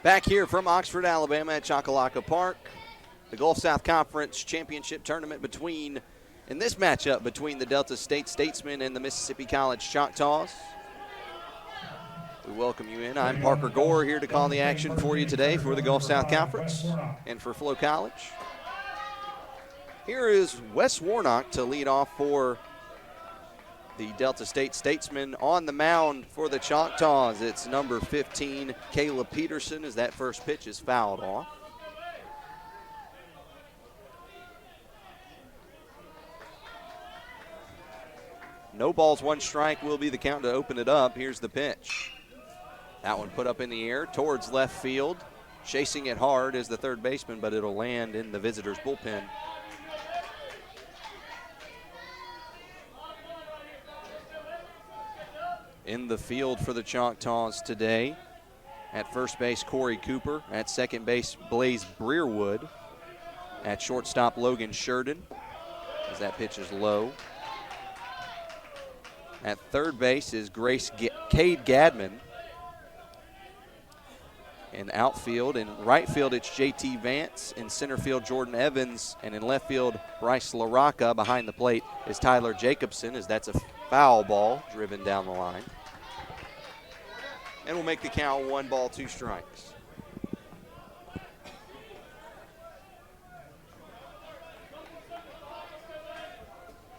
Back here from Oxford, Alabama at Chocolaca Park, the Gulf South Conference Championship Tournament in this matchup between the Delta State Statesmen and the Mississippi College Choctaws. We welcome you in. I'm Parker Gore here to call the action for you today for the Gulf South Conference and for Flo College. Here is Wes Warnock to lead off for the Delta State Statesmen. On the mound for the Choctaws, it's number 15, Caleb Peterson, as that first pitch is fouled off. No balls, one strike will be the count to open it up. Here's the pitch. That one put up in the air towards left field. Chasing it hard is the third baseman, but it'll land in the visitors' bullpen. In the field for the Choctaws today, at first base, Corey Cooper. At second base, Blaze Breerwood. At shortstop, Logan Sheridan, as that pitch is low. At third base is Cade Gadman. In outfield, in right field, it's JT Vance. In center field, Jordan Evans. And in left field, Bryce LaRocca. Behind the plate is Tyler Jacobson, as that's a foul ball driven down the line. And we'll make the count 1 ball, 2 strikes.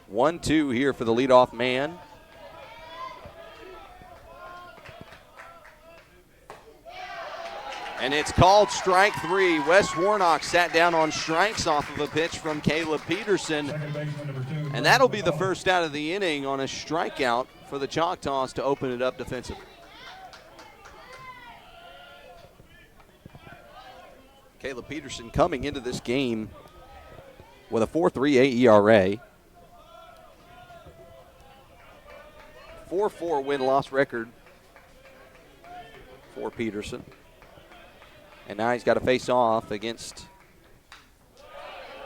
One, two here for the leadoff man. And it's called strike 3. Wes Warnock sat down on strikes off of a pitch from Caleb Peterson. And that'll be the first out of the inning on a strikeout for the Choctaws to open it up defensively. Caleb Peterson coming into this game with a 4.38 ERA. 4-4 win-loss record for Peterson. And now he's got to face off against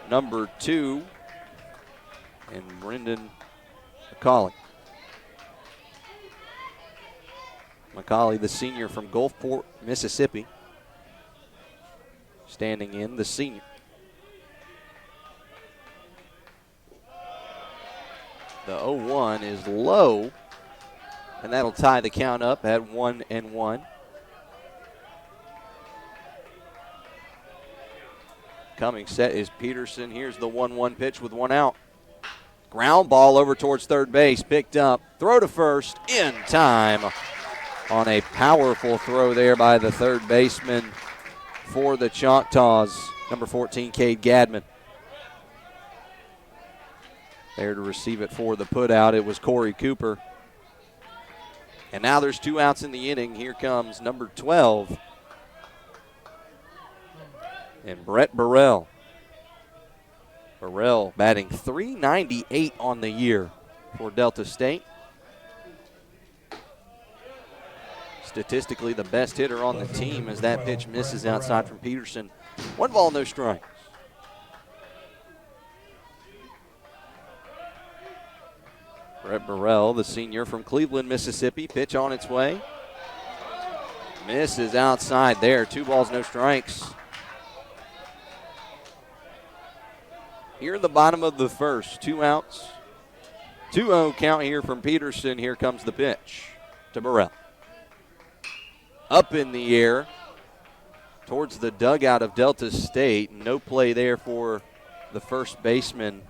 number 2 and Brendan McCauley. McCauley, the senior from Gulfport, Mississippi, standing in, the senior. The 0-1 is low, and that'll tie the count up at 1-1. Coming set is Peterson. Here's the 1-1 pitch with 1 out. Ground ball over towards third base, picked up. Throw to first in time on a powerful throw there by the third baseman for the Choctaws, number 14, Cade Gadman. There to receive it for the putout, it was Corey Cooper. And now there's 2 outs in the inning. Here comes number 12. And Brett Burrell. Burrell batting .398 on the year for Delta State. Statistically the best hitter on the team, as that pitch misses outside from Peterson. 1 ball, no strikes. Brett Burrell, the senior from Cleveland, Mississippi. Pitch on its way. Misses outside there. 2 balls, no strikes. Here in the bottom of the first, 2 outs. 2-0 count here from Peterson. Here comes the pitch to Burrell. Up in the air towards the dugout of Delta State. No play there for the first baseman.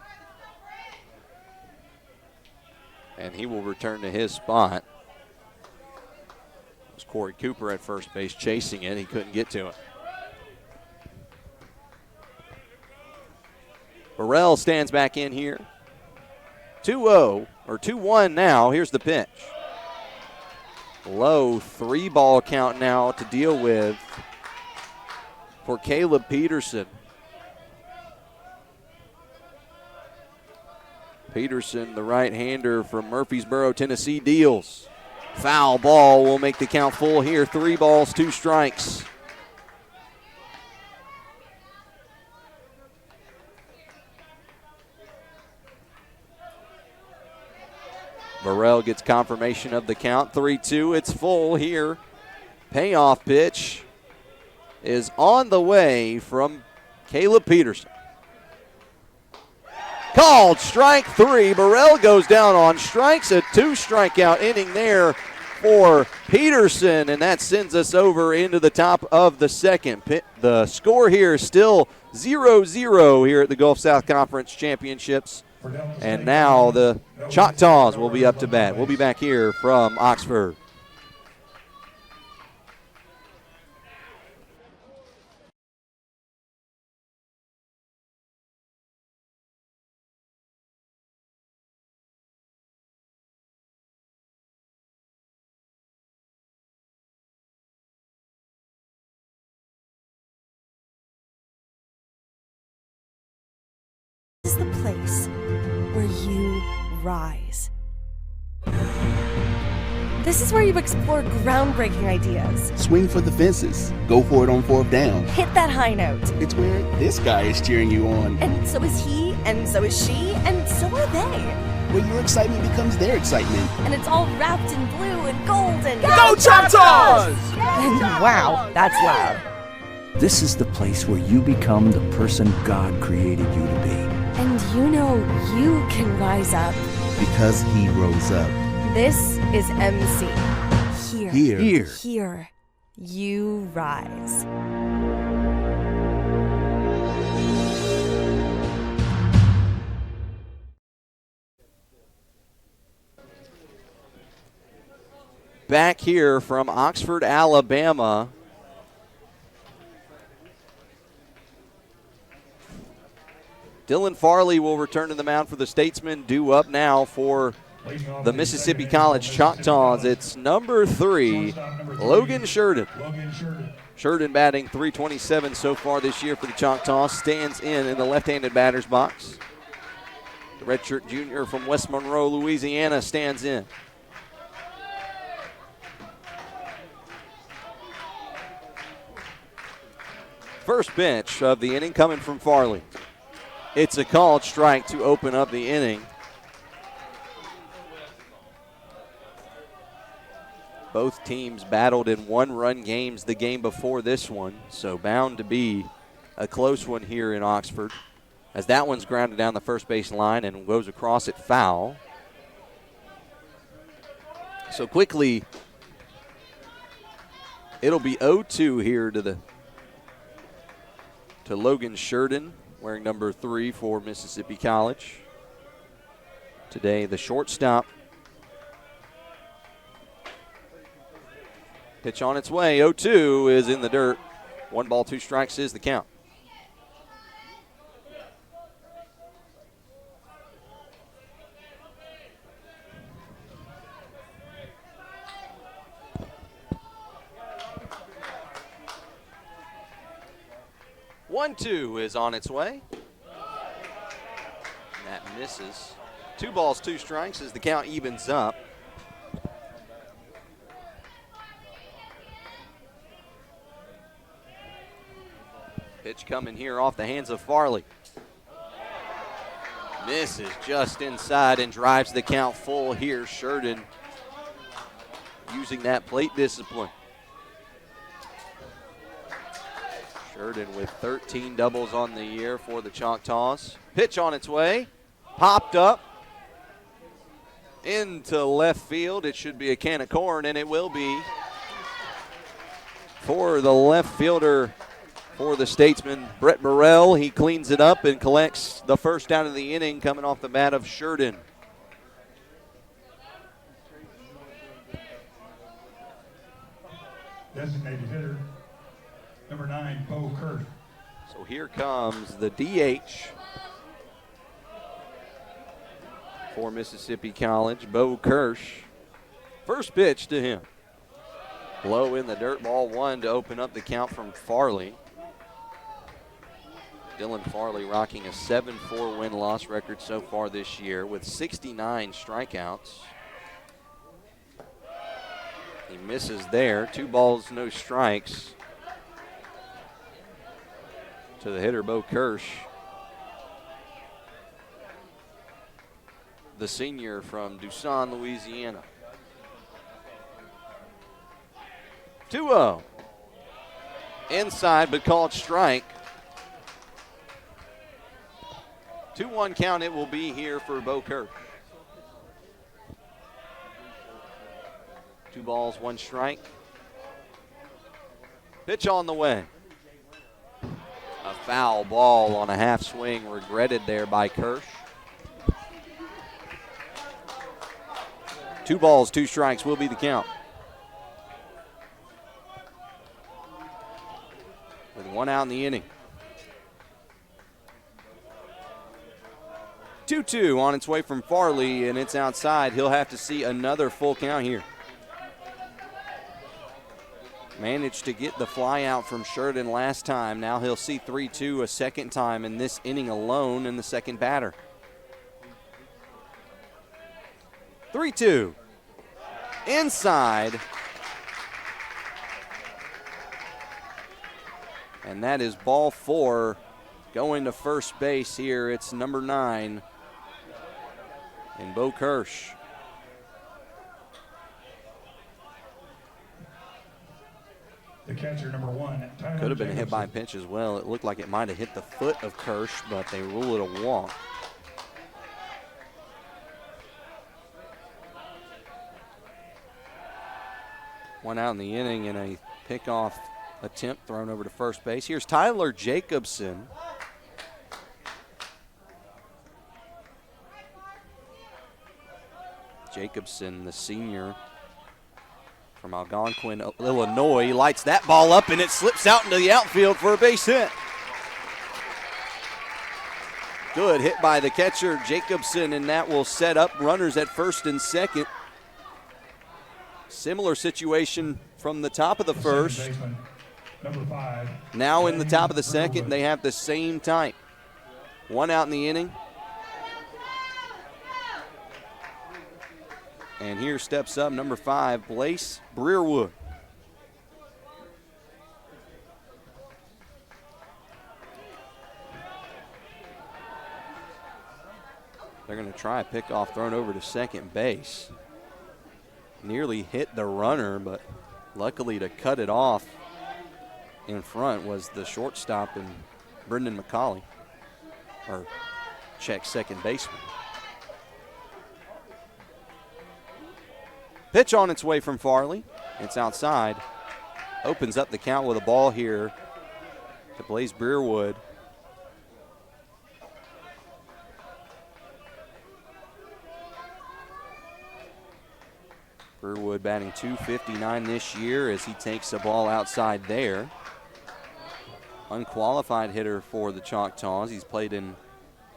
And he will return to his spot. It was Corey Cooper at first base chasing it. He couldn't get to it. Burrell stands back in here. 2-0, or 2-1 now. Here's the pitch. Low 3 ball count now to deal with for Caleb Peterson. Peterson, the right-hander from Murfreesboro, Tennessee, deals. Foul ball will make the count full here. 3 balls, 2 strikes. Burrell gets confirmation of the count. 3-2. It's full here. Payoff pitch is on the way from Caleb Peterson. Called strike 3. Burrell goes down on strikes. A 2-strikeout inning there for Peterson, and that sends us over into the top of the second. The score here is still 0-0 here at the Gulf South Conference Championships. And now the Choctaws will be up to bat. We'll be back here from Oxford. This is the place where you rise. This is where you explore groundbreaking ideas. Swing for the fences. Go for it on 4th down. Hit that high note. It's where this guy is cheering you on. And so is he, and so is she, and so are they. Where your excitement becomes their excitement. And it's all wrapped in blue and gold and... Go Choctaws! And wow, that's loud. This is the place where you become the person God created you to be. And you know you can rise up. Because he rose up. This is MC. Here. Here, you rise. Back here from Oxford, Alabama. Dylan Farley will return to the mound for the Statesmen. Due up now for the Mississippi College Choctaws. It's number 3, Logan Sheridan. Sheridan batting .327 so far this year for the Choctaws. Stands in the left-handed batter's box. The redshirt junior from West Monroe, Louisiana, stands in. First pitch of the inning coming from Farley. It's a called strike to open up the inning. Both teams battled in 1-run games the game before this one, so bound to be a close one here in Oxford, as that one's grounded down the first base line and goes across it foul. So quickly, it'll be 0-2 here to Logan Sheridan, wearing number 3 for Mississippi College. Today, the shortstop. Pitch on its way. 0-2 is in the dirt. 1 ball, 2 strikes is the count. One, 2 is on its way. And that misses. 2 balls, 2 strikes as the count evens up. Pitch coming here off the hands of Farley. Misses just inside and drives the count full here. Sheridan using that plate discipline. Sheridan with 13 doubles on the year for the Choctaws. Pitch on its way. Popped up into left field. It should be a can of corn, and it will be for the left fielder for the Statesman, Brett Burrell. He cleans it up and collects the first out of the inning coming off the bat of Sheridan. Designated hitter, number 9, Bo Kirk. So here comes the DH for Mississippi College, Bo Kirsch. First pitch to him. Low in the dirt, ball 1 to open up the count from Farley. Dylan Farley rocking a 7-4 win-loss record so far this year with 69 strikeouts. He misses there. 2 balls, no strikes to the hitter, Bo Kirsch. The senior from Duson, Louisiana. 2-0. Inside, but called strike. 2-1 count it will be here for Bo Kirk. 2 balls, 1 strike. Pitch on the way. A foul ball on a half swing, regretted there by Kirsch. 2 balls, 2 strikes will be the count. With 1 out in the inning. 2-2 on its way from Farley, and it's outside. He'll have to see another full count here. Managed to get the fly out from Sheridan last time. Now he'll see 3-2 a second time in this inning alone in the second batter. 3-2. Inside. And that is ball 4. Going to first base here, it's number 9 in Bo Kirsch. The catcher, number 1. Could have been hit by a pitch as well. It looked like it might have hit the foot of Kirsch, but they rule it a walk. One out in the inning and a pickoff attempt thrown over to first base. Here's Tyler Jacobson. Jacobson, the senior from Algonquin, Illinois, lights that ball up and it slips out into the outfield for a base hit. Good hit by the catcher, Jacobson, and that will set up runners at first and second. Similar situation from the top of the first. Number 5. Now in the top of the second, they have the same type. 1 out in the inning. And here steps up number 5, Blaise Breerwood. They're going to try a pickoff thrown over to second base. Nearly hit the runner, but luckily to cut it off in front was the shortstop and Brendan McCauley, or check second baseman. Pitch on its way from Farley. It's outside. Opens up the count with a ball here to Blaise Breerwood. Breerwood batting .259 this year as he takes a ball outside there. Unqualified hitter for the Choctaws. He's played in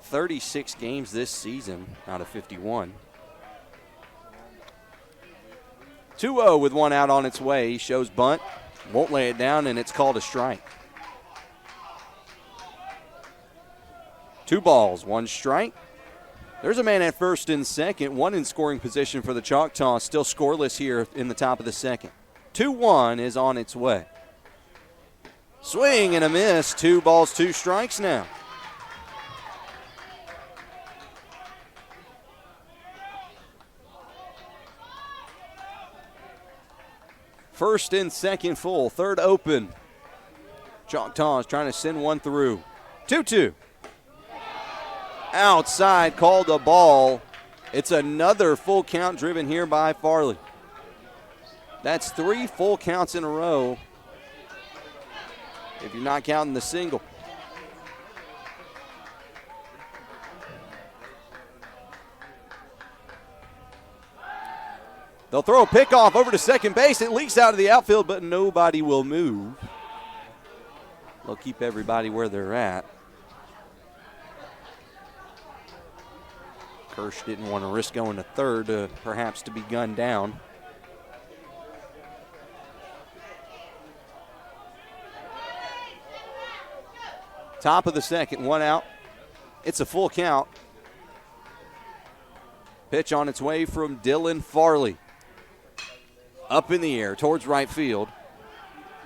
36 games this season out of 51. 2-0 with 1 out on its way. He shows bunt, won't lay it down, and it's called a strike. 2 balls, 1 strike. There's a man at first and second, 1 in scoring position for the Choctaws, still scoreless here in the top of the second. 2-1 is on its way. Swing and a miss, 2 balls, 2 strikes now. First and second full, third open. Choctaws trying to send one through. 2-2. Outside, called a ball. It's another full count driven here by Farley. That's 3 full counts in a row if you're not counting the single. They'll throw a pickoff over to second base. It leaks out of the outfield, but nobody will move. They'll keep everybody where they're at. Kirsch didn't want to risk going to third, perhaps to be gunned down. Top of the second, 1 out. It's a full count. Pitch on its way from Dylan Farley. Up in the air towards right field.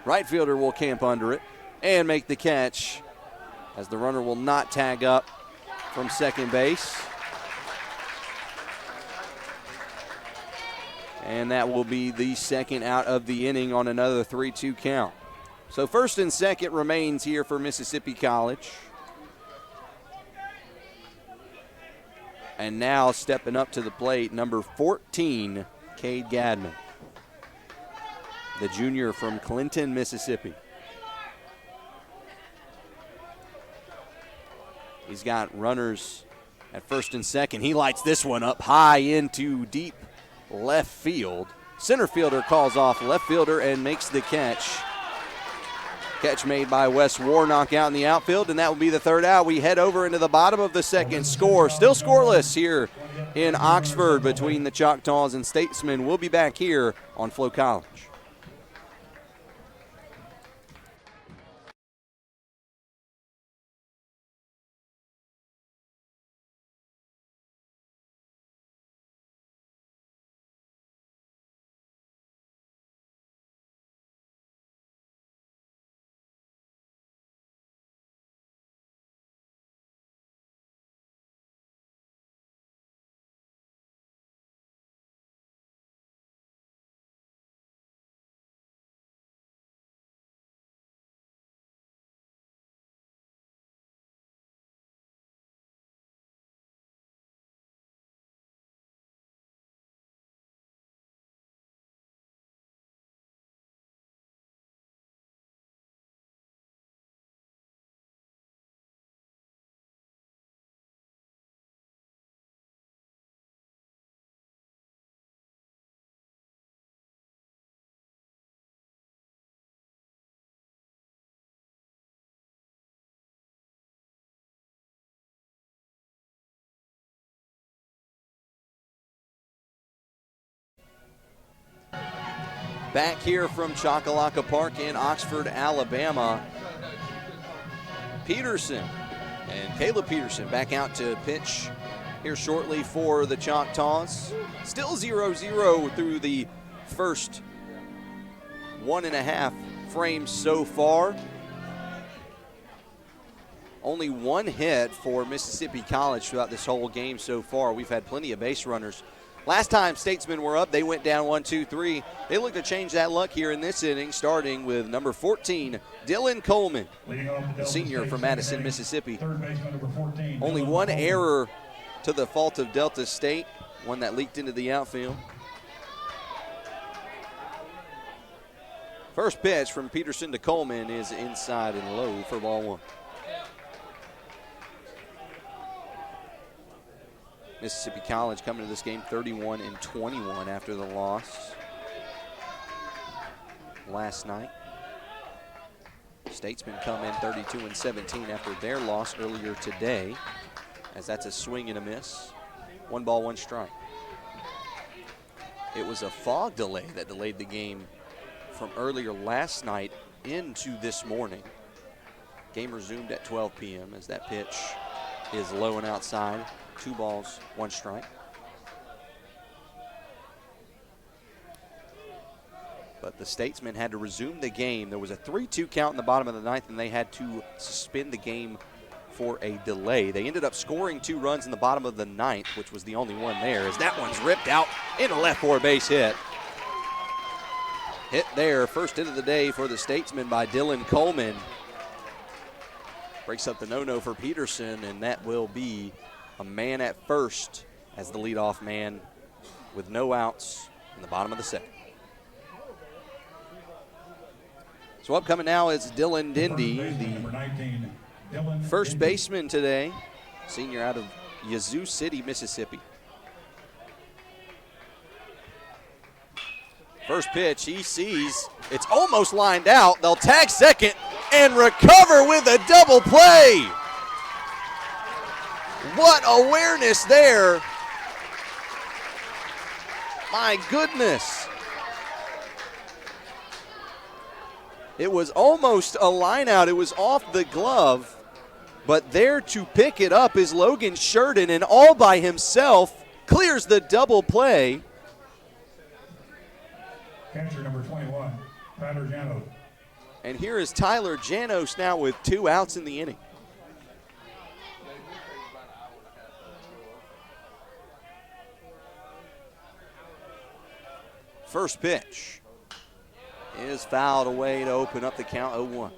Right fielder will camp under it and make the catch as the runner will not tag up from second base. And that will be the second out of the inning on another 3-2 count. So first and second remains here for Mississippi College. And now stepping up to the plate, number 14, Cade Gadman, the junior from Clinton, Mississippi. He's got runners at first and second. He lights this one up high into deep left field. Center fielder calls off left fielder and makes the catch. Catch made by Wes Warnock out in the outfield, and that will be the third out. We head over into the bottom of the second. Score still scoreless here in Oxford between the Choctaws and Statesmen. We'll be back here on Flo College. Back here from Choccolocco Park in Oxford, Alabama. Peterson and Caleb Peterson back out to pitch here shortly for the Choctaws. Still 0-0 through the first 1.5 frames so far. Only one hit for Mississippi College throughout this whole game so far. We've had plenty of base runners. Last time Statesmen were up, they went down 1-2-3. They look to change that luck here in this inning, starting with number 14, Dylan Coleman, the senior from Madison, Mississippi. Only one error to the fault of Delta State, one that leaked into the outfield. First pitch from Peterson to Coleman is inside and low for ball one. Mississippi College coming to this game 31-21 after the loss last night. Statesmen come in 32-17 after their loss earlier today, as that's a swing and a miss. 1 ball, 1 strike. It was a fog delay that delayed the game from earlier last night into this morning. Game resumed at 12 p.m. as that pitch is low and outside. 2 balls, 1 strike. But the Statesmen had to resume the game. There was a 3-2 count in the bottom of the ninth, and they had to suspend the game for a delay. They ended up scoring 2 runs in the bottom of the ninth, which was the only one there, as that one's ripped out in a left forward base hit. Hit there, first hit of the day for the Statesmen by Dylan Coleman. Breaks up the no-no for Peterson, and that will be a man at first as the leadoff man with no outs in the bottom of the second. So upcoming now is Dylan Dindy, the first baseman today, senior out of Yazoo City, Mississippi. First pitch he sees, it's almost lined out. They'll tag second and recover with a double play. What awareness there. My goodness. It was almost a line out. It was off the glove. But there to pick it up is Logan Sheridan, and all by himself clears the double play. Catcher number 21, Tyler Janos. And here is Tyler Janos now with 2 outs in the inning. First pitch is fouled away to open up the count 0-1.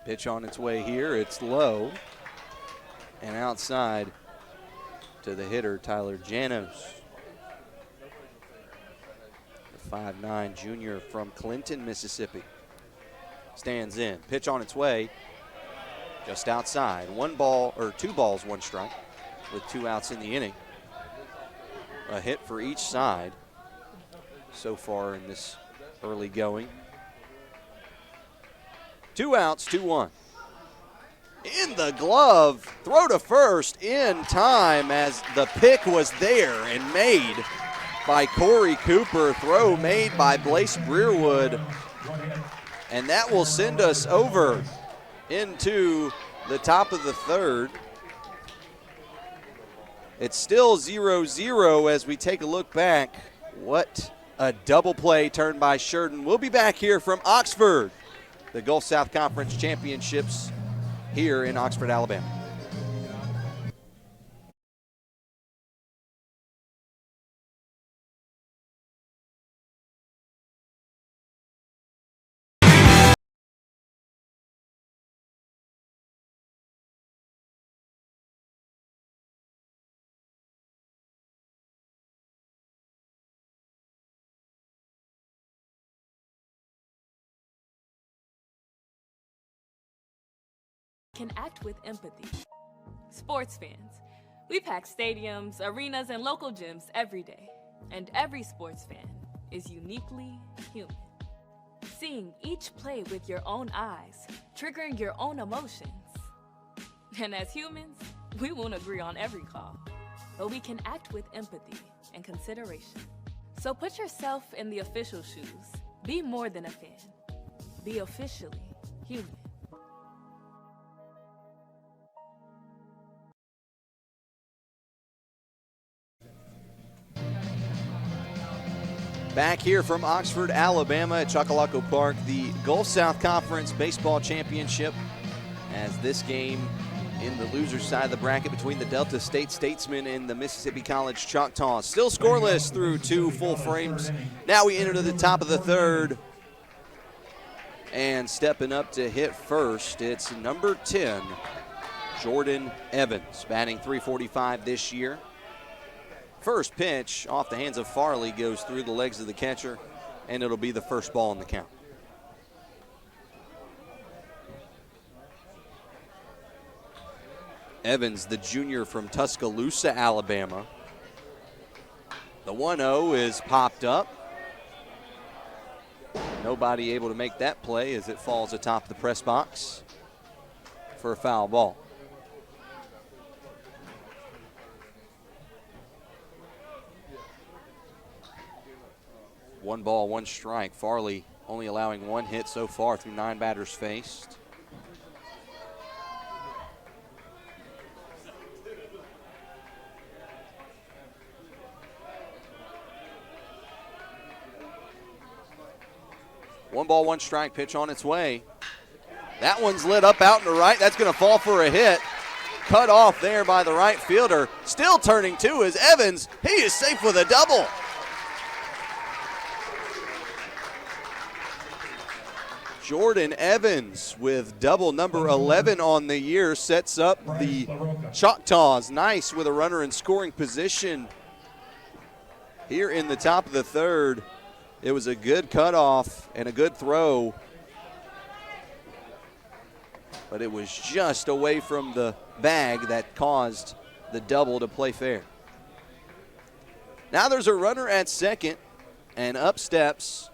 Pitch on its way here. It's low and outside to the hitter, Tyler Janos. The 5'9" junior from Clinton, Mississippi. Stands in. Pitch on its way. Just outside. 2 balls, 1 strike with 2 outs in the inning. A hit for each side so far in this early going. 2 outs, 2-1. In the glove, throw to first in time as the pick was there and made by Corey Cooper. Throw made by Blaze Breerwood. And that will send us over into the top of the third. It's still 0-0 as we take a look back. What a double play turned by Sheridan. We'll be back here from Oxford. The Gulf South Conference Championships here in Oxford, Alabama. Can act with empathy. Sports fans, we pack stadiums, arenas, and local gyms every day. And every sports fan is uniquely human. Seeing each play with your own eyes, triggering your own emotions. And as humans, we won't agree on every call, but we can act with empathy and consideration. So put yourself in the official shoes. Be more than a fan. Be officially human. Back here from Oxford, Alabama at Chocolaco Park, the Gulf South Conference Baseball Championship, as this game in the loser side of the bracket between the Delta State Statesmen and the Mississippi College Choctaws. Still scoreless through 2 full frames. Now we enter to the top of the third. And stepping up to hit first, it's number 10, Jordan Evans, batting .345 this year. First pitch off the hands of Farley goes through the legs of the catcher, and it'll be the first ball in the count. Evans, the junior from Tuscaloosa, Alabama. The 1-0 is popped up. Nobody able to make that play as it falls atop the press box for a foul ball. One ball, 1 strike. Farley only allowing 1 hit so far through 9 batters faced. One ball, 1 strike, pitch on its way. That one's lit up out and to right. That's going to fall for a hit. Cut off there by the right fielder. Still turning to is Evans. He is safe with a double. Jordan Evans with double number 11 on the year sets up the Choctaws. Nice with a runner in scoring position here in the top of the third. It was a good cutoff and a good throw, but it was just away from the bag that caused the double to play fair. Now there's a runner at second, and up steps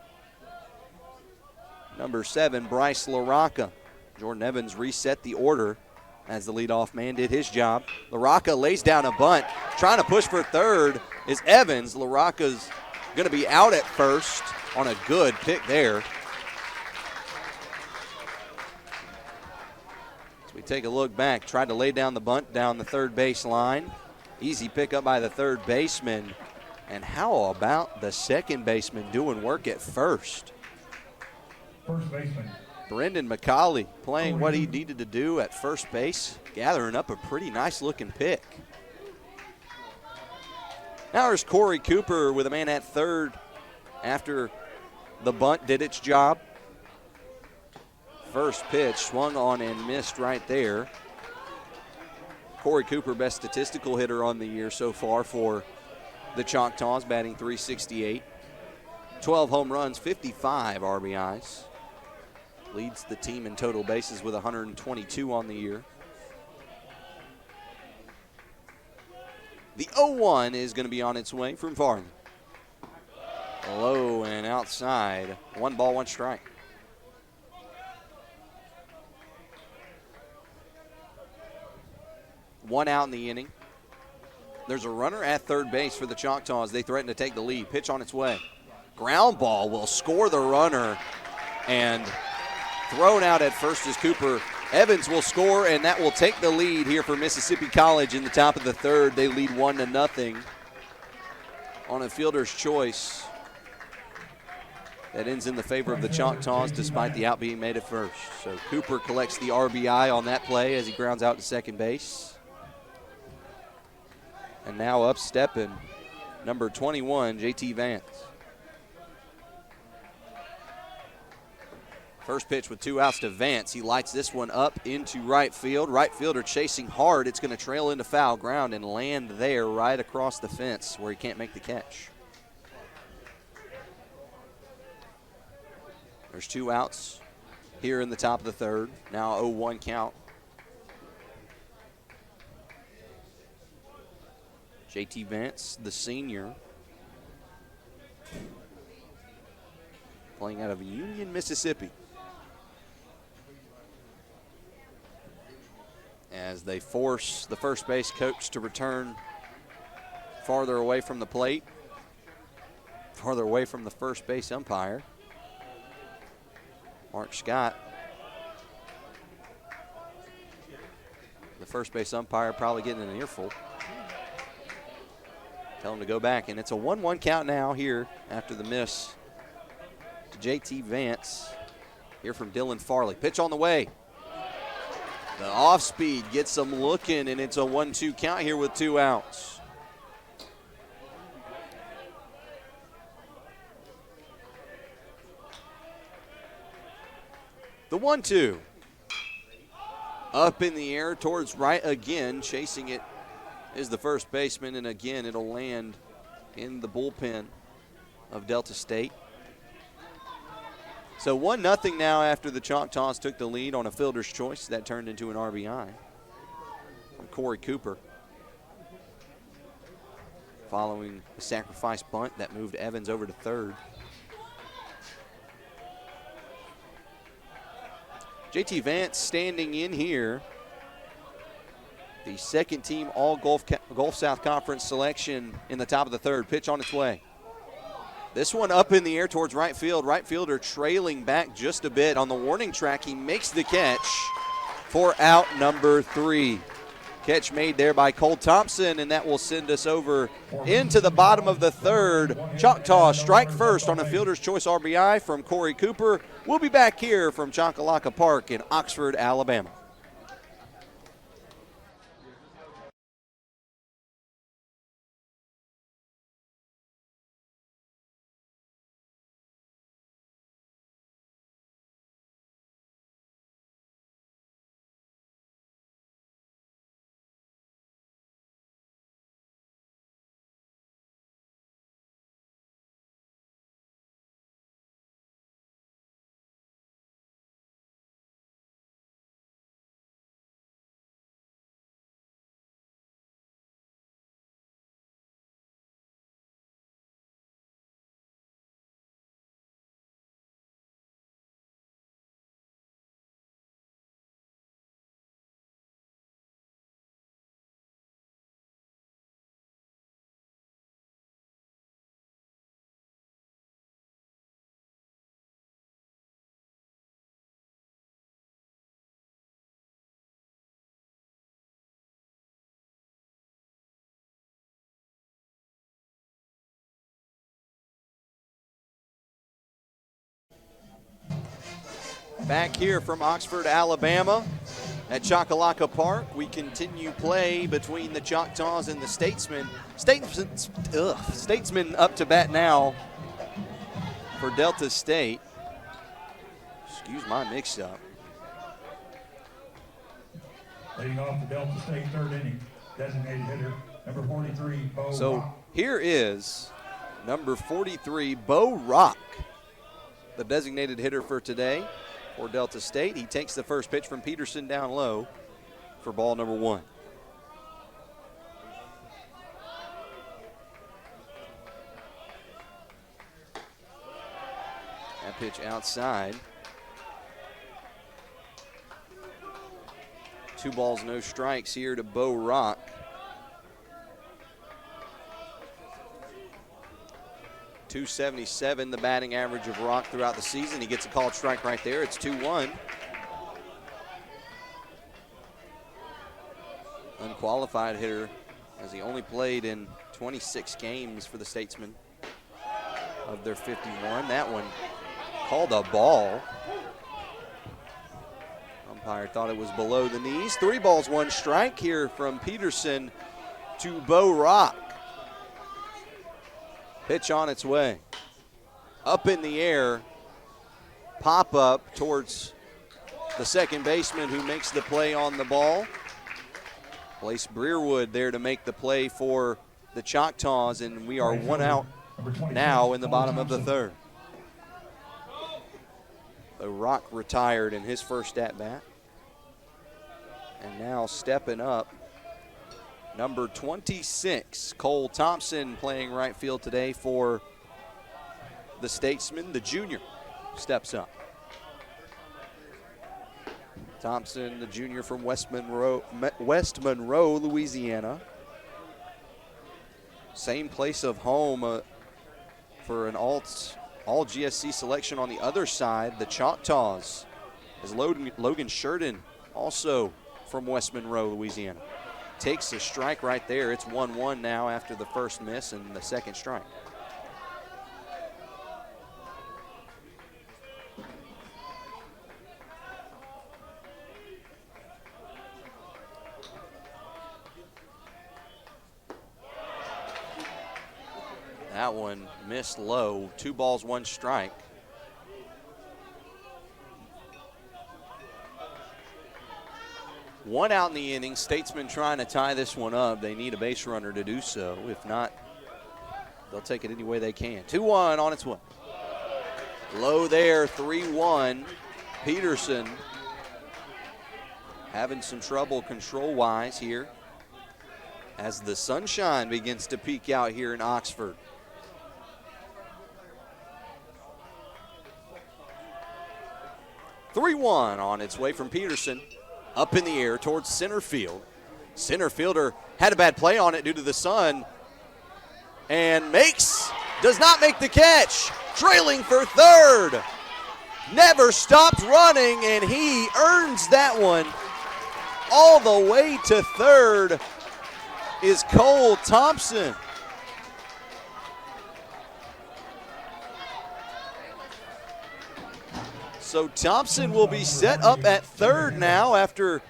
number 7, Bryce LaRocca. Jordan Evans reset the order as the leadoff man did his job. LaRocca lays down a bunt. Trying to push for third is Evans. LaRocca's going to be out at first on a good pick there. As we take a look back, tried to lay down the bunt down the third base line. Easy pickup by the third baseman. And how about the second baseman doing work at first? First baseman. Brendan McCauley playing what he needed to do at first base, gathering up a pretty nice looking pick. Now there's Corey Cooper with a man at third after the bunt did its job. First pitch swung on and missed right there. Corey Cooper, best statistical hitter on the year so far for the Choctaws, batting .368. 12 home runs, 55 RBIs. Leads the team in total bases with 122 on the year. The 0-1 is going to be on its way from Farley. Low and outside. 1 ball, 1 strike. One out in the inning. There's a runner at third base for the Choctaws. They threaten to take the lead. Pitch on its way. Ground ball will score the runner, and thrown out at first is Cooper. Evans will score, and that will take the lead here for Mississippi College in the top of the third. They lead 1-0 on a fielder's choice. That ends in the favor of the Choctaws despite the out being made at first. So Cooper collects the RBI on that play as he grounds out to second base. And now up stepping number 21, JT Vance. First pitch with 2 outs to Vance. He lights this one up into right field. Right fielder chasing hard. It's going to trail into foul ground and land there right across the fence where he can't make the catch. There's 2 outs here in the top of the third. Now 0-1 count. JT Vance, the senior, playing out of Union, Mississippi. As they force the first base coach to return farther away from the plate, farther away from the first base umpire. Mark Scott, the first base umpire, probably getting an earful. Tell him to go back, and it's a 1-1 count now here after the miss to JT Vance. Here from Dylan Farley. Pitch on the way. The off speed gets them looking, and it's a 1-2 count here with 2 outs. The 1-2. Up in the air towards right again. Chasing it is the first baseman, and again it'll land in the bullpen of Delta State. So 1-0 now after the Choctaws took the lead on a fielder's choice. That turned into an RBI from Corey Cooper. Following the sacrifice bunt that moved Evans over to third. JT Vance standing in here. The second team All-Gulf South Conference selection in the top of the third. Pitch on its way. This one up in the air towards right field. Right fielder trailing back just a bit on the warning track. He makes the catch for out number 3. Catch made there by Cole Thompson, and that will send us over into the bottom of the third. Choctaw strike first on a fielder's choice RBI from Corey Cooper. We'll be back here from Choccolocco Park in Oxford, Alabama. Back here from Oxford, Alabama at Choccolocco Park. We continue play between the Choctaws and the Statesmen. Statesmen up to bat now for Delta State. Excuse my mix-up. Leading off the Delta State third inning, designated hitter, number 43, Bo So Rock. here is number 43, Bo Rock, the designated hitter for today for Delta State. He takes the first pitch from Peterson down low for ball number 1. That pitch outside. 2 balls, no strikes here to Bo Rock. .277 the batting average of Rock throughout the season. He gets a called strike right there. It's 2-1. Unqualified hitter, as he only played in 26 games for the Statesmen of their 51. That one called a ball. Umpire thought it was below the knees. 3 balls, 1 strike here from Peterson to Bo Rock. Pitch on its way. Up in the air. Pop up towards the second baseman who makes the play on the ball. Place Breerwood there to make the play for the Choctaws, and we are 1 out now in the bottom of the 3rd. So Rock retired in his first at-bat. And now stepping up, number 26, Cole Thompson, playing right field today for the Statesmen. The junior steps up. Thompson, the junior from West Monroe, Louisiana. Same place of home for an all GSC selection on the other side. The Choctaws is Logan Sheridan, also from West Monroe, Louisiana. Takes a strike right there. It's 1-1 now after the first miss and the second strike. That one missed low. 2 balls, 1 strike. One out in the inning. Statesmen trying to tie this one up. They need a base runner to do so. If not, they'll take it any way they can. 2-1 on its way. Low there, 3-1. Peterson having some trouble control-wise here as the sunshine begins to peek out here in Oxford. .3-1 on its way from Peterson. Up in the air towards center field. Center fielder had a bad play on it due to the sun. And does not make the catch. Trailing for third. Never stopped running, and he earns that one. All the way to third is Cole Thompson. So Thompson will be set up at third now after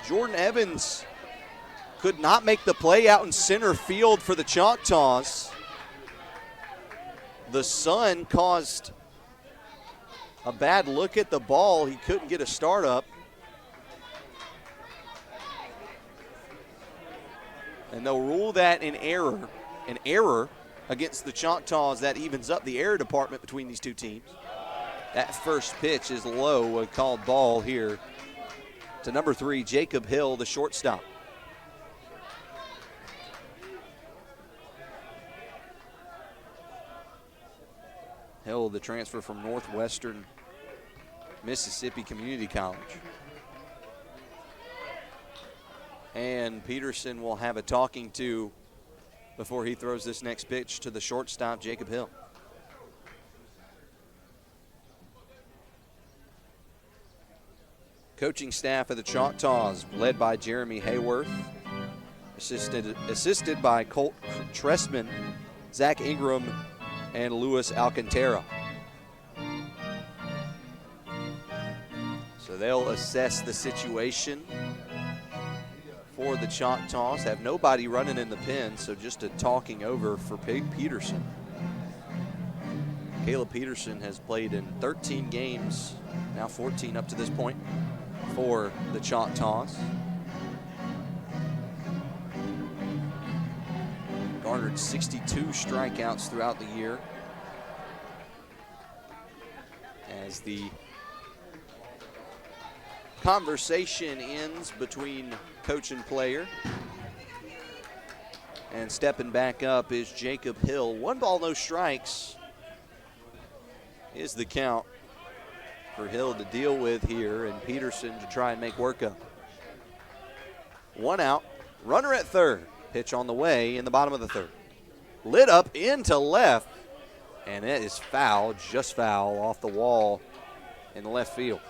Jordan Evans could not make the play out in center field for the Choctaws. The sun caused a bad look at the ball. He couldn't get a start up. And they'll rule that an error against the Choctaws. That evens up the error department between these two teams. That first pitch is low, a called ball here to number 3, Jacob Hill, the shortstop. Hill, the transfer from Northwestern Mississippi Community College. And Peterson will have a talking to before he throws this next pitch to the shortstop, Jacob Hill. Coaching staff of the Choctaws, led by Jeremy Hayworth, assisted by Colt Tressman, Zach Ingram, and Luis Alcantara. they'll assess the situation for the Choctaws. Have nobody running in the pen, so just a talking over for Peterson. Caleb Peterson has played in 13 games, now 14 up to this point, for the Choctaws. Garnered 62 strikeouts throughout the year. As the conversation ends between coach and player. And stepping back up is Jacob Hill. 1 ball, no strikes is the count for Hill to deal with here, and Peterson to try and make work of. 1 out, runner at third. Pitch on the way in the bottom of the third. Lit up into left, and it is foul, just foul, off the wall in the left field.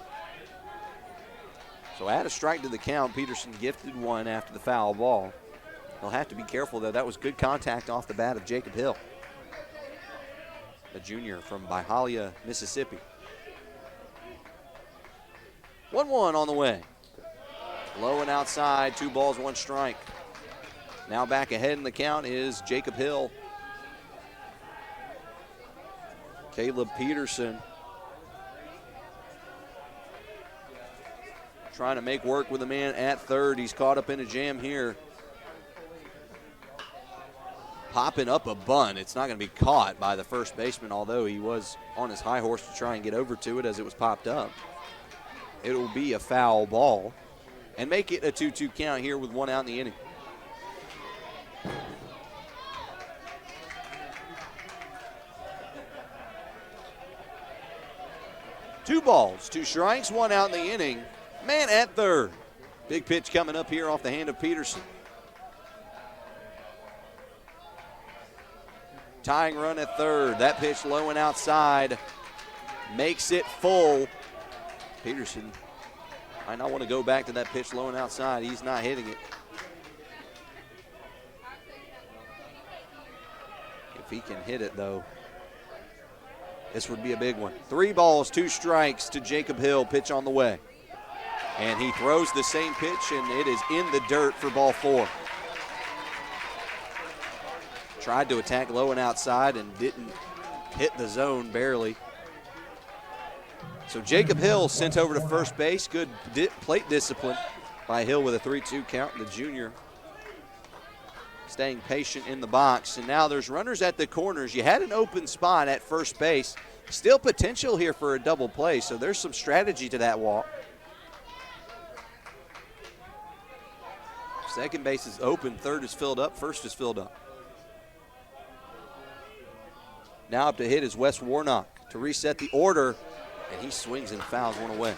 So add a strike to the count. Peterson gifted 1 after the foul ball. They'll have to be careful, though. That was good contact off the bat of Jacob Hill, the junior from Byhalia, Mississippi. 1-1 on the way. Low and outside, 2 balls, 1 strike. Now back ahead in the count is Jacob Hill. Caleb Peterson trying to make work with a man at third. He's caught up in a jam here. Popping up a bunt. It's not going to be caught by the first baseman, although he was on his high horse to try and get over to it as it was popped up. It will be a foul ball and make it a 2-2 count here with 1 out in the inning. Two balls, 2 strikes, 1 out in the inning. Man at third. Big pitch coming up here off the hand of Peterson. Tying run at third. That pitch low and outside. Makes it full. Peterson might not want to go back to that pitch low and outside. He's not hitting it. If he can hit it, though, this would be a big one. 3 balls, 2 strikes to Jacob Hill. Pitch on the way. And he throws the same pitch, and it is in the dirt for ball 4. Tried to attack low and outside and didn't hit the zone barely. So Jacob Hill sent over to first base. Good plate discipline by Hill with a 3-2 count. The junior staying patient in the box. And now there's runners at the corners. You had an open spot at first base. Still potential here for a double play, so there's some strategy to that walk. Second base is open, third is filled up, first is filled up. Now up to hit is Wes Warnock to reset the order, and he swings and fouls one away.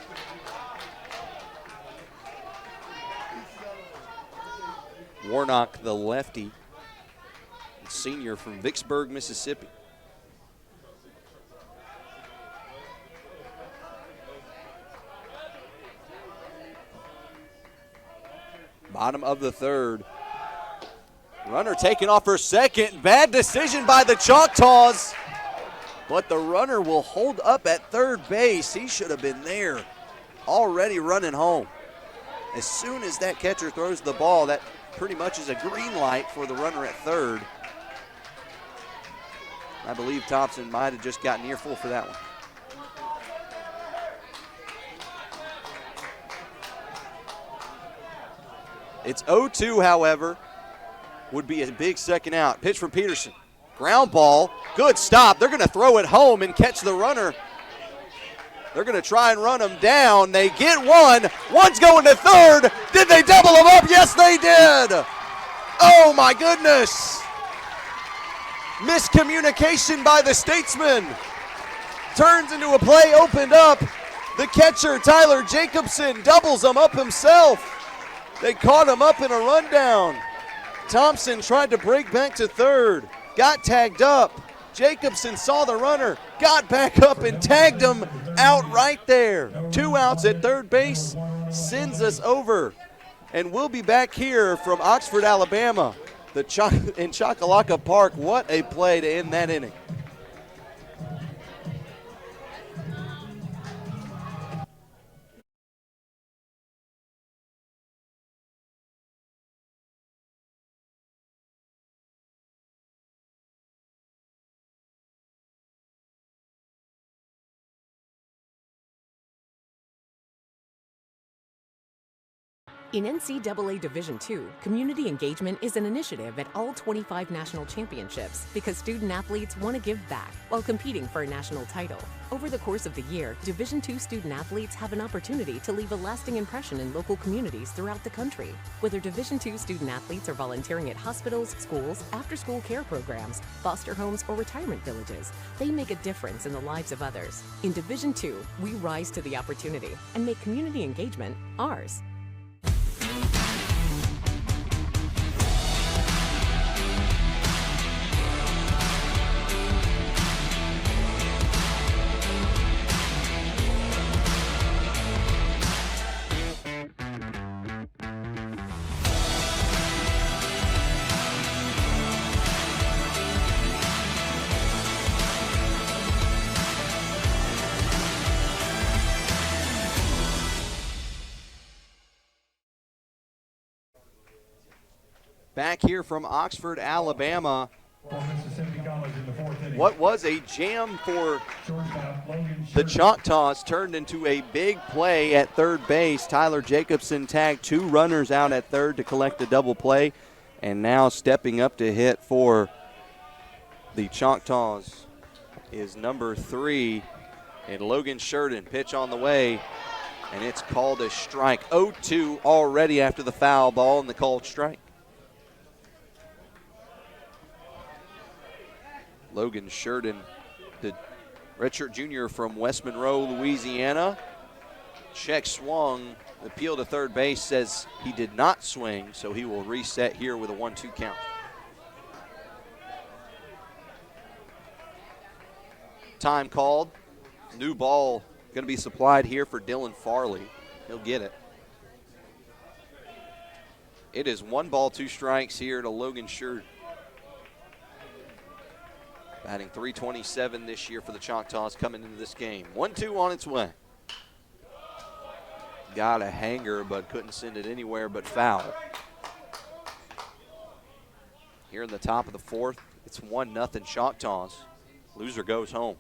Warnock, the lefty, senior from Vicksburg, Mississippi. Bottom of the third. Runner taken off for second. Bad decision by the Choctaws. But the runner will hold up at third base. He should have been there, already running home. As soon as that catcher throws the ball, that pretty much is a green light for the runner at third. I believe Thompson might have just gotten earful for that one. It's 0-2, however, would be a big second out. Pitch from Peterson. Ground ball, good stop. They're going to throw it home and catch the runner. They're going to try and run him down. They get one. One's going to third. Did they double him up? Yes, they did. Oh, my goodness. Miscommunication by the Statesman. Turns into a play opened up. The catcher, Tyler Jacobson, doubles him up himself. They caught him up in a rundown. Thompson tried to break back to third. Got tagged up. Jacobson saw the runner, got back up and tagged him out right there. 2 outs at third base, sends us over. And we'll be back here from Oxford, Alabama, in Choccolocco Park. What a play to end that inning. In NCAA Division II, community engagement is an initiative at all 25 national championships because student athletes want to give back while competing for a national title. Over the course of the year, Division II student athletes have an opportunity to leave a lasting impression in local communities throughout the country. Whether Division II student athletes are volunteering at hospitals, schools, after-school care programs, foster homes, or retirement villages, they make a difference in the lives of others. In Division II, we rise to the opportunity and make community engagement ours. Back here from Oxford, Alabama. Mississippi College in the fourth inning. What was a jam for Shortstop Logan the Sheridan. Choctaws turned into a big play at third base. Tyler Jacobson tagged 2 runners out at third to collect a double play. And now stepping up to hit for the Choctaws is number 3, and Logan Sheridan. Pitch on the way, and it's called a strike. 0-2 already after the foul ball and the called strike. Logan Sheridan, the redshirt junior from West Monroe, Louisiana. Check swung. The appeal to third base says he did not swing, so he will reset here with a 1-2 count. Time called. New ball going to be supplied here for Dylan Farley. He'll get it. It is 1 ball, 2 strikes here to Logan Sheridan. Batting .327 this year for the Choctaws coming into this game. 1-2 on its way. Got a hanger, but couldn't send it anywhere but foul. Here in the top of the 4th, it's 1-0 Choctaws. Loser goes home.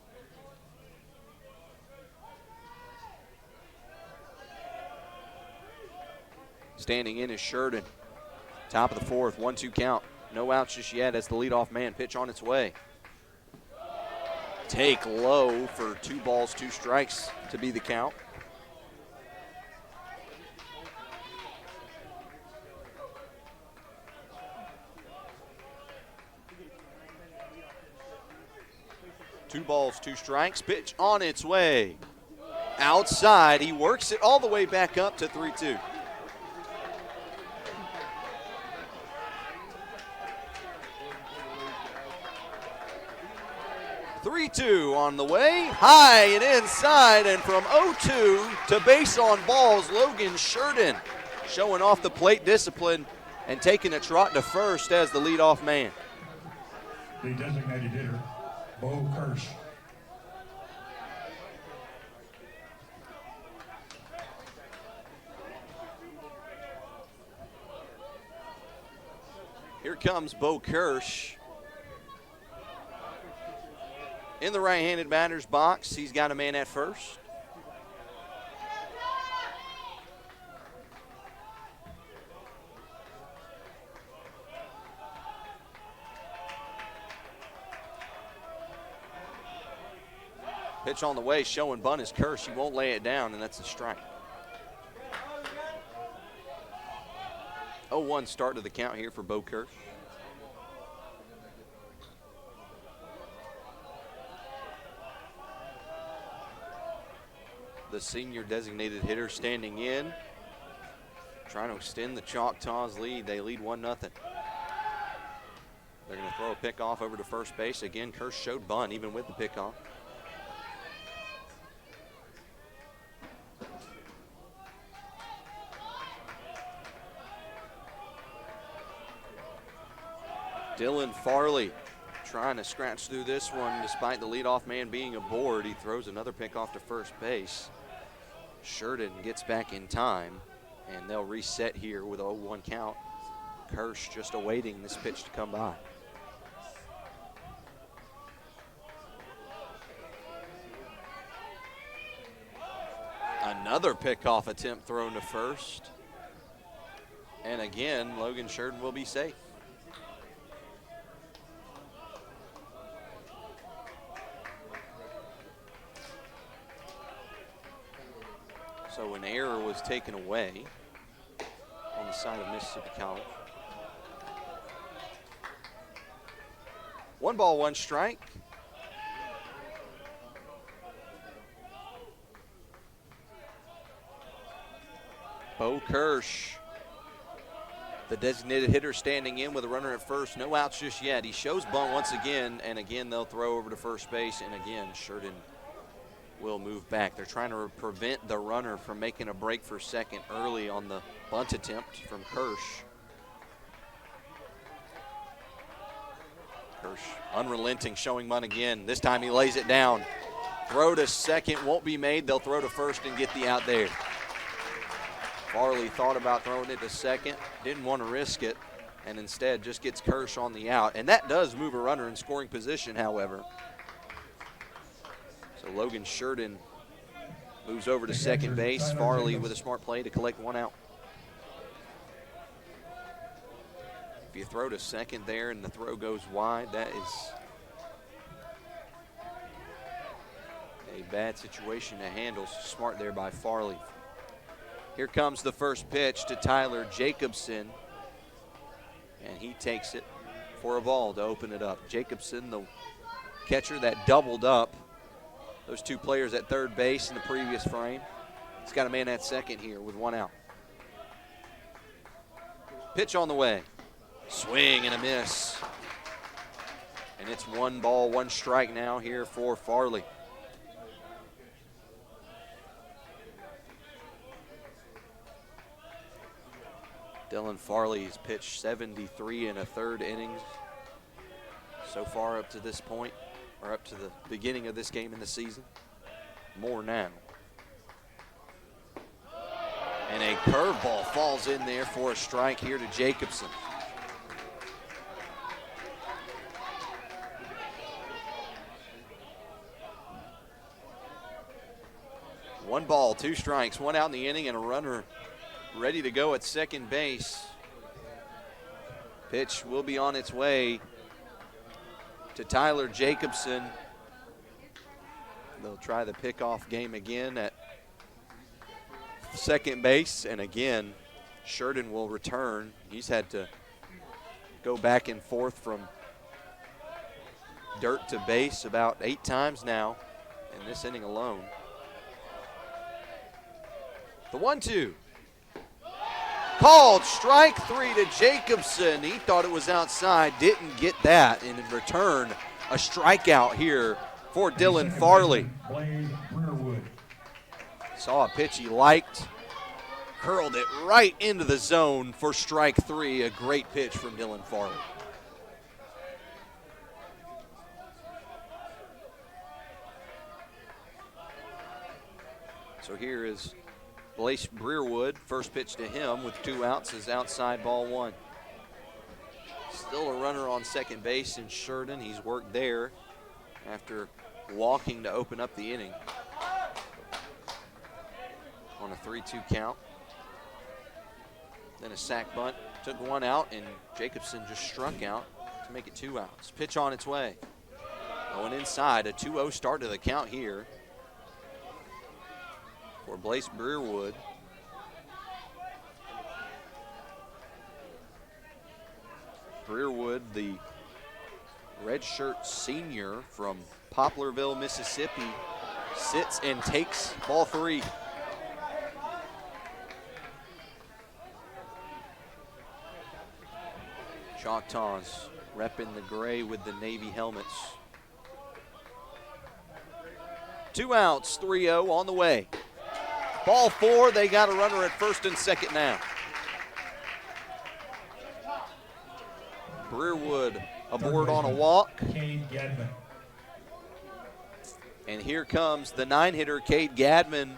Standing in is Sheridan. Top of the 4th, 1-2 count. No outs just yet as the leadoff man. Pitch on its way. Take low for 2 balls, 2 strikes to be the count. Two balls, 2 strikes. Pitch on its way. Outside, he works it all the way back up to 3-2. .3-2 on the way, high and inside, and from 0-2 to base on balls, Logan Sheridan showing off the plate discipline and taking a trot to first as the leadoff man. The designated hitter, Bo Kirsch. Here comes Bo Kirsch. In the right-handed batter's box, he's got a man at first. Pitch on the way, showing bunt is Kirsch. He won't lay it down, and that's a strike. 0-1 start to the count here for Bo Kirsch. The senior designated hitter standing in, trying to extend the Choctaws lead. They lead 1-0. They're going to throw a pickoff over to first base. Again, Kirsch showed bunt even with the pickoff. Dylan Farley trying to scratch through this one despite the leadoff man being aboard. He throws another pickoff to first base. Sheridan gets back in time, and they'll reset here with a 0-1 count. Kirsch just awaiting this pitch to come by. Another pickoff attempt thrown to first. And again, Logan Sheridan will be safe. So an error was taken away on the side of Mississippi College. 1 ball, 1 strike. Bo Kirsch, the designated hitter, standing in with a runner at first. No outs just yet. He shows bunt once again, and again they'll throw over to first base, and again Sheridan will move back. They're trying to prevent the runner from making a break for second early on the bunt attempt from Kirsch. Kirsch unrelenting, showing bunt again. This time he lays it down. Throw to second won't be made. They'll throw to first and get the out there. Farley thought about throwing it to second, didn't want to risk it, and instead just gets Kirsch on the out. And that does move a runner in scoring position, however. So Logan Sheridan moves over to second base. Farley with a smart play to collect 1 out. If you throw to second there and the throw goes wide, that is a bad situation to handle. Smart there by Farley. Here comes the first pitch to Tyler Jacobson, and he takes it for a ball to open it up. Jacobson, the catcher that doubled up those 2 players at third base in the previous frame. He's got a man at second here with 1 out. Pitch on the way. Swing and a miss. And it's 1 ball, 1 strike now here for Farley. Dylan Farley has pitched 73 1/3 innings so far up to this point, or up to the beginning of this game in the season. More now. And a curveball falls in there for a strike here to Jacobson. One ball, 2 strikes, 1 out in the inning, and a runner ready to go at second base. Pitch will be on its way to Tyler Jacobson. They'll try the pickoff game again at second base, and again, Sheridan will return. He's had to go back and forth from dirt to base about 8 times now in this inning alone. The 1-2. Called strike 3 to Jacobson. He thought it was outside, didn't get that, and in return, a strikeout here for Dylan Farley. Saw a pitch he liked, curled it right into the zone for strike 3. A great pitch from Dylan Farley. So here is Blaise Breerwood. First pitch to him with 2 outs is outside ball 1. Still a runner on second base in Sheridan. He's worked there after walking to open up the inning on a 3-2 count. Then a sac bunt, took 1 out, and Jacobson just struck out to make it 2 outs. Pitch on its way. Going inside, a 2-0 start to the count here for Blaise Breerwood. Breerwood, the redshirt senior from Poplarville, Mississippi, sits and takes ball 3. Choctaws repping the gray with the Navy helmets. 2 outs, 3-0 on the way. Ball 4, they got a runner at first and second now. Breerwood aboard on a walk. And here comes the 9-hitter, Cade Gadman.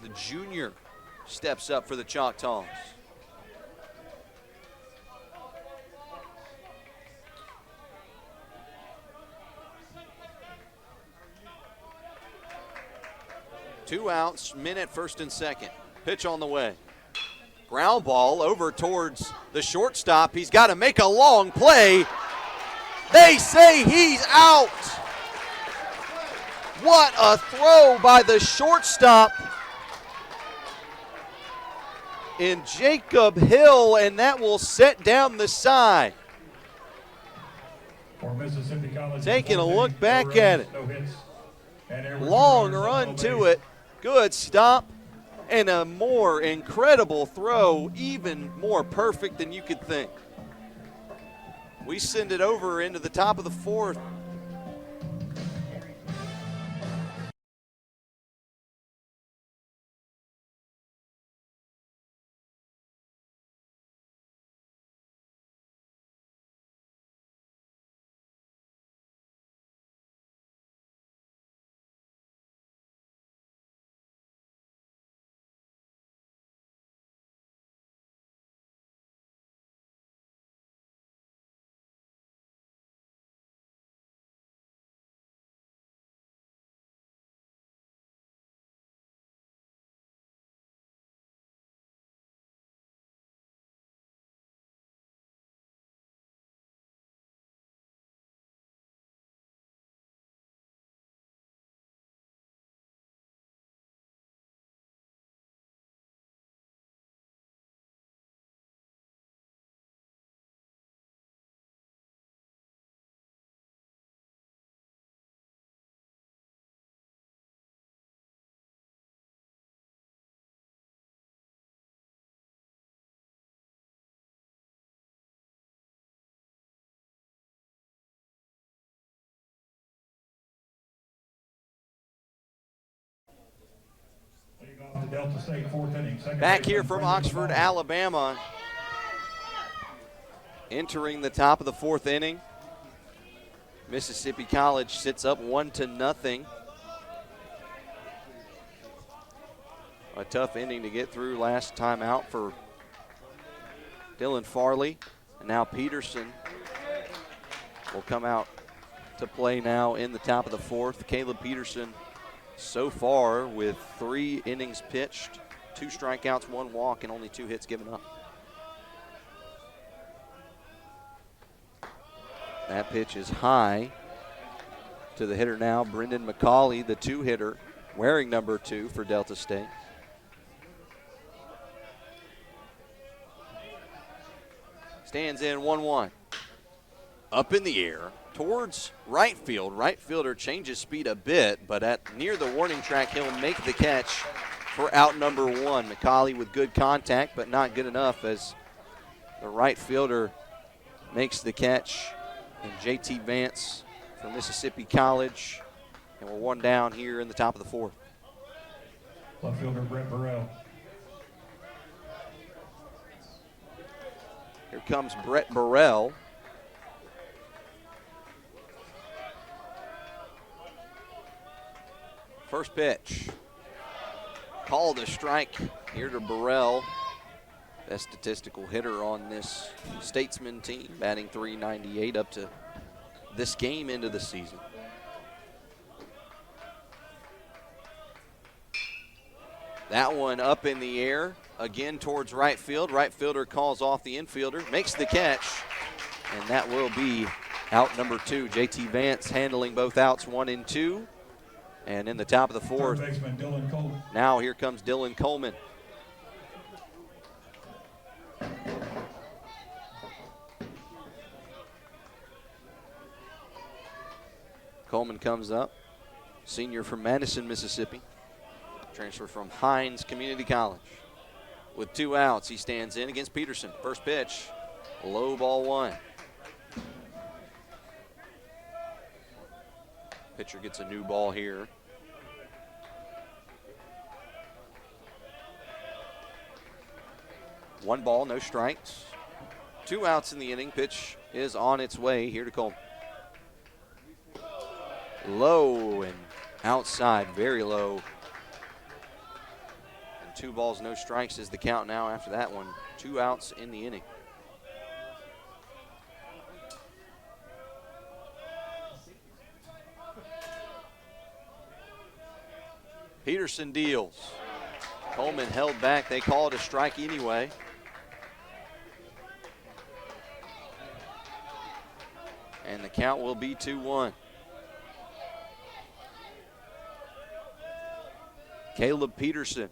The junior steps up for the Choctaws. Two outs, men at first and second. Pitch on the way. Ground ball over towards the shortstop. He's got to make a long play. They say he's out. What a throw by the shortstop in Jacob Hill, and that will set down the side. For Mississippi College, Taking a look no back runs, at it. no hits, and there were Long 2 runners run on to base. it. Good stop. And a more incredible throw, even more perfect than you could think. We send it over into the top of the 4th. The Delta State 4th inning. Second Back here baseman, from Brendan Oxford, McCauley. Alabama. Entering the top of the 4th inning. Mississippi College sits up 1-0. A tough inning to get through last time out for Dylan Farley. And now Peterson will come out to play now in the top of the 4th. Caleb Peterson so far with 3 innings pitched, 2 strikeouts, 1 walk, and only 2 hits given up. That pitch is high to the hitter now, Brendan McCauley, the 2-hitter, wearing number 2 for Delta State. Stands in 1-1. Up in the air towards right field. Right fielder changes speed a bit, but at near the warning track, he'll make the catch for out number 1. McCauley with good contact, but not good enough as the right fielder makes the catch. And JT Vance from Mississippi College. And we're 1 down here in the top of the 4th. Left fielder Brett Burrell. Here comes Brett Burrell. First pitch. Called a strike here to Burrell. Best statistical hitter on this Statesman team, batting .398 up to this game into the season. That one up in the air, again towards right field. Right fielder calls off the infielder, makes the catch, and that will be out number 2. JT Vance handling both outs, 1 and 2. And in the top of the 4th, Third baseman Dylan Coleman. now here comes Dylan Coleman. Coleman comes up, senior from Madison, Mississippi. Transfer from Hines Community College. With 2 outs, he stands in against Peterson. First pitch, low ball 1. Pitcher gets a new ball here. One ball, no strikes. 2 outs in the inning. Pitch is on its way here to Coleman. Low and outside, very low. And 2 balls, no strikes is the count now after that one. 2 outs in the inning. Peterson deals. Coleman held back. They call it a strike anyway. And the count will be 2-1. Caleb Peterson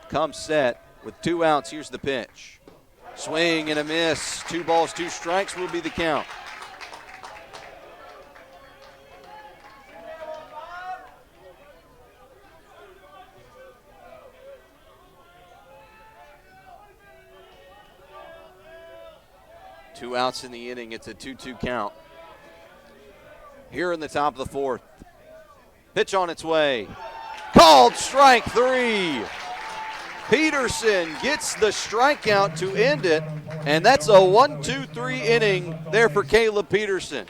comes set with 2 outs. Here's the pitch. Swing and a miss. 2 balls, 2 strikes will be the count. Two outs in the inning. It's a 2-2 count. Here in the top of the 4th. Pitch on its way. Called strike 3. Peterson gets the strikeout to end it, and that's a 1-2-3 inning there for Caleb Peterson.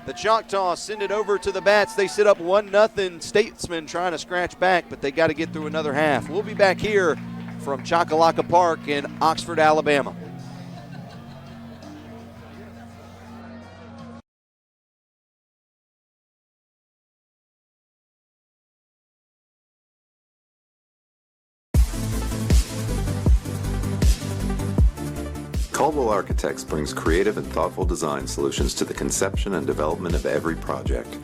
The Choctaws send it over to the bats. They sit up 1-0. Statesmen trying to scratch back, but they got to get through another half. We'll be back here from Choccolocca Park in Oxford, Alabama. Caldwell Architects brings creative and thoughtful design solutions to the conception and development of every project.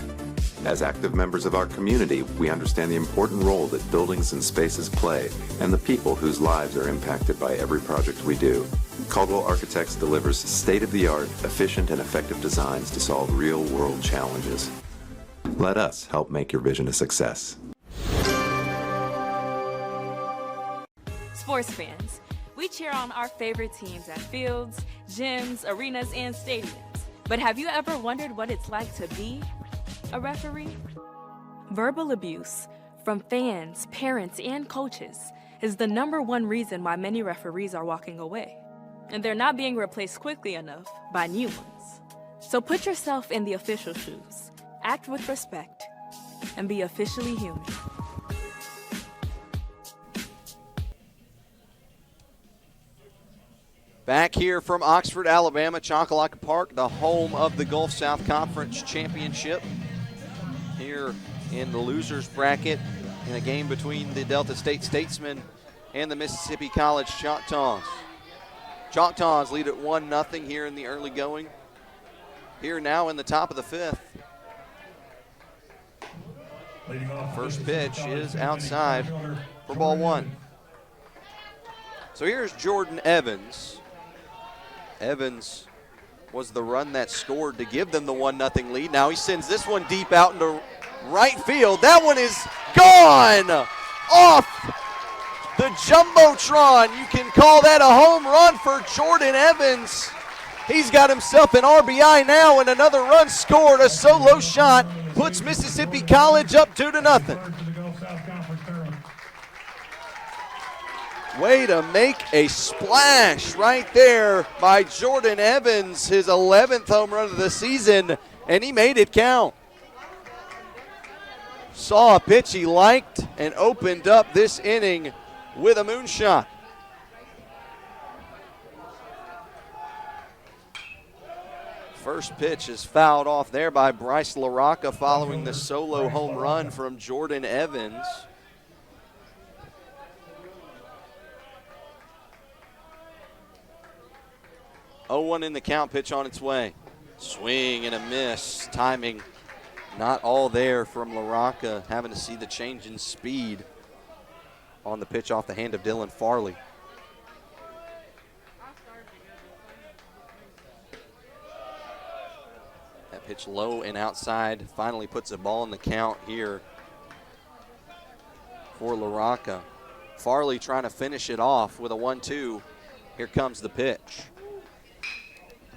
As active members of our community, we understand the important role that buildings and spaces play and the people whose lives are impacted by every project we do. Caldwell Architects delivers state-of-the-art, efficient, and effective designs to solve real-world challenges. Let us help make your vision a success. Sports fans, we cheer on our favorite teams at fields, gyms, arenas, and stadiums. But have you ever wondered what it's like to be a referee? Verbal abuse from fans, parents, and coaches is the #1 reason why many referees are walking away. And they're not being replaced quickly enough by new ones. So put yourself in the official shoes, act with respect, and be officially human. Back here from Oxford, Alabama, Choccolocca Park, the home of the Gulf South Conference Championship. Here in the losers bracket in a game between the Delta State Statesmen and the Mississippi College Choctaws. Choctaws lead at 1-0 here in the early going. Here now in the top of the 5th. First pitch is outside for ball 1. So here's Jordan Evans. Evans was the run that scored to give them the 1-0 lead. Now he sends this one deep out into right field. That one is gone off the Jumbotron. You can call that a home run for Jordan Evans. He's got himself an RBI now and another run scored. A solo shot puts Mississippi College up 2-0. Way to make a splash right there by Jordan Evans, his 11th home run of the season, and he made it count. Saw a pitch he liked and opened up this inning with a moonshot. First pitch is fouled off there by Bryce LaRocca following the solo home run from Jordan Evans. Oh, 0-1 in the count, pitch on its way. Swing and a miss. Timing not all there from LaRocca, having to see the change in speed on the pitch off the hand of Dylan Farley. That pitch low and outside finally puts a ball in the count here for LaRocca. Farley trying to finish it off with a 1-2. Here comes the pitch.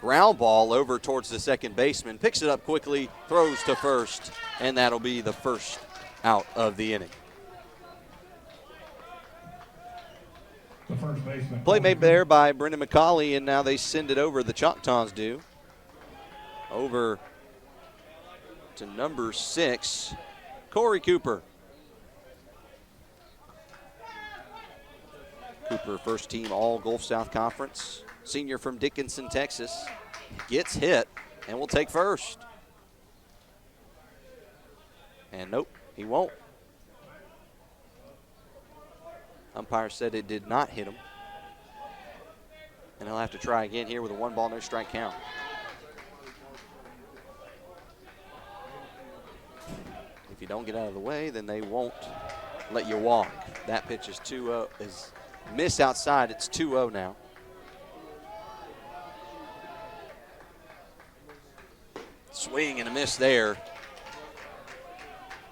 Ground ball over towards the second baseman. Picks it up quickly, throws to first, and that'll be the first out of the inning. The first baseman. Play made there by Brendan McCauley, and now they send it over, the Choctaws do. Over to number 6, Corey Cooper. Cooper, first team all Gulf South Conference. Senior from Dickinson, Texas. Gets hit and will take first. And nope, he won't. Umpire said it did not hit him. And he'll have to try again here with a 1-ball, no strike count. If you don't get out of the way, then they won't let you walk. That pitch is 2-0, is miss outside. It's 2-0 now. Swing and a miss there.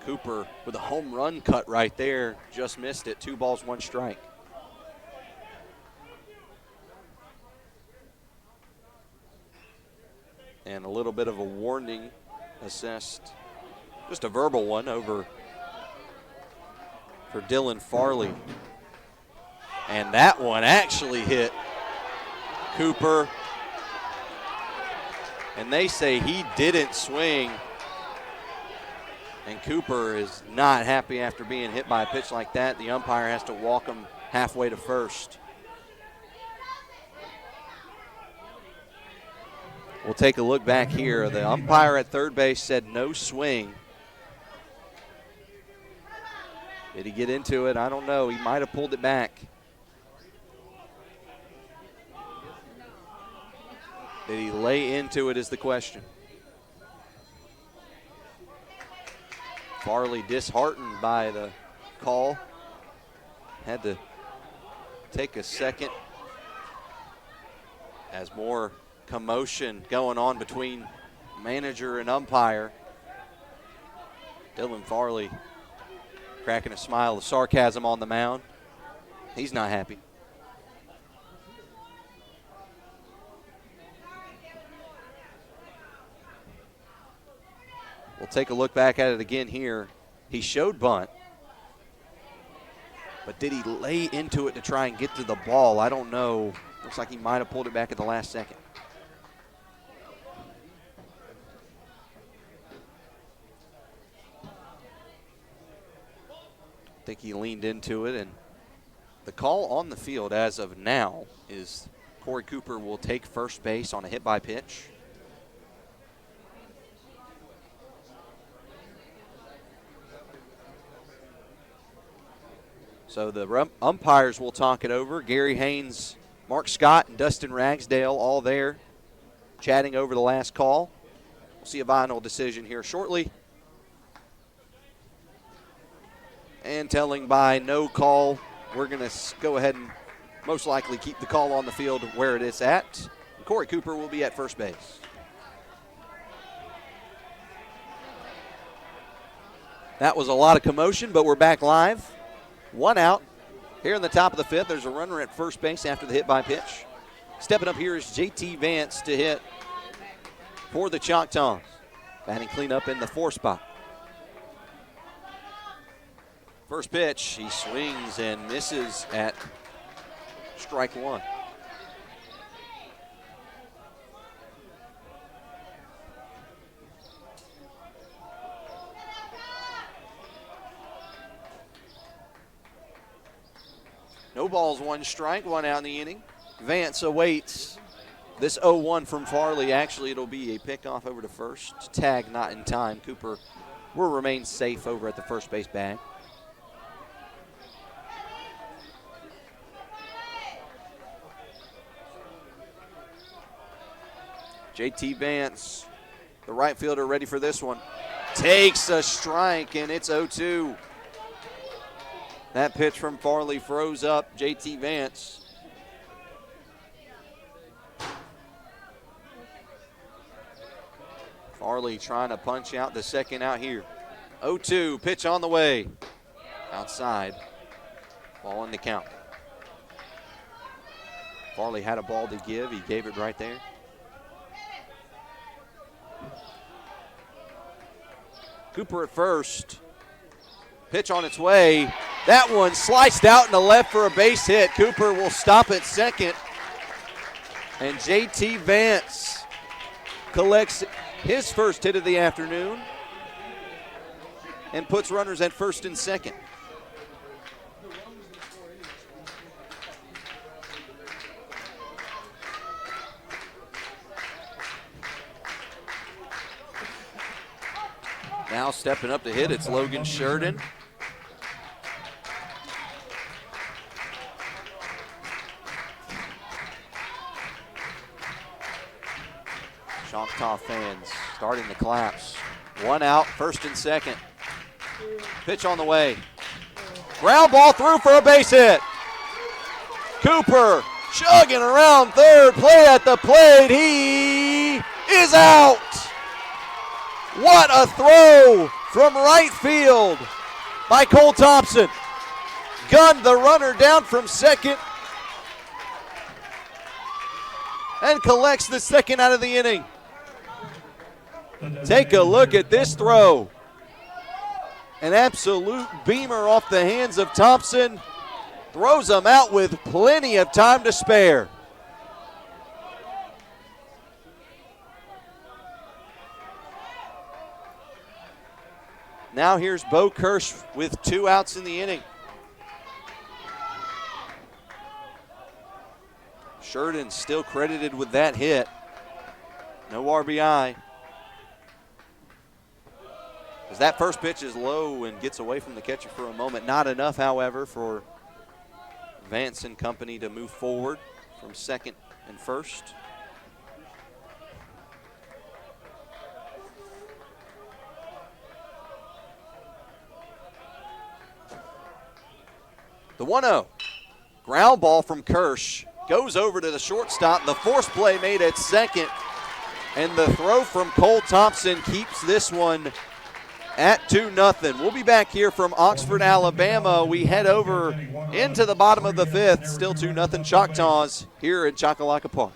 Cooper with a home run cut right there. Just missed it. 2 balls, 1 strike. And a little bit of a warning assessed. Just a verbal one over for Dylan Farley. And that one actually hit Cooper. And they say he didn't swing. And Cooper is not happy after being hit by a pitch like that. The umpire has to walk him halfway to first. We'll take a look back here. The umpire at third base said no swing. Did he get into it? I don't know. He might have pulled it back. Did he lay into it is the question. Farley disheartened by the call. Had to take a second as more commotion going on between manager and umpire. Dylan Farley cracking a smile of sarcasm on the mound. He's not happy. We'll take a look back at it again here. He showed bunt, but did he lay into it to try and get to the ball? I don't know. Looks like he might have pulled it back at the last second. I think he leaned into it, and the call on the field as of now is Corey Cooper will take first base on a hit by pitch. So the umpires will talk it over. Gary Haynes, Mark Scott, and Dustin Ragsdale all there chatting over the last call. We'll see a final decision here shortly. And telling by no call, we're going to go ahead and most likely keep the call on the field where it is at. Corey Cooper will be at first base. That was a lot of commotion, but we're back live. 1 out. Here in the top of the 5th, there's a runner at first base after the hit by pitch. Stepping up here is JT Vance to hit for the Choctaws. Batting cleanup in the 4 spot. First pitch, he swings and misses at strike 1. No balls, 1 strike, 1 out in the inning. Vance awaits this 0-1 from Farley. Actually, it'll be a pickoff over to first. Tag not in time. Cooper will remain safe over at the first base bag. JT Vance, the right fielder, ready for this one. Takes a strike, and it's 0-2. That pitch from Farley froze up JT Vance. Farley trying to punch out the second out here. 0-2, pitch on the way. Outside, ball in the count. Farley had a ball to give, he gave it right there. Cooper at first. Pitch on its way. That one sliced out in the left for a base hit. Cooper will stop at second. And JT Vance collects his first hit of the afternoon and puts runners at first and second. Now stepping up to hit, it's Logan Sheridan. Choctaw fans starting the claps. One out, first and second. Pitch on the way. Ground ball through for a base hit. Cooper chugging around third, play at the plate. He is out. What a throw from right field by Cole Thompson. Gunned the runner down from second and collects the second out of the inning. Take a look at this throw. An absolute beamer off the hands of Thompson. Throws him out with plenty of time to spare. Now here's Bo Kirsch with 2 outs in the inning. Sheridan still credited with that hit. No RBI. As that first pitch is low and gets away from the catcher for a moment. Not enough, however, for Vance and company to move forward from second and first. The 1-0. Ground ball from Kirsch. Goes over to the shortstop. The force play made at second. And the throw from Cole Thompson keeps this one at 2-0. We'll be back here from Oxford, Alabama. We head over into the bottom of the fifth. Still 2-0 Choctaws here at Choccolocco Park.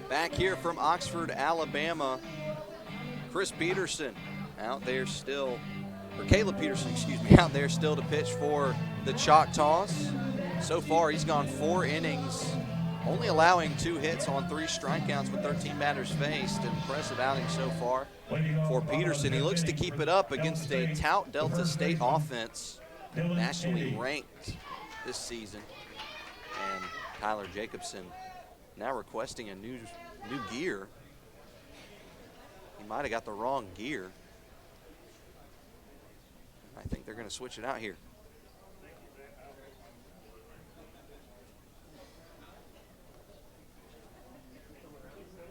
Back here from Oxford, Alabama, Chris Peterson out there still, or Caleb Peterson, excuse me, out there still to pitch for the Choctaws. So far, he's gone 4 innings, only allowing 2 hits on 3 strikeouts with 13 batters faced. An impressive outing so far for Peterson. He looks to keep it up against a tout Delta State offense, nationally ranked this season. And Tyler Jacobson now requesting a new gear. He might have got the wrong gear. I think they're going to switch it out here.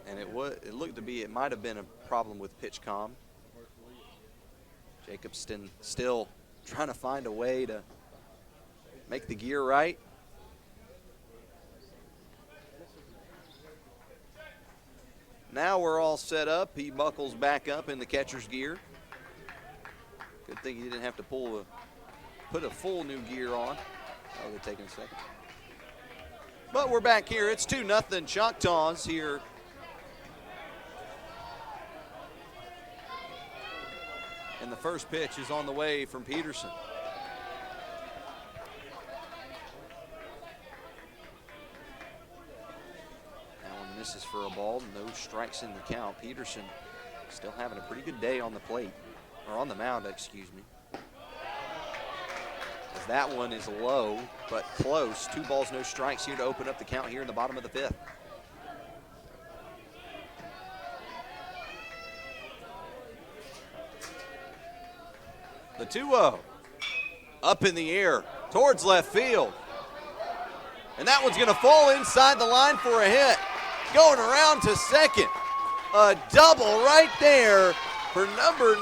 And it looked to be, it might have been a problem with pitch comm. Jacobson still trying to find a way to make the gear right. Now we're all set up. He buckles back up in the catcher's gear. Good thing he didn't have to put a full new gear on. Oh, they're taking a second. But we're back here. It's 2-0 Choctaws here. And the first pitch is on the way from Peterson. Misses for a ball, no strikes in the count. Peterson still having a pretty good day on the plate, or on the mound, excuse me. As that one is low, but close. 2 balls, no strikes here to open up the count here in the bottom of the 5th. The 2-0 up in the air towards left field. And that one's going to fall inside the line for a hit. Going around to second. A double right there for number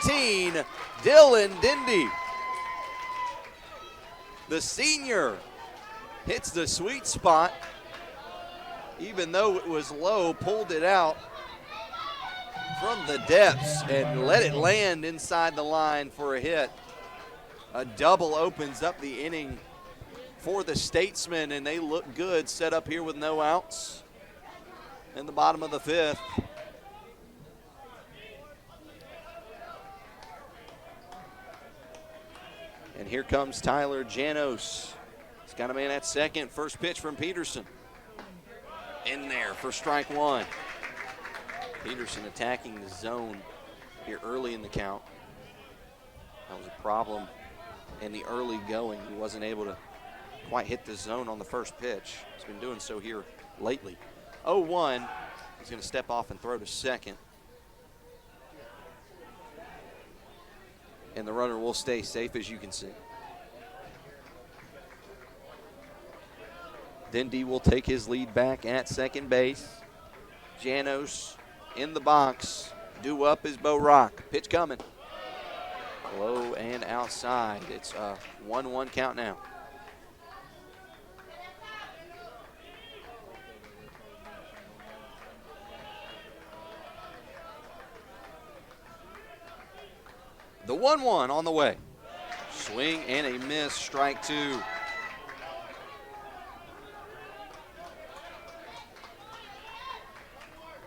19, Dylan Dindy. The senior hits the sweet spot. Even though it was low, pulled it out from the depths and let it land inside the line for a hit. A double opens up the inning for the Statesmen, and they look good, set up here with no outs in the bottom of the fifth. And here comes Tyler Janos. He's got a man at second. First pitch from Peterson. In there for strike one. Peterson attacking the zone here early in the count. That was a problem in the early going. He wasn't able to quite hit the zone on the first pitch. He's been doing so here lately. 0-1. He's going to step off and throw to second. And the runner will stay safe, as you can see. Dindy will take his lead back at second base. Janos in the box. Due up is Bo Rock. Pitch coming. Low and outside. It's a 1-1 count now. The 1-1 on the way. Swing and a miss, strike two.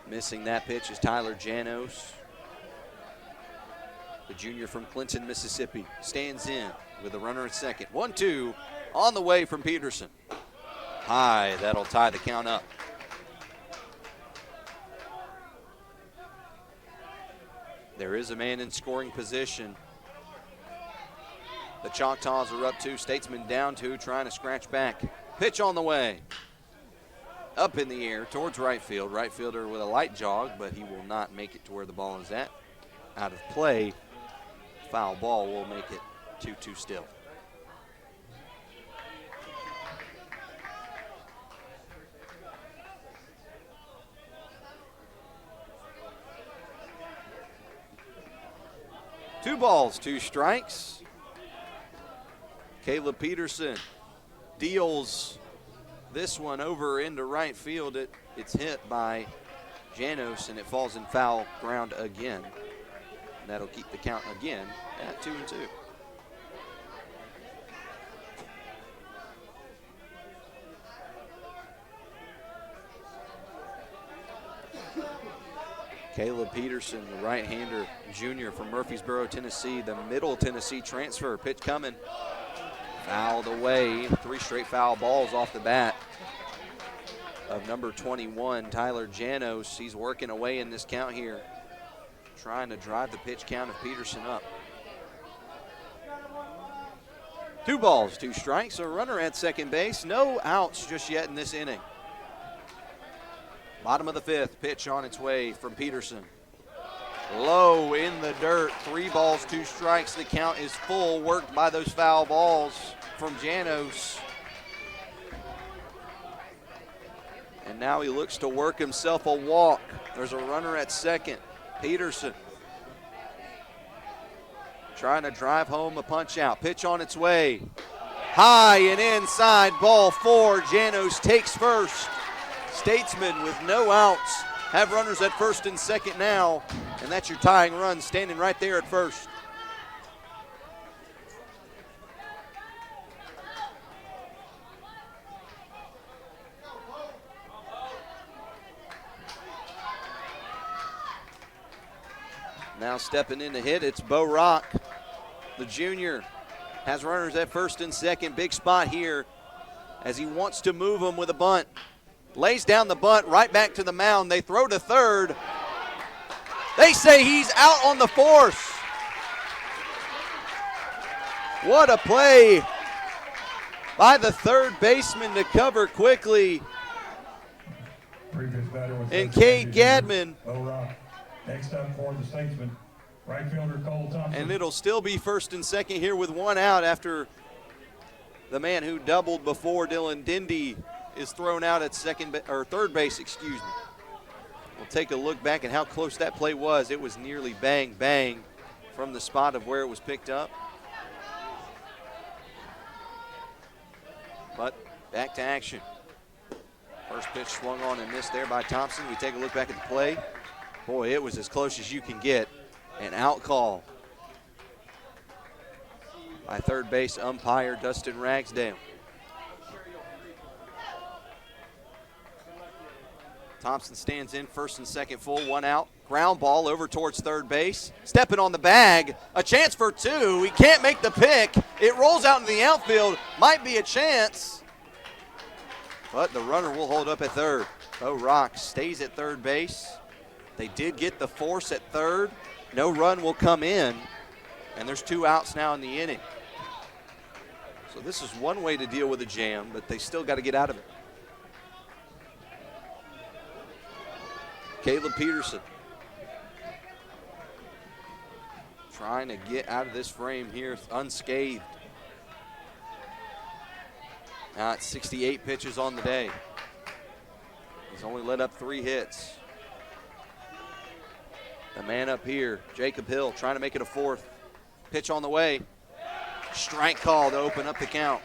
Missing that pitch is Tyler Janos. The junior from Clinton, Mississippi, stands in with a runner at second. 1-2 on the way from Peterson. High, that'll tie the count up. There is a man in scoring position. The Choctaws are up 2, Statesman down 2, trying to scratch back. Pitch on the way. Up in the air towards right field. Right fielder with a light jog, but he will not make it to where the ball is at. Out of play. Foul ball will make it 2-2 still. Two balls, two strikes. Caleb Peterson deals this one over into right field. It's hit by Janos, and it falls in foul ground again. And that'll keep the count again at 2-2. Caleb Peterson, the right-hander junior from Murfreesboro, Tennessee, the Middle Tennessee transfer. Pitch coming. Fouled away. 3 straight foul balls off the bat of number 21, Tyler Janos. He's working away in this count here, trying to drive the pitch count of Peterson up. 2 balls, 2 strikes, a runner at second base. No outs just yet in this inning. Bottom of the fifth, pitch on its way from Peterson. Low in the dirt, 3 balls, 2 strikes. The count is full, worked by those foul balls from Janos. And now he looks to work himself a walk. There's a runner at second, Peterson. Trying to drive home a punch out. Pitch on its way. High and inside, ball 4. Janos takes first. Statesmen with no outs have runners at first and second now, and that's your tying run standing right there at first. Now stepping in to hit, it's Bo Rock. The junior has runners at first and second. Big spot here as he wants to move them with a bunt. Lays down the bunt, right back to the mound. They throw to third. They say he's out on the force. What a play by the third baseman to cover quickly. And Cade Gadman. Next up for the Statesman, right fielder Cole Thompson. And it'll still be first and second here with 1 out after the man who doubled before, Dylan Dindy, is thrown out at third base, excuse me. We'll take a look back at how close that play was. It was nearly bang, bang from the spot of where it was picked up. But back to action. First pitch swung on and missed there by Thompson. We take a look back at the play. Boy, it was as close as you can get. An out call by third base umpire Dustin Ragsdale. Thompson stands in, first and second full, one out. Ground ball over towards third base. Stepping on the bag, a chance for two. He can't make the pick. It rolls out into the outfield. Might be a chance, but the runner will hold up at third. Bo Rock stays at third base. They did get the force at third. No run will come in, and there's 2 outs now in the inning. So this is one way to deal with a jam, but they still got to get out of it. Caleb Peterson trying to get out of this frame here unscathed. Now it's 68 pitches on the day. He's only let up 3 hits. The man up here, Jacob Hill, trying to make it a 4th. Pitch on the way. Strike call to open up the count.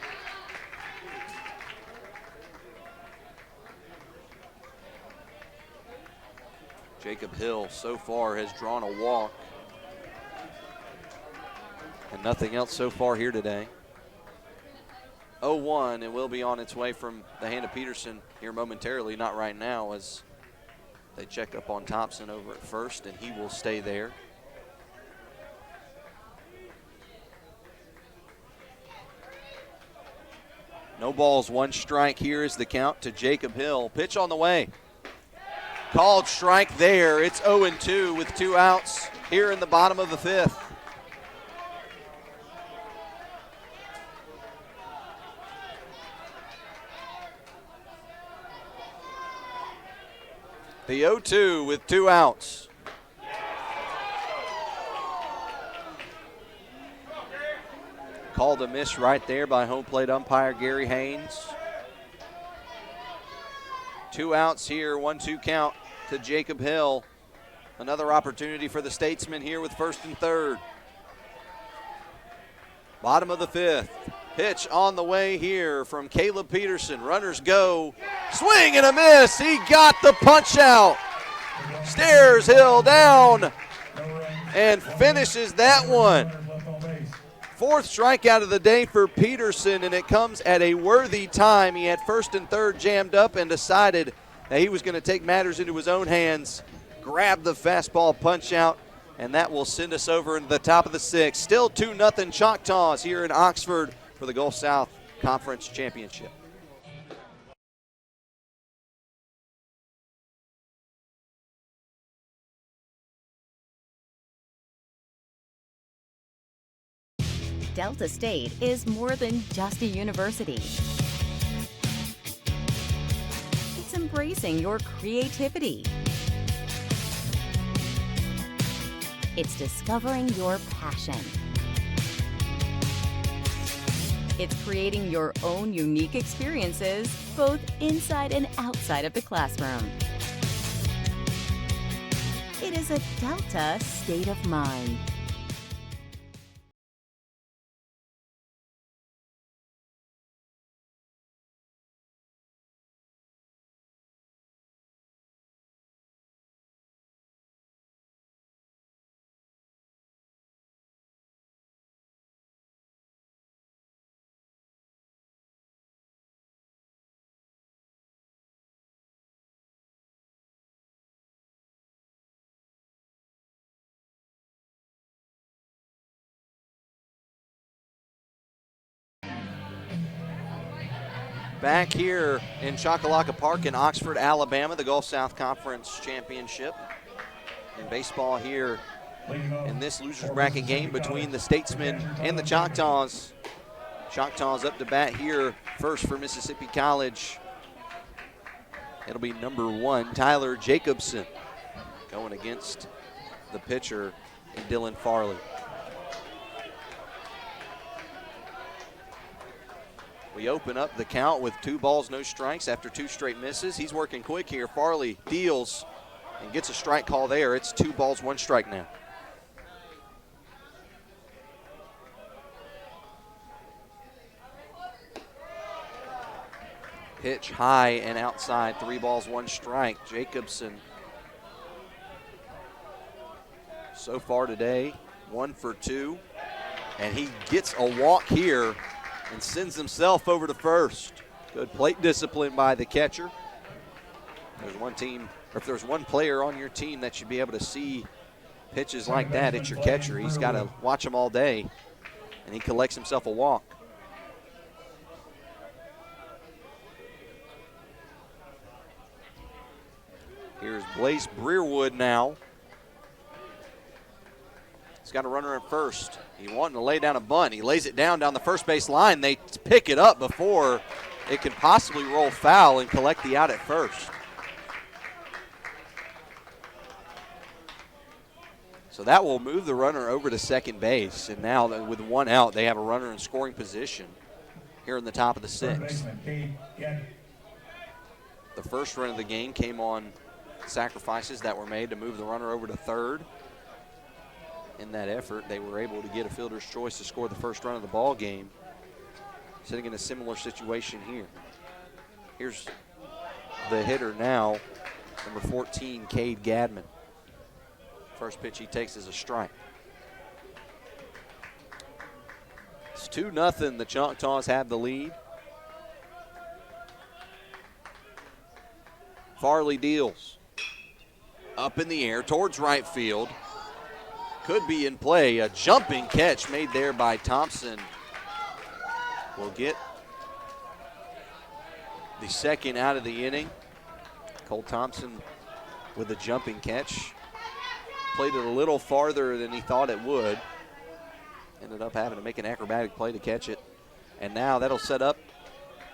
Jacob Hill so far has drawn a walk and nothing else so far here today. 0-1, and will be on its way from the hand of Peterson here momentarily, not right now, as they check up on Thompson over at first, and he will stay there. No balls, 1 strike. Here is the count to Jacob Hill. Pitch on the way. Called strike there. It's 0-2 with 2 outs here in the bottom of the 5th. The 0-2 with 2 outs. Called a miss right there by home plate umpire Gary Haynes. 2 outs here, 1-2 count to Jacob Hill. Another opportunity for the Statesmen here with first and third. Bottom of the 5th. Pitch on the way here from Caleb Peterson. Runners go. Swing and a miss. He got the punch out. Stares Hill down and finishes that one. 4th strikeout of the day for Peterson, and it comes at a worthy time. He had first and third jammed up and decided that he was going to take matters into his own hands, grab the fastball punch out, and that will send us over into the top of the 6th. Still 2-0 Choctaws here in Oxford for the Gulf South Conference Championship. Delta State is more than just a university. It's embracing your creativity. It's discovering your passion. It's creating your own unique experiences, both inside and outside of the classroom. It is a Delta state of mind. Back here in Choccolocco Park in Oxford, Alabama, the Gulf South Conference Championship. In baseball here in this loser's bracket game between the Statesmen and the Choctaws. Choctaws up to bat here first for Mississippi College. It'll be number 1, Tyler Jacobson, going against the pitcher, Dylan Farley. We open up the count with 2 balls, no strikes after 2 straight misses. He's working quick here. Farley deals and gets a strike call there. It's 2 balls, 1 strike now. Pitch high and outside, 3 balls, 1 strike. Jacobson, so far today, 1 for 2. And he gets a walk here and sends himself over to first. Good plate discipline by the catcher. There's one team, or if there's one player on your team that should be able to see pitches like that, it's your catcher. He's got to watch them all day, and he collects himself a walk. Here's Blaze Breerwood now. He's got a runner at first. He wanting to lay down a bunt. He lays it down the first base line. They pick it up before it can possibly roll foul and collect the out at first. So that will move the runner over to second base. And now with 1 out, they have a runner in scoring position here in the top of the 6th. The first run of the game came on sacrifices that were made to move the runner over to third. In that effort, they were able to get a fielder's choice to score the first run of the ball game. Sitting in a similar situation here. Here's the hitter now, number 14, Cade Gadman. First pitch he takes is a strike. It's 2-0. The Choctaws have the lead. Farley deals. Up in the air towards right field. Could be in play. A jumping catch made there by Thompson. Will get the second out of the inning. Cole Thompson with a jumping catch. Played it a little farther than he thought it would. Ended up having to make an acrobatic play to catch it. And now that'll set up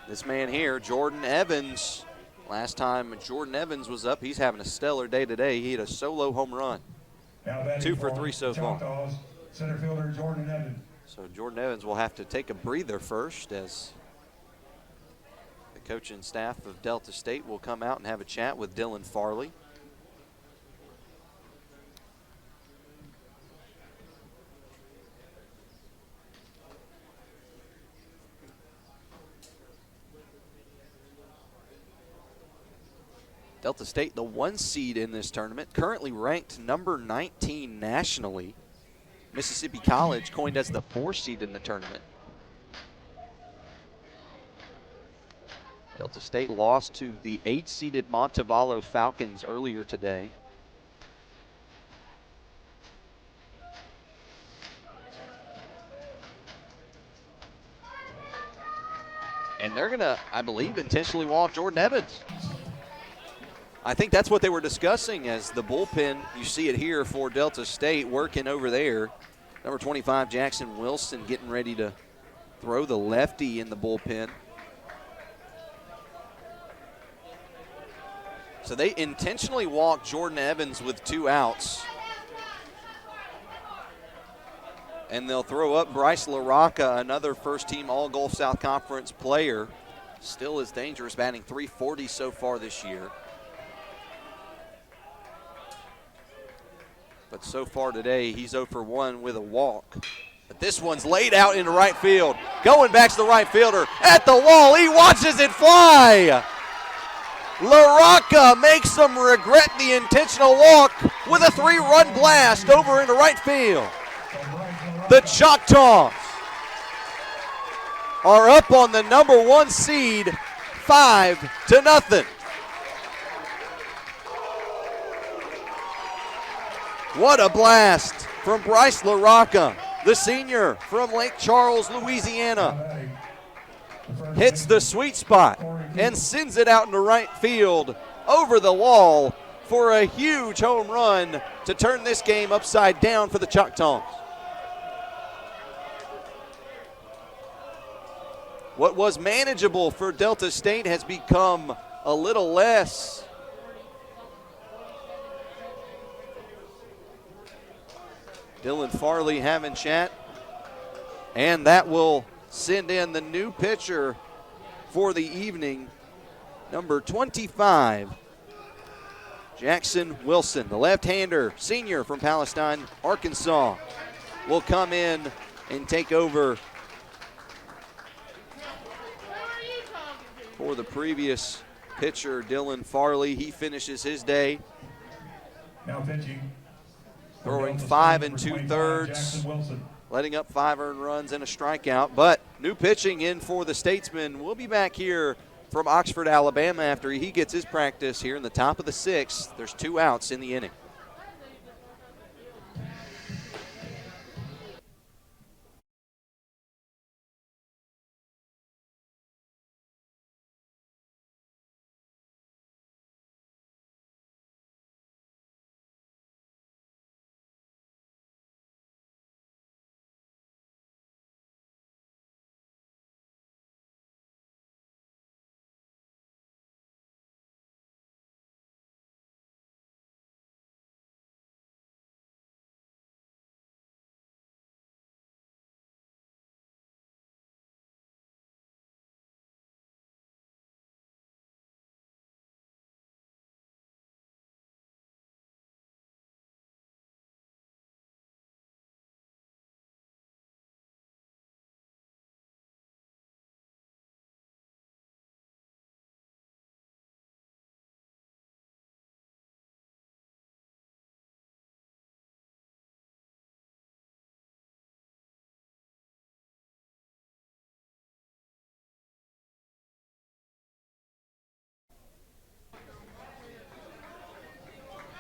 this man here, Jordan Evans. Last time Jordan Evans was up, he's having a stellar day today. He hit a solo home run. 2 for 3 so far. Center fielder Jordan Evans. So Jordan Evans will have to take a breather first as the coaching staff of Delta State will come out and have a chat with Dylan Farley. Delta State, the 1 seed in this tournament, currently ranked number 19 nationally. Mississippi College coined as the 4 seed in the tournament. Delta State lost to the 8-seeded Montevallo Falcons earlier today. And they're going to, I believe, intentionally walk Jordan Evans. I think that's what they were discussing as the bullpen, you see it here for Delta State working over there. Number 25, Jackson Wilson, getting ready to throw the lefty in the bullpen. So they intentionally walked Jordan Evans with 2 outs. And they'll throw up Bryce LaRocca, another first-team All-Gulf South Conference player. Still is dangerous, batting .340 so far this year. But so far today, he's 0 for 1 with a walk. But this one's laid out into right field. Going back to the right fielder at the wall. He watches it fly. LaRocca makes him regret the intentional walk with a 3-run blast over into right field. The Choctaws are up on the number 1 seed, 5-0. What a blast from Bryce LaRocca, the senior from Lake Charles, Louisiana. Hits the sweet spot and sends it out into right field over the wall for a huge home run to turn this game upside down for the Choctaws. What was manageable for Delta State has become a little less. Dylan Farley having chat, and that will send in the new pitcher for the evening, number 25, Jackson Wilson, the left-hander, senior from Palestine, Arkansas, will come in and take over for the previous pitcher, Dylan Farley. He finishes his day Now pitching. throwing 5 2/3, letting up 5 earned runs and a strikeout. But new pitching in for the Statesman. We'll be back here from Oxford, Alabama after he gets his practice here in the top of the 6th. There's 2 outs in the inning.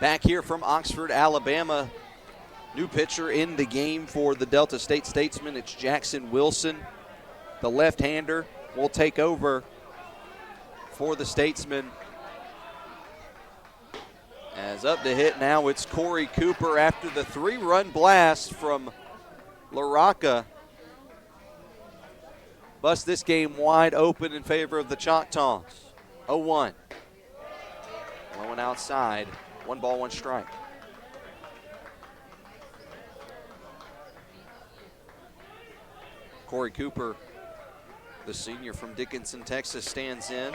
Back here from Oxford, Alabama. New pitcher in the game for the Delta State Statesmen. It's Jackson Wilson. The left-hander will take over for the Statesmen. As up to hit now, it's Corey Cooper after the 3-run blast from LaRocca. Bust this game wide open in favor of the Choctaws. 0-1. Going outside. 1 ball, 1 strike. Corey Cooper, the senior from Dickinson, Texas, stands in.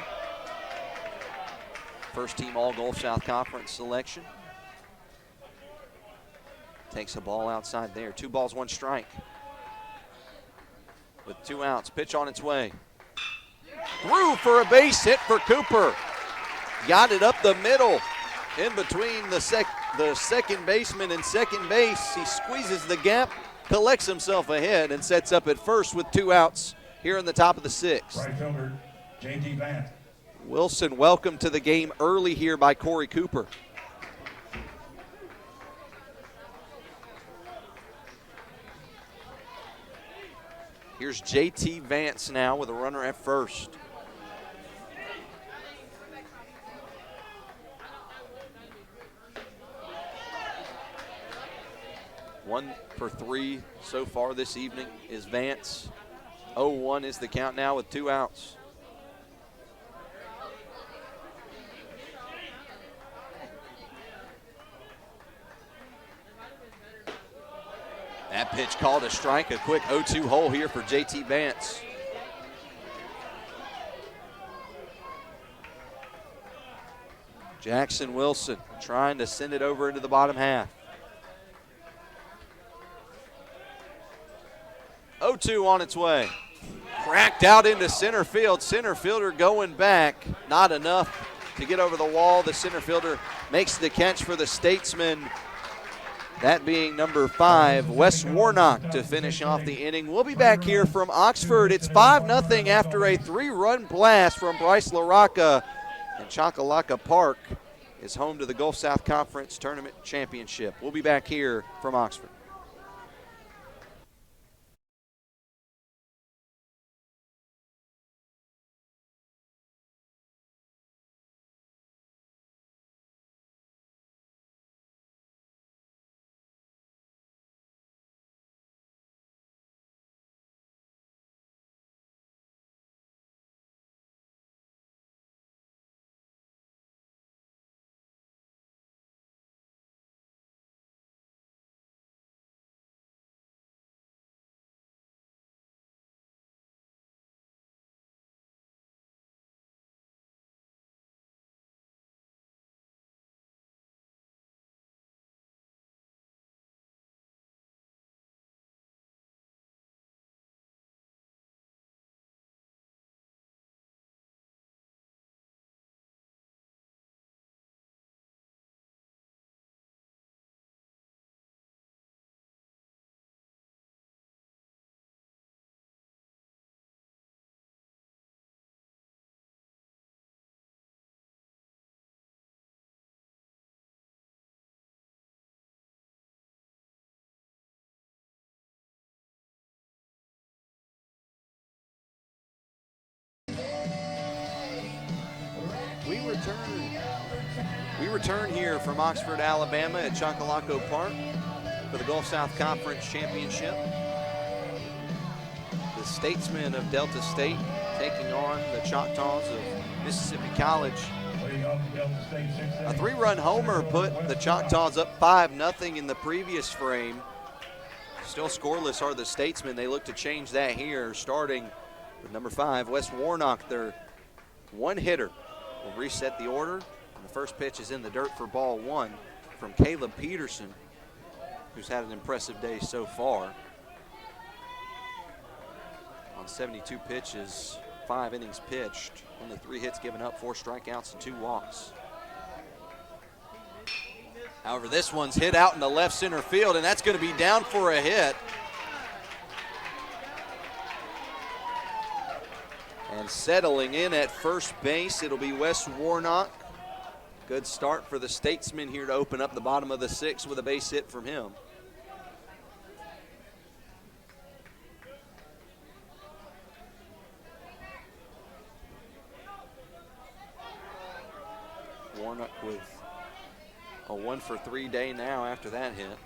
First team All-Gulf South Conference selection. Takes a ball outside there. 2 balls, 1 strike. With 2 outs, pitch on its way. Through for a base hit for Cooper. Got it up the middle. In between the second baseman and second base, he squeezes the gap, collects himself ahead, and sets up at first with 2 outs here in the top of the 6th. Right fielder, J.D. Vance. Wilson welcomed to the game early here by Corey Cooper. Here's J.T. Vance now with a runner at first. One for 3 so far this evening is Vance. 0-1 is the count now with 2 outs. That pitch called a strike, a quick 0-2 hole here for J.T. Vance. Jackson Wilson trying to send it over into the bottom half. 0-2 on its way. Cracked out into center field. Center fielder going back. Not enough to get over the wall. The center fielder makes the catch for the Statesman. That being number 5, Wes Warnock, to finish off the inning. We'll be back here from Oxford. It's 5-0 after a 3-run blast from Bryce LaRocca. And Choccolocco Park is home to the Gulf South Conference Tournament Championship. We'll be back here from Oxford. return here from Oxford, Alabama at Chocolaco Park for the Gulf South Conference Championship. The Statesmen of Delta State taking on the Choctaws of Mississippi College. A 3-run homer put the Choctaws up 5-0 in the previous frame. Still scoreless are the Statesmen. They look to change that here, starting with number 5, Wes Warnock, their one hitter. Will reset the order. And the first pitch is in the dirt for ball 1 from Caleb Peterson, who's had an impressive day so far. On 72 pitches, 5 innings pitched, only 3 hits given up, 4 strikeouts and 2 walks. However, this one's hit out in the left center field, and that's going to be down for a hit. And settling in at first base, it'll be Wes Warnock. Good start for the Statesmen here to open up the bottom of the 6th with a base hit from him. Warnock with a 1-for-3 day now after that hit.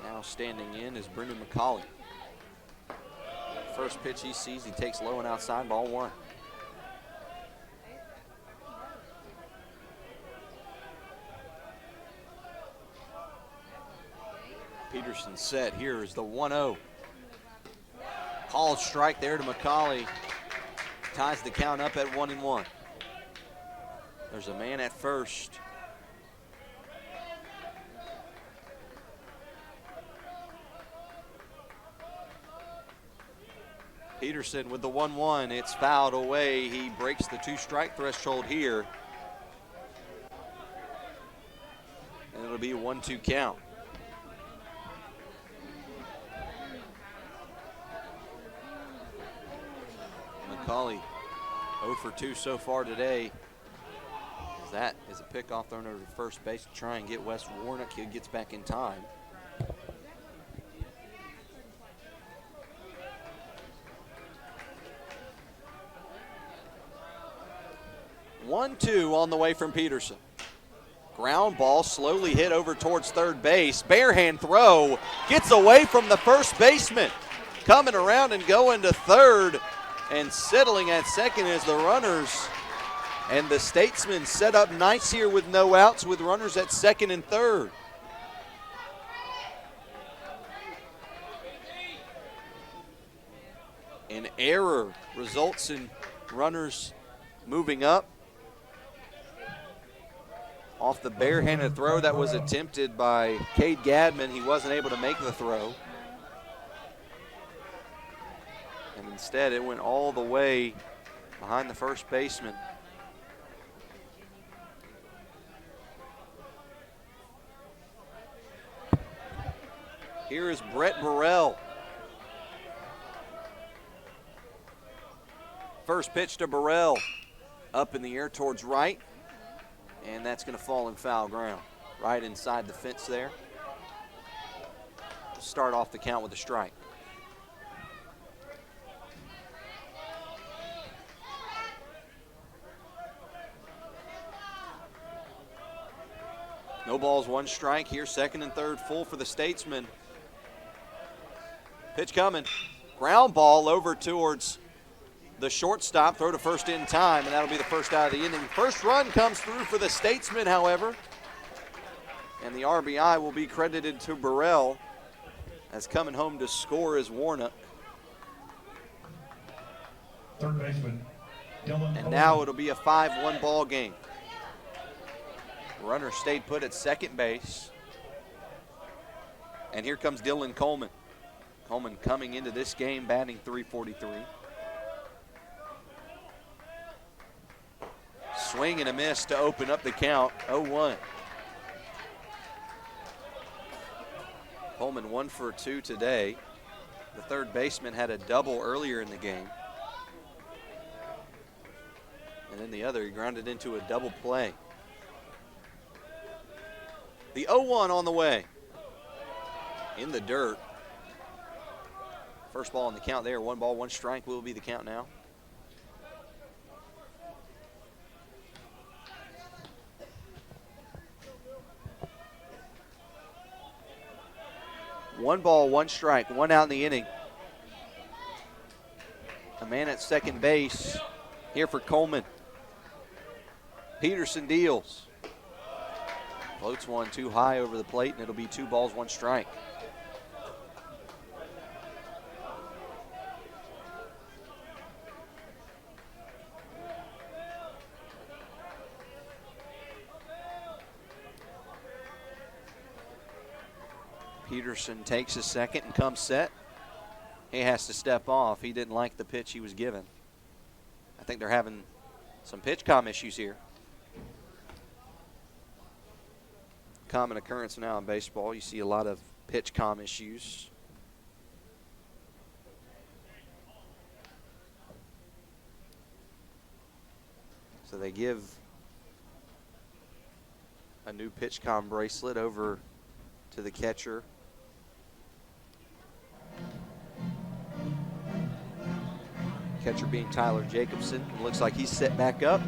Now standing in is Brendan McCauley. First pitch he sees, he takes low and outside, ball 1. Peterson set. Here is the 1-0. Called strike there to McCauley. Ties the count up at 1-1. There's a man at first. Peterson with the 1-1. It's fouled away. He breaks the 2-strike threshold here. And it'll be a 1-2 count. McCauley 0 for 2 so far today. That is a pickoff thrown over to first base to try and get Wes Warnock. He gets back in time. One-two on the way from Peterson. Ground ball slowly hit over towards third base. Barehand throw gets away from the first baseman. Coming around and going to third and settling at second as the runners. And the Statesmen set up nice here with no outs with runners at second and third. An error results in runners moving up. Off the barehanded throw that was attempted by Cade Gadman, he wasn't able to make the throw. And instead it went all the way behind the first baseman. Here is Brett Burrell. First pitch to Burrell. Up in the air towards right. And that's going to fall in foul ground. Right inside the fence there. Start off the count with a strike. No balls, 1 strike here. Second and third full for the Statesmen. Pitch coming. Ground ball over towards the shortstop. Throw to first in time, and that'll be the first out of the inning. First run comes through for the Statesmen, however. And the RBI will be credited to Burrell, as coming home to score is Warnock. Third baseman, Dylan. And now it'll be a 5-1 ball game. Runner stayed put at second base. And here comes Dylan Coleman. Coleman coming into this game batting .343. Swing and a miss to open up the count, 0-1. Coleman 1 for 2 today. The third baseman had a double earlier in the game. And then the other, he grounded into a double play. The 0-1 on the way. In the dirt. First ball on the count there. 1 ball, 1 strike will be the count now. 1 ball, 1 strike, 1 out in the inning. A man at second base here for Coleman. Peterson deals. Floats one too high over the plate, and it'll be 2 balls, 1 strike. Peterson takes a second and comes set. He has to step off. He didn't like the pitch he was given. I think they're having some pitch comm issues here. Common occurrence now in baseball. You see a lot of pitch comm issues. So they give a new pitch comm bracelet over to the catcher. Catcher being Tyler Jacobson. It looks like he's set back up.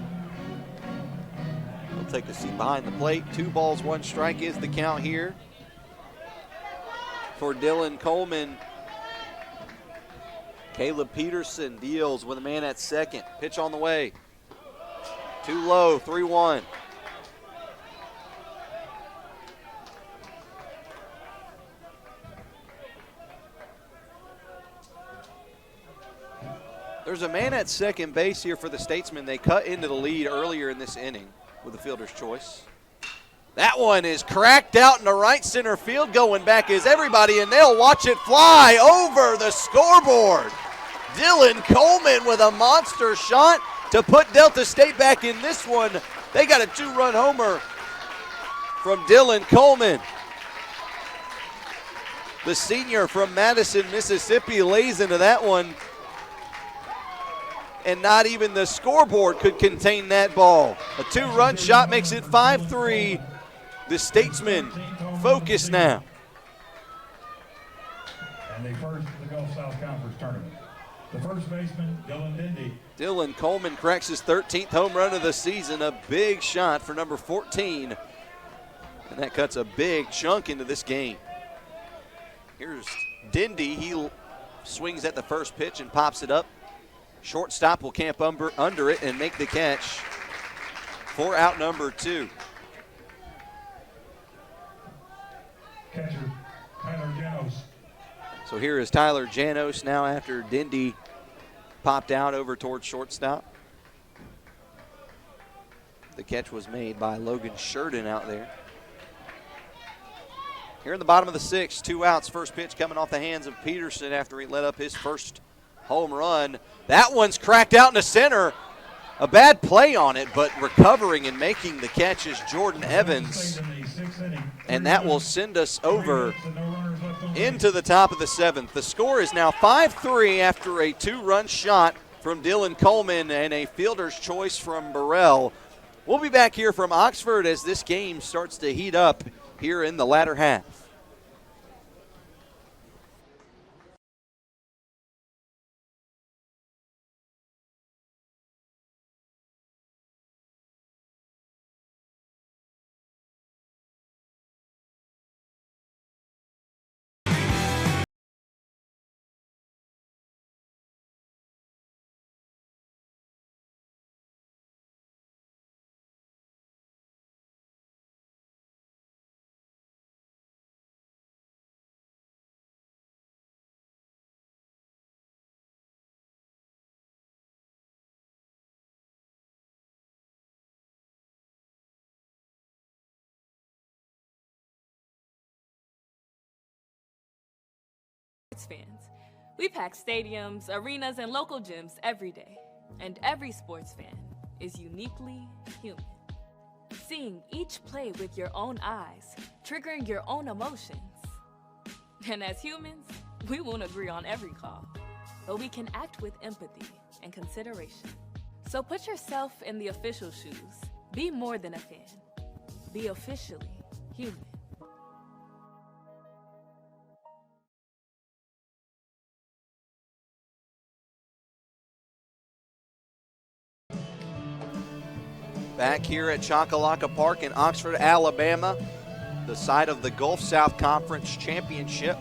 He'll take a seat behind the plate. 2 balls, 1 strike is the count here for Dylan Coleman. Caleb Peterson deals with a man at second. Pitch on the way. Too low, 3-1. There's a man at second base here for the Statesmen. They cut into the lead earlier in this inning with a fielder's choice. That one is cracked out into right center field. Going back is everybody, and they'll watch it fly over the scoreboard. Dylan Coleman with a monster shot to put Delta State back in this one. They got a 2-run homer from Dylan Coleman. The senior from Madison, Mississippi, lays into that one. And not even the scoreboard could contain that ball. A 2-run shot makes it 5-3. The Statesmen focus now. And they first the Gulf South Conference tournament. The first baseman, Dylan Dindy. Dylan Coleman cracks his 13th home run of the season. A big shot for number 14. And that cuts a big chunk into this game. Here's Dindy. He swings at the first pitch and pops it up. Shortstop will camp under it and make the catch for out number 2. Catcher, Tyler Janos. So here is Tyler Janos now after Dindy popped out over towards shortstop. The catch was made by Logan Sheridan out there. Here in the bottom of the 6th, 2 outs. First pitch coming off the hands of Peterson after he let up his first home run. That one's cracked out into center. A bad play on it, but recovering and making the catch is Jordan Evans. And that will send us over into the top of the 7th. The score is now 5-3 after a 2-run shot from Dylan Coleman and a fielder's choice from Burrell. We'll be back here from Oxford as this game starts to heat up here in the latter half. Fans. We pack stadiums, arenas, and local gyms every day. And every sports fan is uniquely human. Seeing each play with your own eyes, triggering your own emotions. And as humans, we won't agree on every call, but we can act with empathy and consideration. So put yourself in the official shoes. Be more than a fan. Be officially human. Back here at Choccolocca Park in Oxford, Alabama, the site of the Gulf South Conference Championship.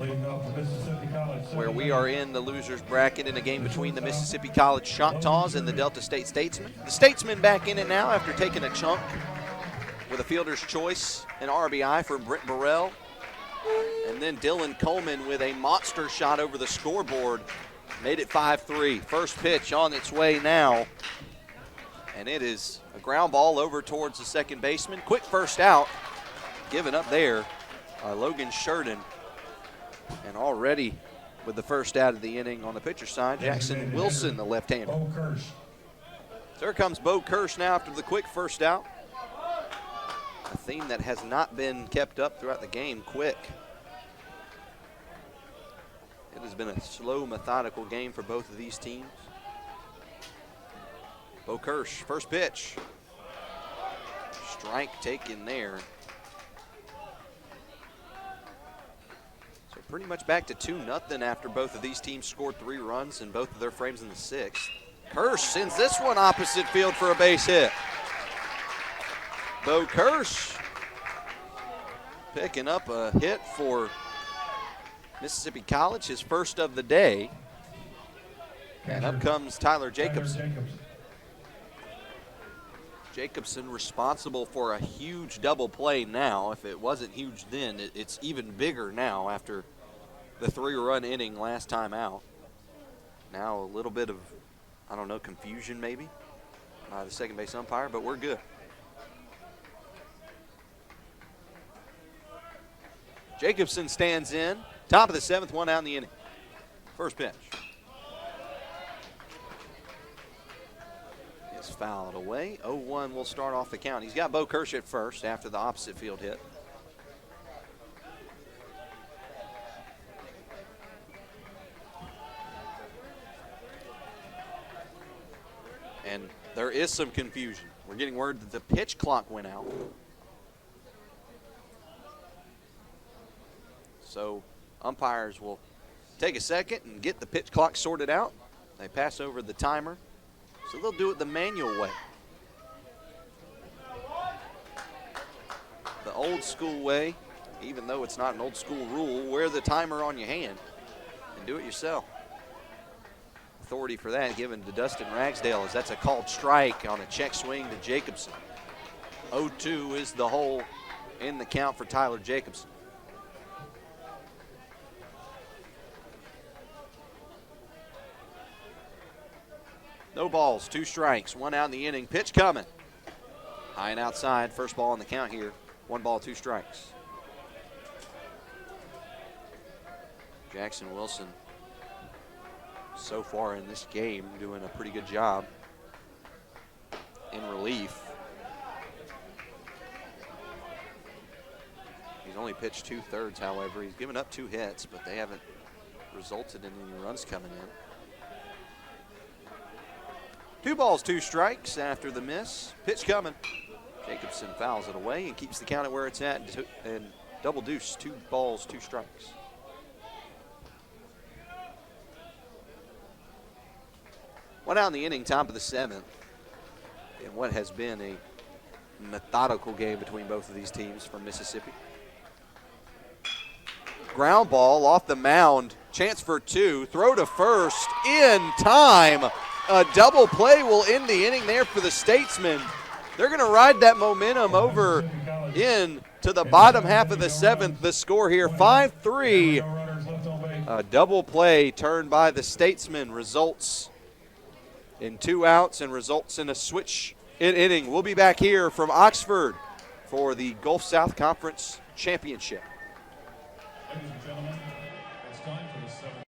Leading off the Mississippi College. where we are in the losers bracket in a game between the Mississippi College Choctaws and the Delta State Statesmen. The Statesmen back in it now after taking a chunk with a fielder's choice and RBI for Brent Burrell. And then Dylan Coleman with a monster shot over the scoreboard made it 5-3. First pitch on its way now. And it is a ground ball over towards the second baseman. Quick first out given up there by Logan Sheridan. And already with the first out of the inning on the pitcher side, Jackson Wilson, the left-hander. Bo Kirsch. So here comes Bo Kirsch now after the quick first out. A theme that has not been kept up throughout the game, quick. It has been a slow, methodical game for both of these teams. Bo Kirsch, first pitch. Strike taken there. So pretty much back to 2-0 after both of these teams scored 3 runs in both of their frames in the 6th. Kirsch sends this one opposite field for a base hit. Bo Kirsch picking up a hit for Mississippi College, his first of the day. And up comes Tyler Jacobson. Jacobson responsible for a huge double play now. If it wasn't huge then, it's even bigger now after the 3-run inning last time out. Now a little bit of, I don't know, confusion maybe by the second base umpire, but we're good. Jacobson stands in. Top of the 7th, 1 out in the inning. First pitch. It's fouled away. 0-1 will start off the count. He's got Bo Kirsch at first after the opposite field hit. And there is some confusion. We're getting word that the pitch clock went out. So umpires will take a second and get the pitch clock sorted out. They pass over the timer. So they'll do it the manual way. The old school way, even though it's not an old school rule, wear the timer on your hand and do it yourself. Authority for that given to Dustin Ragsdale, as that's a called strike on a check swing to Jacobson. 0-2 is the hole in the count for Tyler Jacobson. No balls, 2 strikes, 1 out in the inning. Pitch coming. High and outside, first ball on the count here. 1 ball, 2 strikes. Jackson Wilson, so far in this game, doing a pretty good job in relief. He's only pitched 2/3, however. He's given up 2 hits, but they haven't resulted in any runs coming in. 2 balls, 2 strikes after the miss. Pitch coming. Jacobson fouls it away and keeps the count at where it's at and double deuce, 2 balls, 2 strikes. One out in the inning, top of the 7th. In what has been a methodical game between both of these teams from Mississippi. Ground ball off the mound. Chance for 2. Throw to first in time. A double play will end the inning there for the Statesmen. They're going to ride that momentum over in to the bottom half of the 7th. The score here, 5-3. A double play turned by the Statesmen results in 2 outs and results in a switch in inning. We'll be back here from Oxford for the Gulf South Conference Championship. Ladies and gentlemen, it's time for the 7th.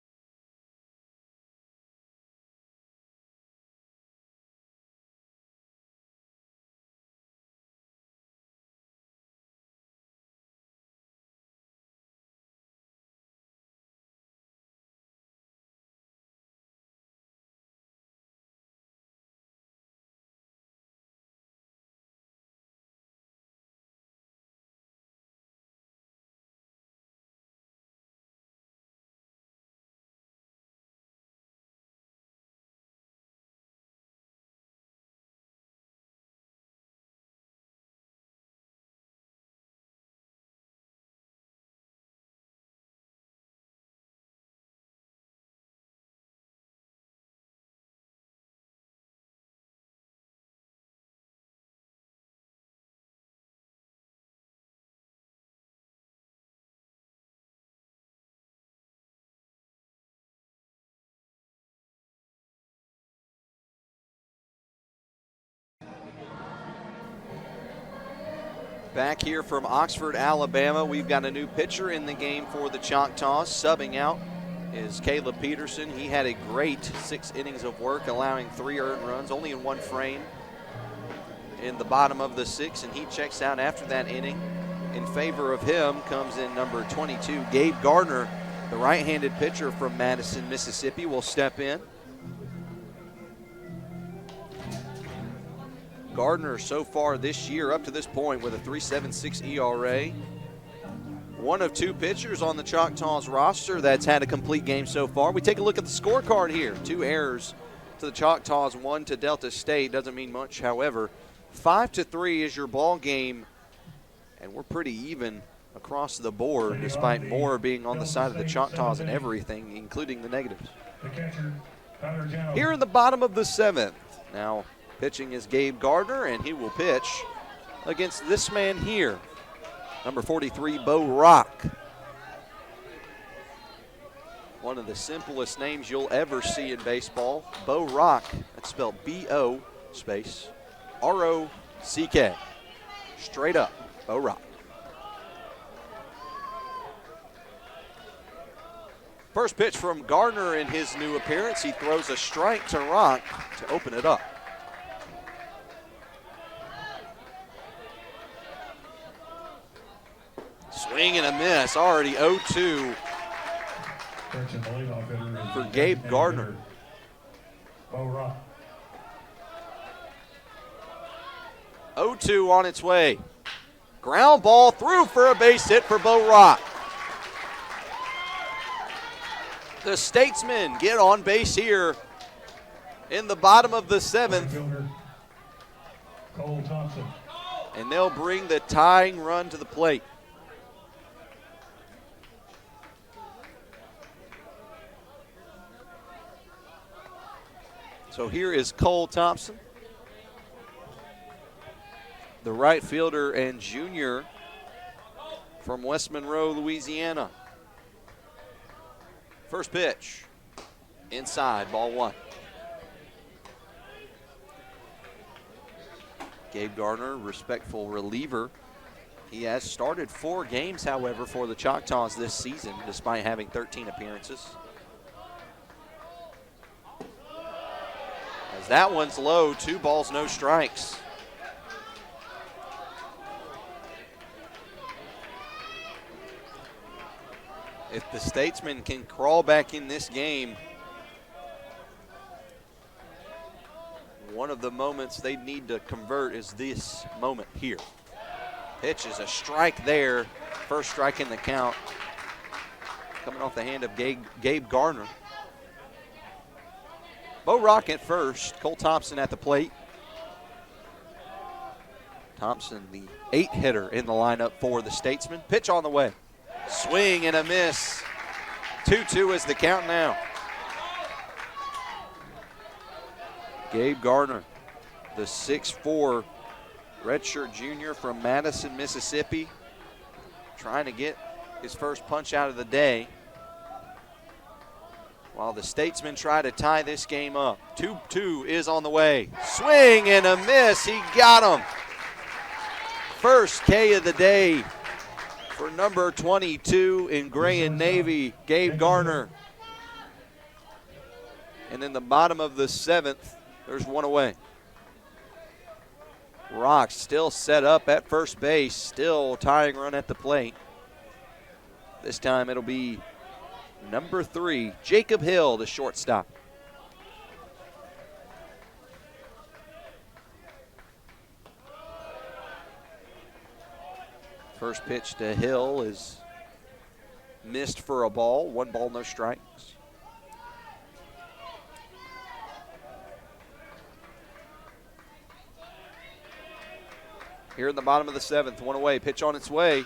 Back here from Oxford, Alabama, we've got a new pitcher in the game for the Choctaws. Subbing out is Caleb Peterson. He had a great 6 innings of work, allowing 3 earned runs, only in 1 frame in the bottom of the 6th, and he checks out after that inning. In favor of him comes in number 22, Gabe Gardner, the right-handed pitcher from Madison, Mississippi, will step in. Gardner so far this year, up to this point, with a 3.76 ERA. One of 2 pitchers on the Choctaws roster that's had a complete game so far. We take a look at the scorecard here. 2 errors to the Choctaws, 1 to Delta State. Doesn't mean much, however. 5-3 is your ball game, and we're pretty even across the board, despite more being on the side of the Choctaws and everything, including the negatives. Here in the bottom of the 7th, now pitching is Gabe Gardner, and he will pitch against this man here, number 43, Bo Rock. One of the simplest names you'll ever see in baseball, Bo Rock. That's spelled B-O space R-O-C-K. Straight up, Bo Rock. First pitch from Gardner in his new appearance. He throws a strike to Rock to open it up. Swing and a miss, already 0-2 for Gabe Gardner. 0-2 on its way. Ground ball through for a base hit for Bo Rock. The Statesmen get on base here in the bottom of the 7th. And they'll bring the tying run to the plate. So here is Cole Thompson, the right fielder and junior from West Monroe, Louisiana. First pitch, inside, ball 1. Gabe Gardner, respectful reliever. He has started 4 games, however, for the Choctaws this season, despite having 13 appearances. As that one's low, 2 balls, no strikes. If the Statesmen can crawl back in this game, one of the moments they need to convert is this moment here. Pitch is a strike there. First strike in the count. Coming off the hand of Gabe Gardner. Bo Rock at first. Cole Thompson at the plate. Thompson, the 8 hitter in the lineup for the Statesmen. Pitch on the way. Swing and a miss. 2-2 is the count now. Gabe Gardner, the 6'4" redshirt junior from Madison, Mississippi, trying to get his first punch out of the day, while the Statesmen try to tie this game up. 2-2 is on the way. Swing and a miss. He got him. First K of the day for number 22 in gray and navy, Gabe Gardner. And in the bottom of the 7th, there's one away. Rock still set up at first base, still tying run at the plate. This time it'll be number 3, Jacob Hill, the shortstop. First pitch to Hill is missed for a ball. 1 ball, no strikes. Here in the bottom of the 7th, one away. Pitch on its way.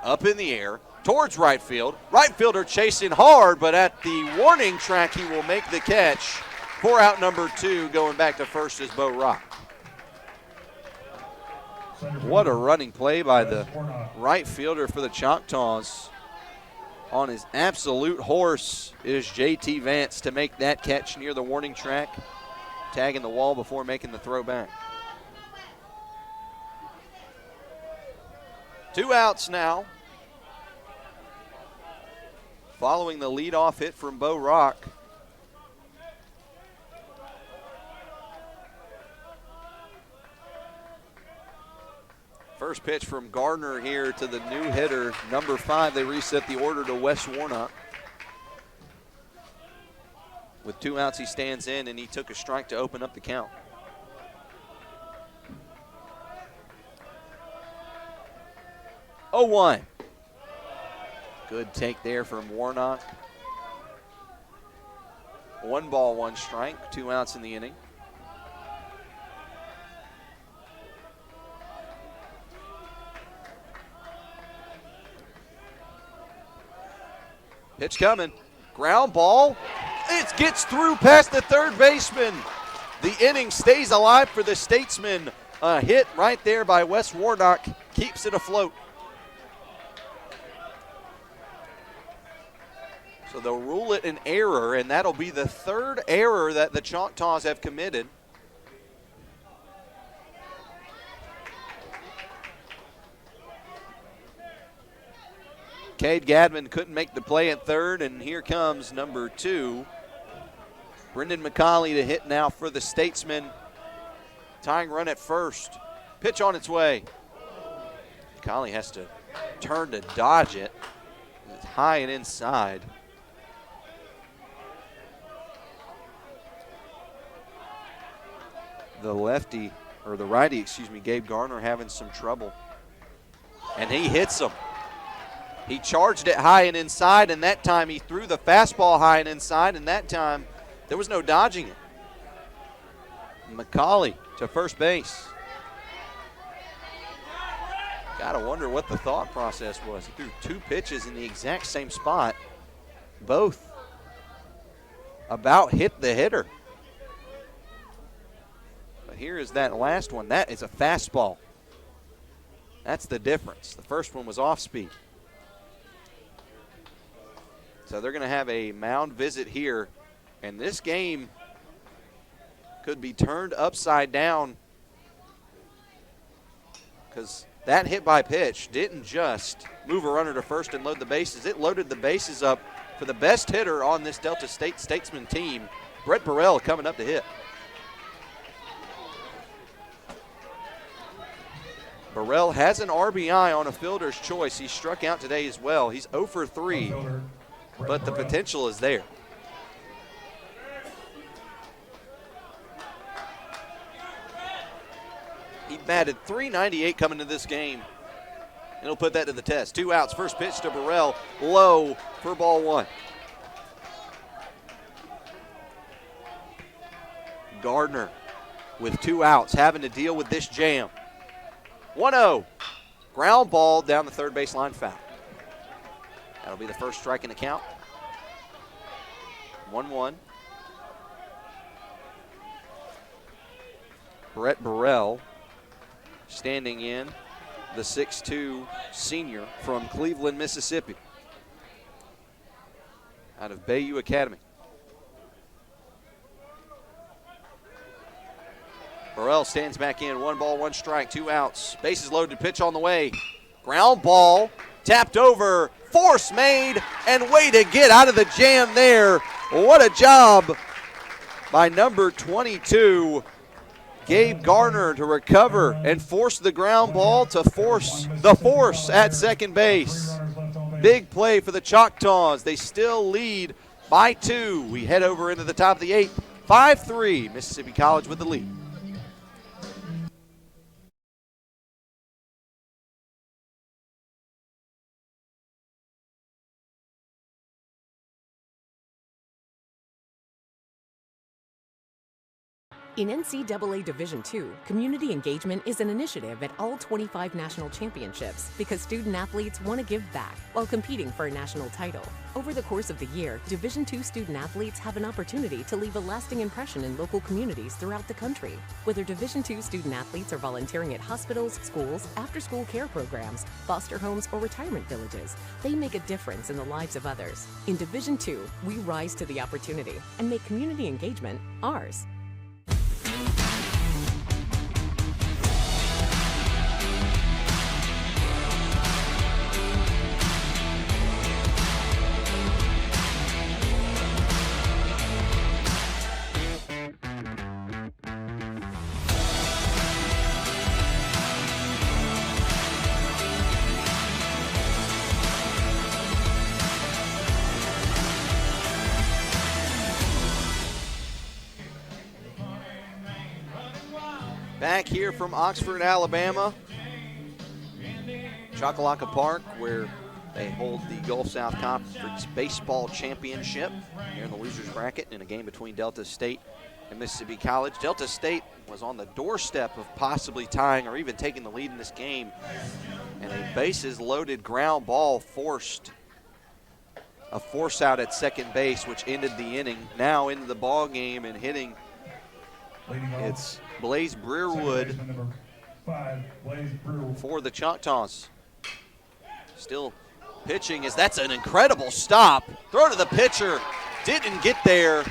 Up in the air towards right field. Right fielder chasing hard, but at the warning track, he will make the catch. For out number 2, going back to first is Bo Rock. What a running play by the right fielder for the Choctaws. On his absolute horse is JT Vance to make that catch near the warning track, tagging the wall before making the throw back. 2 outs now. Following the leadoff hit from Bo Rock. First pitch from Gardner here to the new hitter, number 5. They reset the order to Wes Warnock. With 2 outs, he stands in, and he took a strike to open up the count. Oh, 1. Good take there from Warnock. 1 ball, 1 strike, 2 outs in the inning. Pitch coming. Ground ball. It gets through past the third baseman. The inning stays alive for the Statesmen. A hit right there by Wes Warnock keeps it afloat. So they'll rule it an error, and that'll be the 3rd error that the Choctaws have committed. Cade Gadman couldn't make the play at 3rd, and here comes number 2. Brendan McCauley to hit now for the Statesmen. Tying run at 1st. Pitch on its way. McCauley has to turn to dodge it. It's high and inside. The lefty, or the righty, excuse me, Gabe Garner having some trouble. And he hits him. He charged it high and inside, and that time he threw the fastball high and inside, and that time there was no dodging it. McCauley to first base. Gotta wonder what the thought process was. He threw 2 pitches in the exact same spot. Both about hit the hitter. But here is that last one. That is a fastball. That's the difference. The first one was off speed. So they're going to have a mound visit here, and this game could be turned upside down because that hit by pitch didn't just move a runner to first and load the bases. It loaded the bases up for the best hitter on this Delta State Statesman team, Brett Burrell, coming up to hit. Burrell has an RBI on a fielder's choice. He struck out today as well. He's 0 for 3. But the potential is there. He batted .398 coming into this game. And he'll put that to the test. 2 outs. First pitch to Burrell. Low for ball 1. Gardner with 2 outs having to deal with this jam. 1-0. Ground ball down the third baseline, foul. That'll be the first strike in the count. 1-1. Brett Burrell standing in, the 6'2" senior from Cleveland, Mississippi, out of Bayou Academy. Burrell stands back in, 1 ball, 1 strike, 2 outs. Bases loaded, pitch on the way. Ground ball, tapped over, force made, and way to get out of the jam there. What a job by number 22, Gabe Garner, to recover and force the ground ball to force the force at second base. Big play for the Choctaws. They still lead by 2. We head over into the top of the 8th. 5-3, Mississippi College with the lead. In NCAA Division II, community engagement is an initiative at all 25 national championships because student athletes want to give back while competing for a national title. Over the course of the year, Division II student athletes have an opportunity to leave a lasting impression in local communities throughout the country. Whether Division II student athletes are volunteering at hospitals, schools, after-school care programs, foster homes, or retirement villages, they make a difference in the lives of others. In Division II, we rise to the opportunity and make community engagement ours. Back here from Oxford, Alabama, Choccolocco Park, where they hold the Gulf South Conference Baseball Championship here in the losers bracket in a game between Delta State and Mississippi College. Delta State was on the doorstep of possibly tying or even taking the lead in this game, and a bases-loaded ground ball forced a force out at second base, which ended the inning. Now into the ball game and hitting, it's Blaze Breerwood for the Choctaws. Still pitching, as that's an incredible stop. Throw to the pitcher, didn't get there.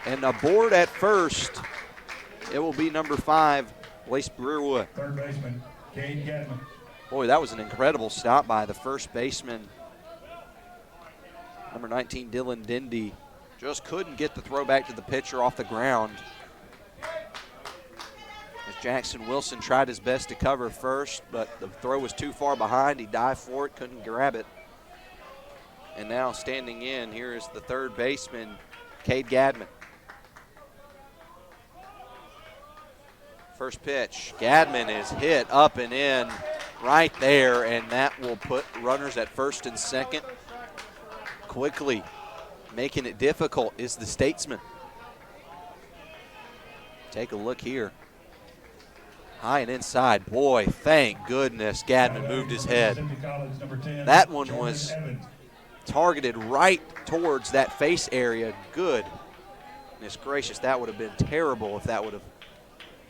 And aboard at first, it will be number 5, Blaze Breerwood. Third baseman, Cade Gadman. Boy, that was an incredible stop by the first baseman. Number 19, Dylan Dindy, just couldn't get the throw back to the pitcher off the ground. As Jackson Wilson tried his best to cover first, but the throw was too far behind. He dived for it, couldn't grab it. And now standing in, here is the third baseman, Cade Gadman. First pitch, Gadman is hit up and in right there, and that will put runners at first and second. Quickly making it difficult is the Statesman. Take a look here. High and inside. Boy, thank goodness Gadman moved his head. That one was targeted right towards that face area. Goodness gracious, that would have been terrible if that would have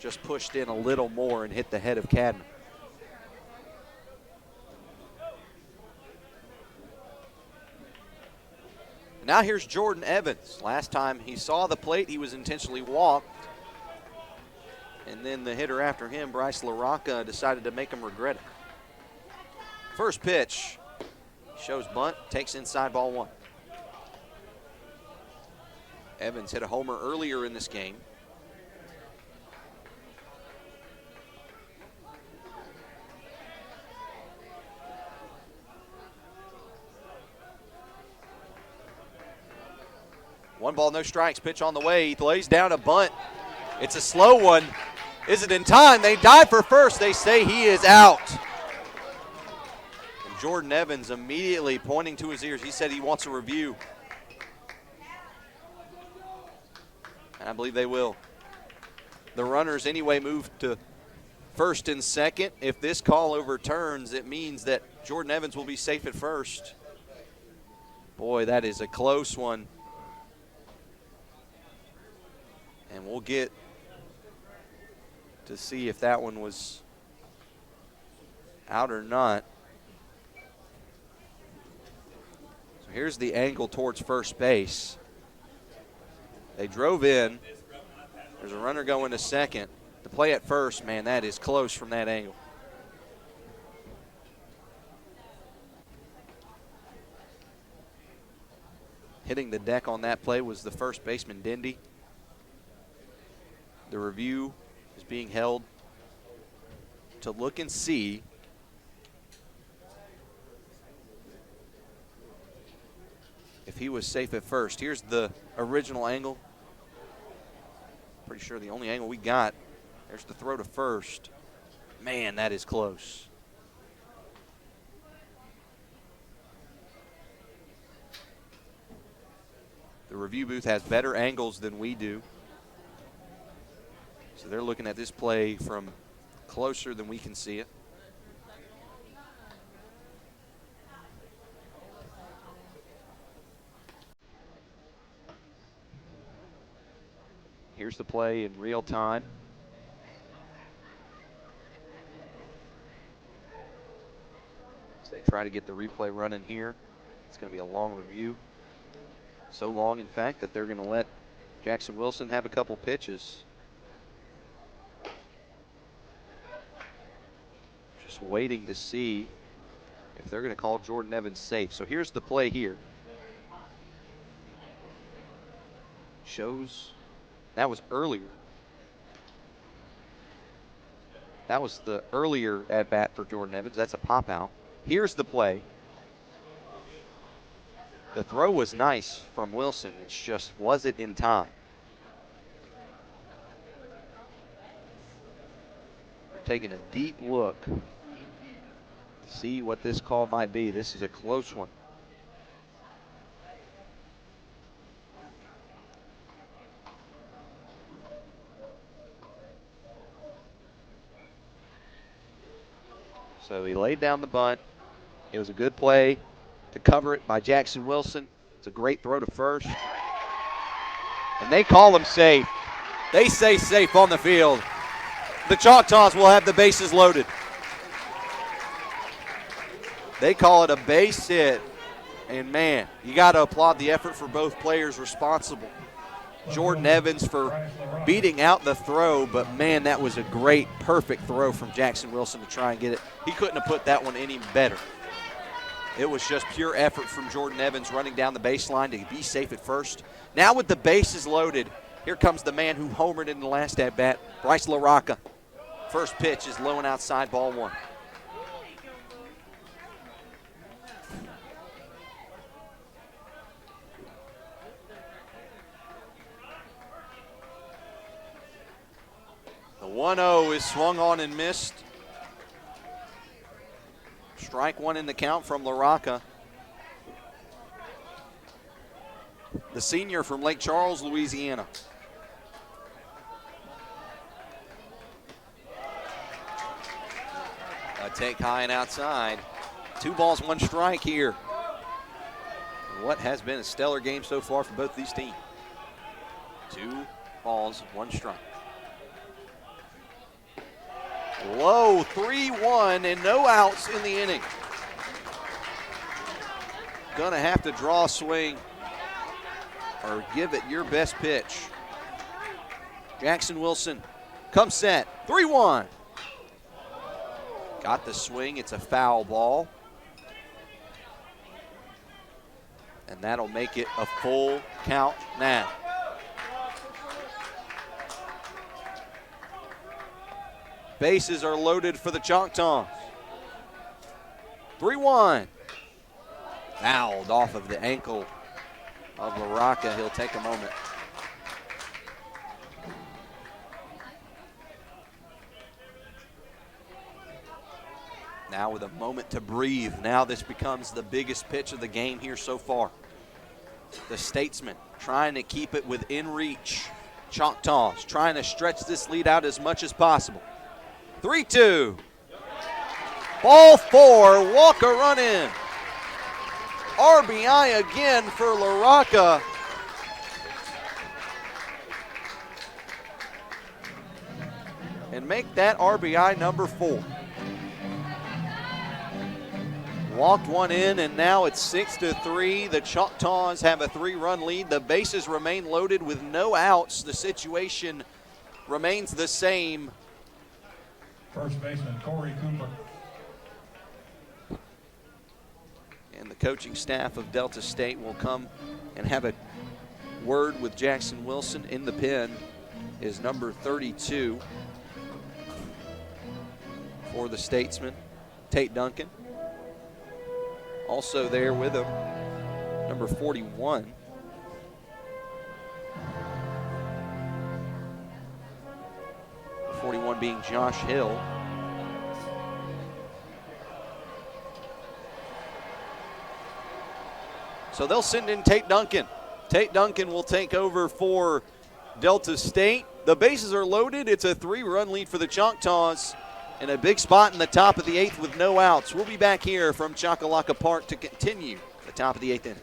just pushed in a little more and hit the head of Cadman. Now here's Jordan Evans. Last time he saw the plate, he was intentionally walked. And then the hitter after him, Bryce LaRocca, decided to make him regret it. First pitch, shows bunt, takes inside, ball 1. Evans hit a homer earlier in this game. One ball, no strikes, pitch on the way. He lays down a bunt. It's a slow one. Is it in time? They dive for first. They say he is out. And Jordan Evans immediately pointing to his ears. He said he wants a review. And I believe they will. The runners anyway move to first and second. If this call overturns, it means that Jordan Evans will be safe at first. Boy, that is a close one. And we'll get to see if that one was out or not. So here's the angle towards first base. They drove in. There's a runner going to second. The play at first, man, that is close from that angle. Hitting the deck on that play was the first baseman, Dindy. The review is being held to look and see if he was safe at first. Here's the original angle. Pretty sure the only angle we got. There's the throw to first. Man, that is close. The review booth has better angles than we do. So they're looking at this play from closer than we can see it. Here's the play in real time. So they try to get the replay running here. It's going to be a long review. So long, in fact, that they're going to let Jackson Wilson have a couple pitches. Just waiting to see if they're going to call Jordan Evans safe. So here's the play here. Shows that was earlier. That was the earlier at bat for Jordan Evans. That's a pop out. Here's the play. The throw was nice from Wilson. It's just, was it in time? taking a deep look to see what this call might be. This is a close one. So he laid down the bunt. It was a good play to cover it by Jackson Wilson. It's a great throw to first. And they call him safe. They say safe on the field. The Choctaws will have the bases loaded. They call it a base hit. And, man, you got to applaud the effort for both players responsible. Jordan Evans for beating out the throw, but, man, that was a great, perfect throw from Jackson Wilson to try and get it. He couldn't have put that one any better. It was just pure effort from Jordan Evans running down the baseline to be safe at first. Now with the bases loaded, here comes the man who homered in the last at-bat, Bryce LaRocca. First pitch is low and outside, ball one. The 1-0 is swung on and missed. Strike one in the count from LaRocca. The senior from Lake Charles, Louisiana. A take high and outside. 2 balls, 1 strike here. What has been a stellar game so far for both these teams. 2 balls, 1 strike. Low 3-1 and no outs in the inning. Gonna have to draw a swing or give it your best pitch. Jackson Wilson comes set, 3-1. Got the swing, it's a foul ball. And that'll make it a full count now. Bases are loaded for the Choctaws. 3-1. Fouled off of the ankle of LaRocca. He'll take a moment. Now with a moment to breathe. Now this becomes the biggest pitch of the game here so far. The Statesman trying to keep it within reach. Choctaws trying to stretch this lead out as much as possible. 3-2. Ball 4, Walker run in. RBI again for LaRocca. And make that RBI number 4. Walked one in, and now it's 6-3. The Choctaws have a 3-run lead. The bases remain loaded with no outs. The situation remains the same. First baseman Corey Cooper. And the coaching staff of Delta State will come and have a word with Jackson Wilson. In the pen is number 32 for the Statesman, Tate Duncan. Also there with him, number 41. Being Josh Hill. So they'll send in Tate Duncan. Tate Duncan will take over for Delta State. The bases are loaded. It's a 3-run lead for the Choctaws and a big spot in the top of the 8th with no outs. We'll be back here from Choccolocco Park to continue the top of the 8th inning.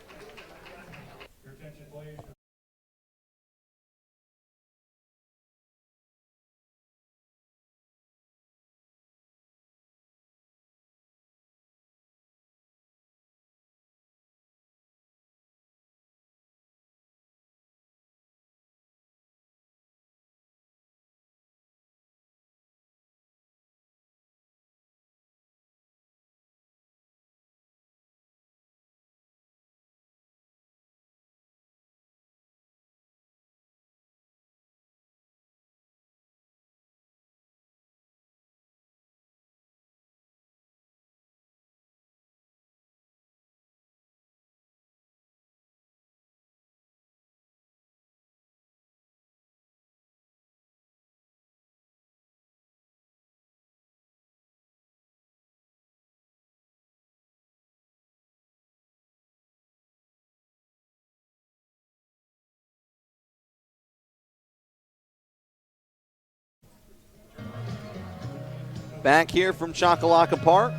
Back here from Choccolocco Park,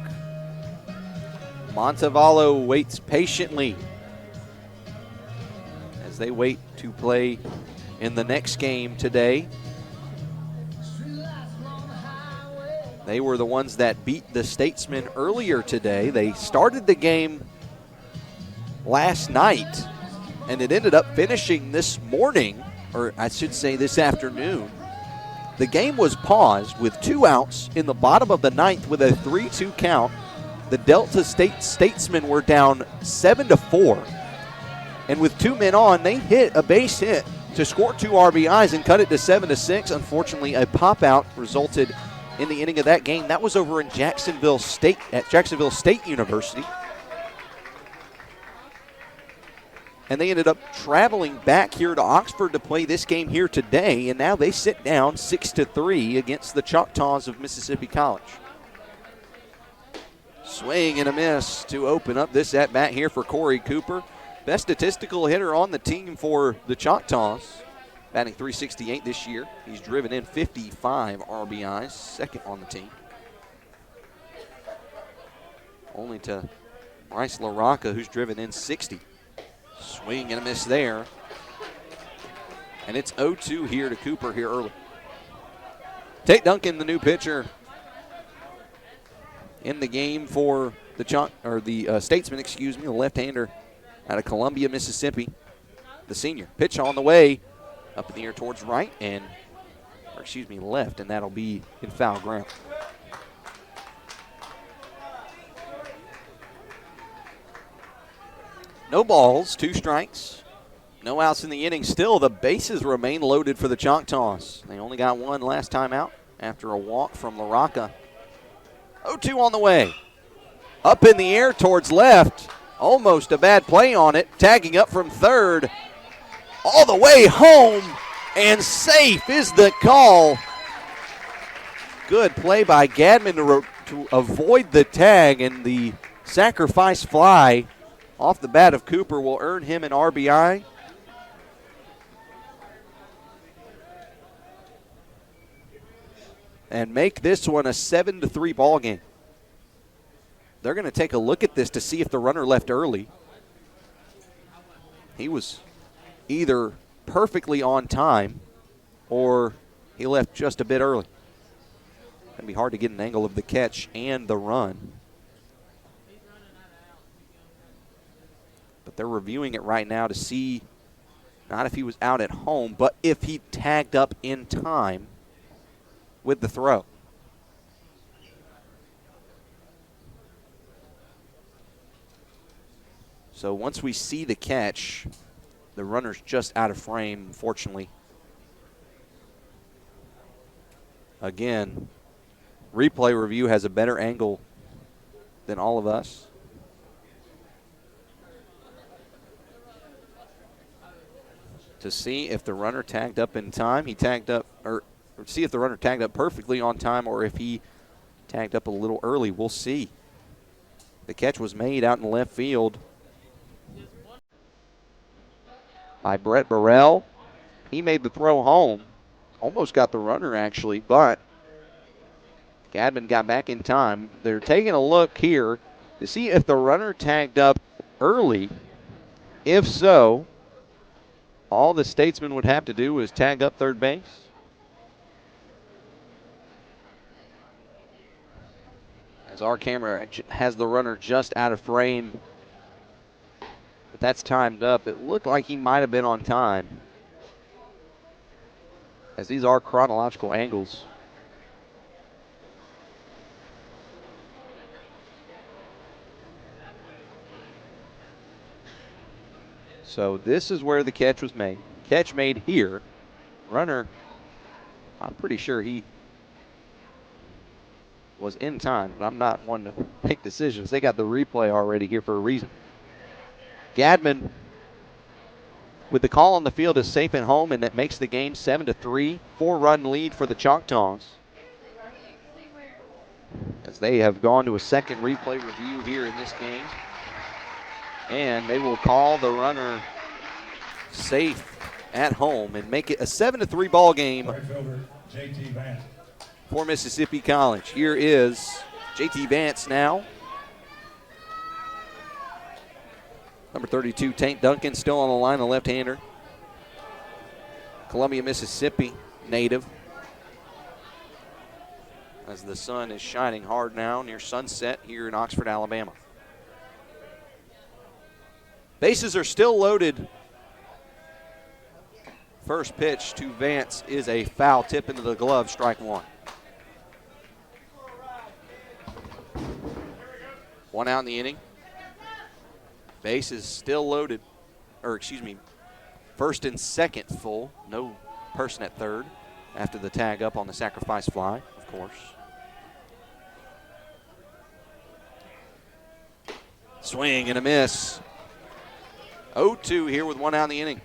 Montevallo waits patiently as they wait to play in the next game today. They were the ones that beat the Statesmen earlier today. They started the game last night, and it ended up finishing this morning, or I should say this afternoon. The game was paused with 2 outs in the bottom of the ninth with a 3-2 count. The Delta State Statesmen were down 7-4. And with 2 men on, they hit a base hit to score 2 RBIs and cut it to 7-6. Unfortunately, a pop-out resulted in the ending of that game. That was over in Jacksonville State, at Jacksonville State University. And they ended up traveling back here to Oxford to play this game here today, and now they sit down 6-3 against the Choctaws of Mississippi College. Swing and a miss to open up this at-bat here for Corey Cooper. Best statistical hitter on the team for the Choctaws, batting .368 this year. He's driven in 55 RBIs, second on the team. Only to Bryce LaRocca, who's driven in 60. Swing and a miss there. And it's 0-2 here to Cooper here early. Tate Duncan, the new pitcher in the game for the Statesman, the left-hander out of Columbia, Mississippi. The senior. Pitch on the way, up in the air towards right, left, and that'll be in foul ground. No balls, 2 strikes, no outs in the inning. Still, the bases remain loaded for the Choctaws. They only got 1 last time out after a walk from LaRocca. 0-2 on the way. Up in the air towards left. Almost a bad play on it. Tagging up from third. All the way home, and safe is the call. Good play by Gadman to avoid the tag, and the sacrifice fly off the bat of Cooper will earn him an RBI. And make this one a 7-3 ball game. They're going to take a look at this to see if the runner left early. He was either perfectly on time or he left just a bit early. It'd be hard to get an angle of the catch and the run. But they're reviewing it right now to see not if he was out at home, but if he tagged up in time with the throw. So once we see the catch, the runner's just out of frame, unfortunately. Again, replay review has a better angle than all of us. To see if the runner tagged up in time. He tagged up, or see if the runner tagged up perfectly on time or if he tagged up a little early. We'll see. The catch was made out in left field by Brett Burrell. He made the throw home. Almost got the runner, actually, but Gadman got back in time. They're taking a look here to see if the runner tagged up early. If so, all the Statesman would have to do is tag up third base. As our camera has the runner just out of frame, but that's timed up. It looked like he might have been on time, as these are chronological angles. So this is where the catch was made. Catch made here. Runner, I'm pretty sure he was in time, but I'm not one to make decisions. They got the replay already here for a reason. Gadman with the call on the field is safe at home, and that makes the game 7-3. 4-run lead for the Choctaws, as they have gone to a second replay review here in this game. And they will call the runner safe at home and make it a 7-3 ball game. Right fielder, J.T. Vance. for Mississippi College. Here is JT Vance now. Number 32, Tank Duncan, still on the line, a left-hander. Columbia, Mississippi native. As the sun is shining hard now near sunset here in Oxford, Alabama. Bases are still loaded. First pitch to Vance is a foul tip into the glove, strike one. One out in the inning. Base is still loaded, first and second full. No person at third after the tag up on the sacrifice fly, of course. Swing and a miss. 0-2 here with one out in the inning.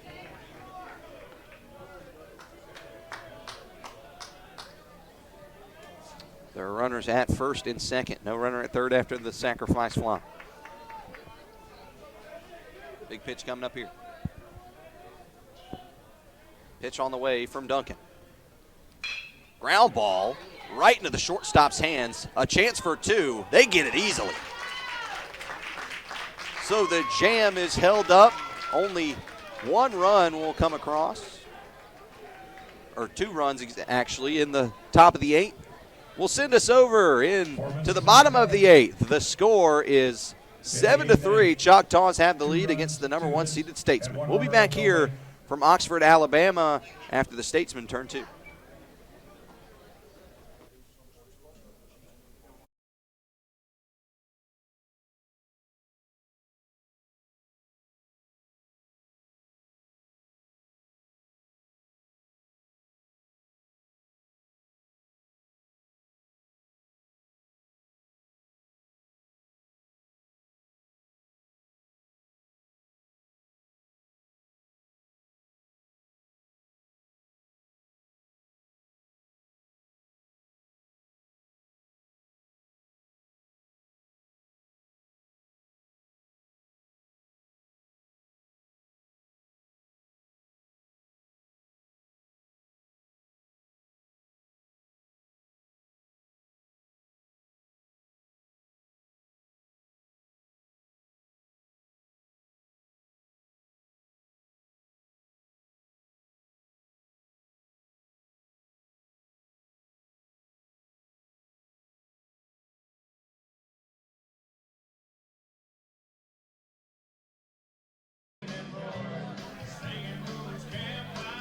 There are runners at first and second. No runner at third after the sacrifice fly. Big pitch coming up here. Pitch on the way from Duncan. Ground ball right into the shortstop's hands. A chance for two. They get it easily. So the jam is held up. Only one run will come across. Or two runs actually in the top of the eighth. Will send us over to the bottom of the eighth. The score is 7-3. Choctaws have the lead against the number one seeded Statesman. We'll be back here from Oxford, Alabama after the Statesman turn two.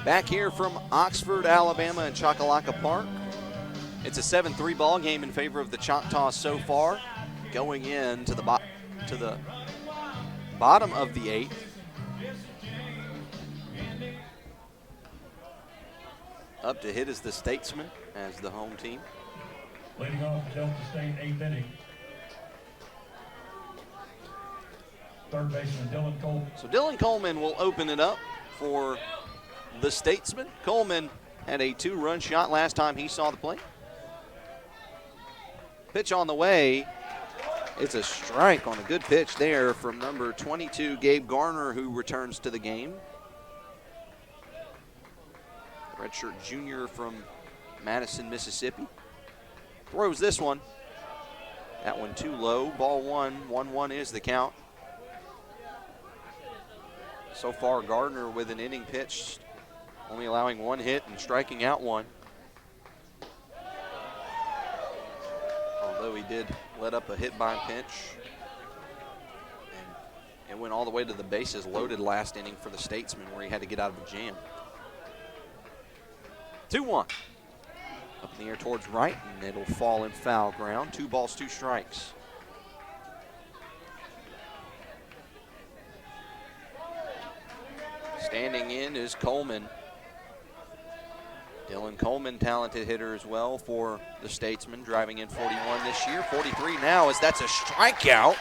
Back here from Oxford, Alabama and Choccolocco Park. It's a 7-3 ball game in favor of the Choctaws so far. Going in to the bottom of the eighth. Up to hit is the Statesman as the home team. Leading off Delta State, eighth inning. Third baseman Dylan Coleman. So Dylan Coleman will open it up for the Statesman. Coleman had a two-run shot last time he saw the plate. Pitch on the way. It's a strike on a good pitch there from number 22, Gabe Garner, who returns to the game. Redshirt junior from Madison, Mississippi. Throws this one. That one too low. Ball one. 1-1 is the count. So far, Gardner with an inning pitched, only allowing one hit and striking out one. Although he did let up a hit by pitch. And it went all the way to the bases loaded last inning for the Statesman where he had to get out of the jam. 2-1. Up in the air towards right, and it'll fall in foul ground. 2 balls, 2 strikes. Standing in is Coleman. Dylan Coleman, talented hitter as well for the Statesman, driving in 41 this year. 43 now as that's a strikeout.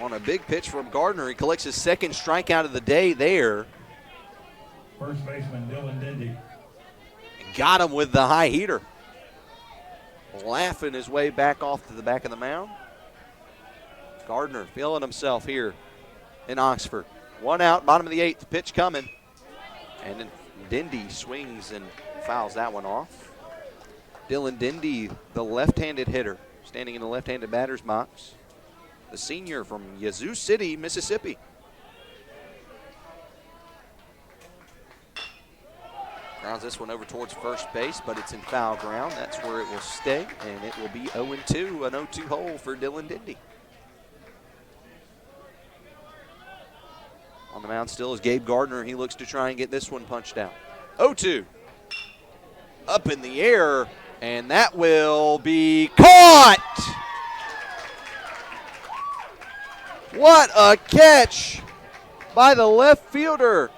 On a big pitch from Gardner. He collects his second strikeout of the day there. First baseman Dylan Dindy. Got him with the high heater. Laughing his way back off to the back of the mound. Gardner feeling himself here in Oxford. 1 out, bottom of the 8th, pitch coming. And then Dindy swings and fouls that one off. Dylan Dindy, the left-handed hitter, standing in the left-handed batter's box. The senior from Yazoo City, Mississippi. Grounds this one over towards first base, but it's in foul ground. That's where it will stay, and it will be 0-2, an 0-2 hole for Dylan Dindy. On the mound still is Gabe Gardner. He looks to try and get this one punched out. 0-2. Up in the air, and that will be caught! What a catch by the left fielder.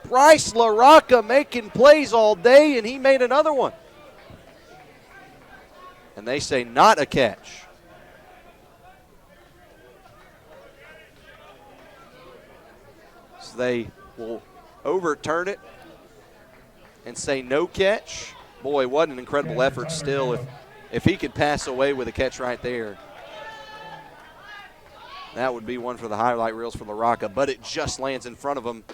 Bryce LaRocca making plays all day, and he made another one. And they say not a catch. So they will overturn it and say no catch. Boy, what an incredible effort still. If he could pass away with a catch right there, that would be one for the highlight reels for LaRocca, but it just lands in front of him.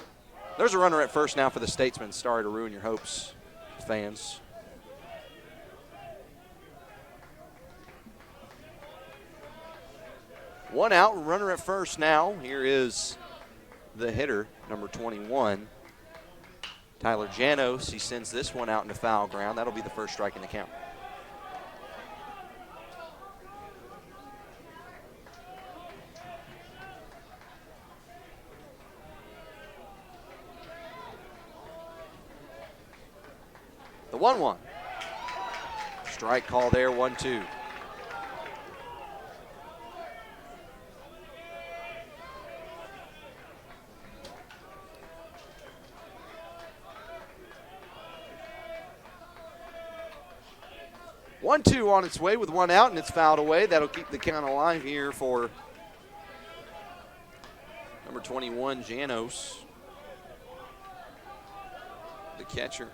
There's a runner at first now for the Statesmen. Sorry to ruin your hopes, fans. One out, runner at first now. Here is the hitter, number 21, Tyler Janos. He sends this one out into foul ground. That'll be the first strike in the count. The 1-1. Strike call there, 1-2. One-two on its way with one out, and it's fouled away. That'll keep the count alive here for number 21, Janos, the catcher.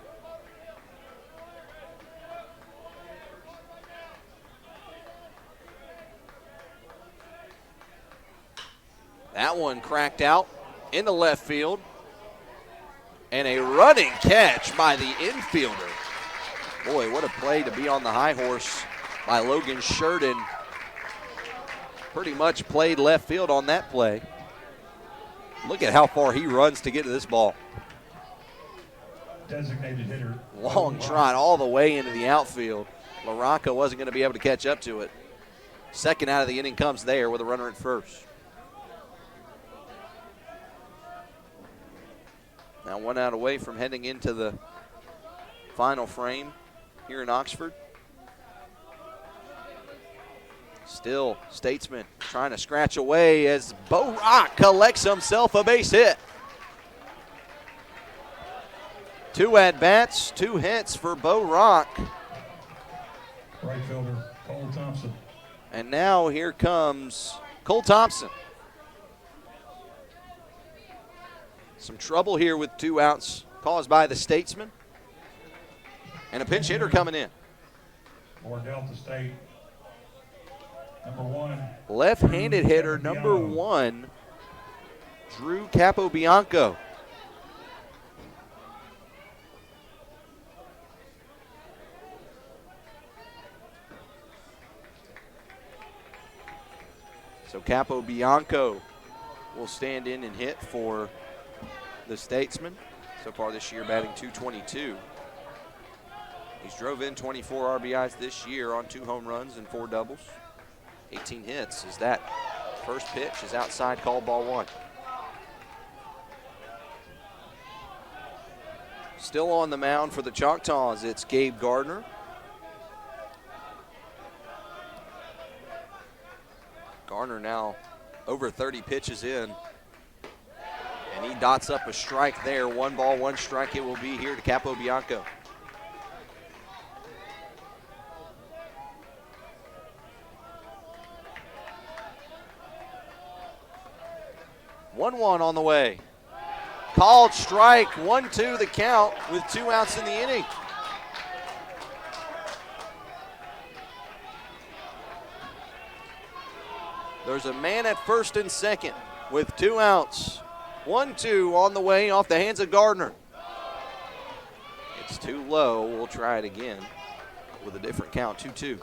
That one cracked out into left field. And a running catch by the infielder. Boy, what a play to be on the high horse by Logan Sheridan. Pretty much played left field on that play. Look at how far he runs to get to this ball. Designated hitter. Long trot all the way into the outfield. LaRocca wasn't going to be able to catch up to it. Second out of the inning comes there with a runner at first. Now one out away from heading into the final frame here in Oxford. Still Statesman trying to scratch away as Bo Rock collects himself a base hit. 2 at-bats, 2 hits for Bo Rock. Right fielder, Cole Thompson. And now here comes Cole Thompson. Some trouble here with 2 outs caused by the Statesman. And a pinch hitter coming in. For Delta State, number 1. Left-handed hitter, number 1, Drew Capobianco. So Capobianco will stand in and hit for the Statesman. So far this year batting .222. He's drove in 24 RBIs this year on 2 home runs and 4 doubles. 18 hits as that first pitch is outside, called ball 1. Still on the mound for the Choctaws, it's Gabe Gardner. Gardner now over 30 pitches in. And he dots up a strike there. 1 ball, 1 strike it will be here to Capobianco. One on the way. Called strike, 1-2 the count with 2 outs in the inning. There's a man at first and second with 2 outs. 1-2 on the way off the hands of Gardner. It's too low. We'll try it again with a different count, 2-2.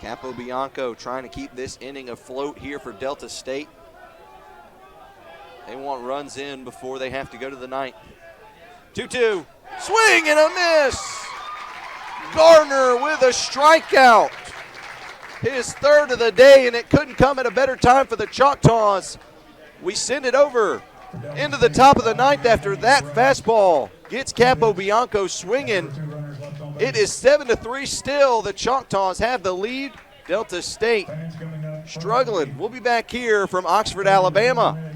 Capobianco trying to keep this inning afloat here for Delta State. They want runs in before they have to go to the ninth. 2-2, swing and a miss. Gardner with a strikeout. His third of the day, and it couldn't come at a better time for the Choctaws. We send it over into the top of the ninth after that fastball gets Capobianco swinging. It is 7-3 still. The Choctaws have the lead. Delta State struggling. We'll be back here from Oxford, Alabama.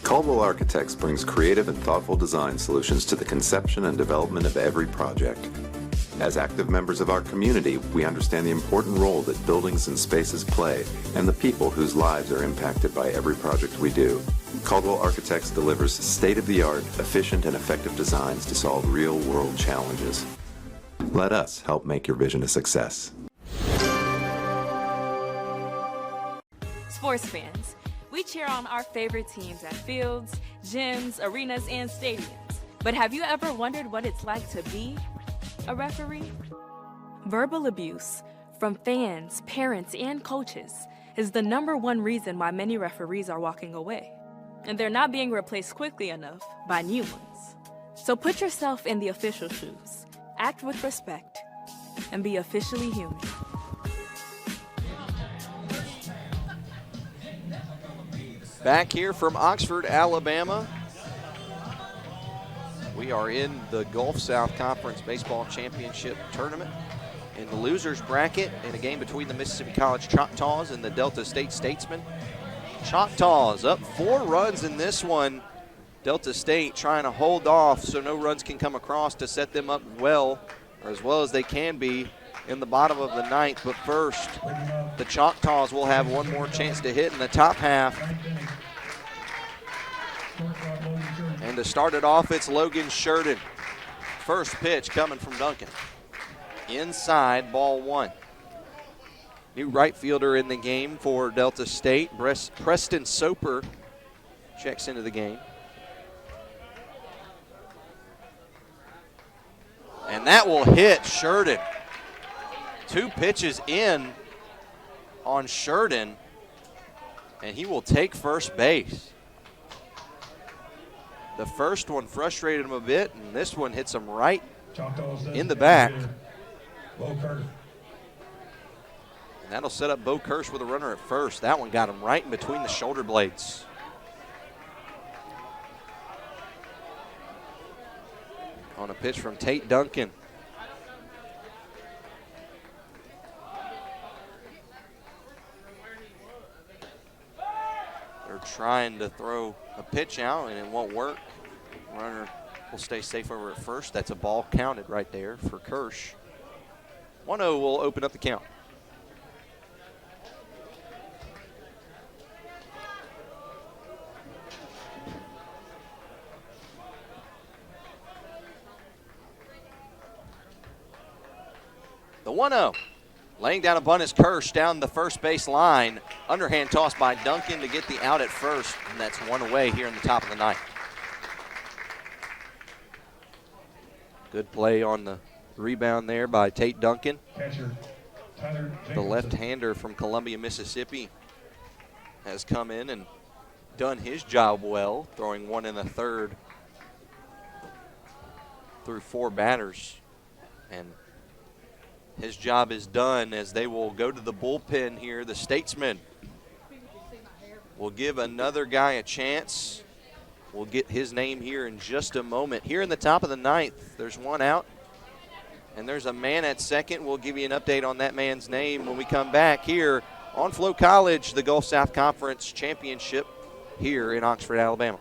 Caldwell Architects brings creative and thoughtful design solutions to the conception and development of every project. As active members of our community, we understand the important role that buildings and spaces play and the people whose lives are impacted by every project we do. Caldwell Architects delivers state-of-the-art, efficient, and effective designs to solve real-world challenges. Let us help make your vision a success. Sports fans, we cheer on our favorite teams at fields, gyms, arenas, and stadiums. But have you ever wondered what it's like to be a referee? Verbal abuse from fans, parents, and coaches is the #1 reason why many referees are walking away. And they're not being replaced quickly enough by new ones. So put yourself in the official shoes, act with respect, and be officially human. Back here from Oxford, Alabama. We are in the Gulf South Conference Baseball Championship tournament in the losers bracket in a game between the Mississippi College Choctaws and the Delta State Statesmen. Choctaws up 4 runs in this one. Delta State trying to hold off so no runs can come across to set them up well, or as well as they can be in the bottom of the ninth. But first, the Choctaws will have one more chance to hit in the top half. And to start it off, it's Logan Sheridan. First pitch coming from Duncan. Inside, ball 1. New right fielder in the game for Delta State, Preston Soper, checks into the game. And that will hit Sheridan. 2 pitches in on Sheridan, and he will take first base. The first one frustrated him a bit, and this one hits him right in the back. And that'll set up Bo Kirsch with a runner at first. That one got him right in between the shoulder blades. On a pitch from Tate Duncan. They're trying to throw a pitch out, and it won't work. Runner will stay safe over at first. That's a ball counted right there for Kirsch. 1-0 will open up the count. The 1-0. Laying down a bunt is Kirsch down the first base line. Underhand toss by Duncan to get the out at first, and that's 1 away here in the top of the ninth. Good play on the rebound there by Tate Duncan. The left-hander from Columbia, Mississippi has come in and done his job well, throwing 1 1/3 through 4 batters. And his job is done as they will go to the bullpen here. The Statesmen will give another guy a chance. We'll get his name here in just a moment. Here in the top of the ninth, there's 1 out, and there's a man at second. We'll give you an update on that man's name when we come back here on Flo College, the Gulf South Conference Championship here in Oxford, Alabama.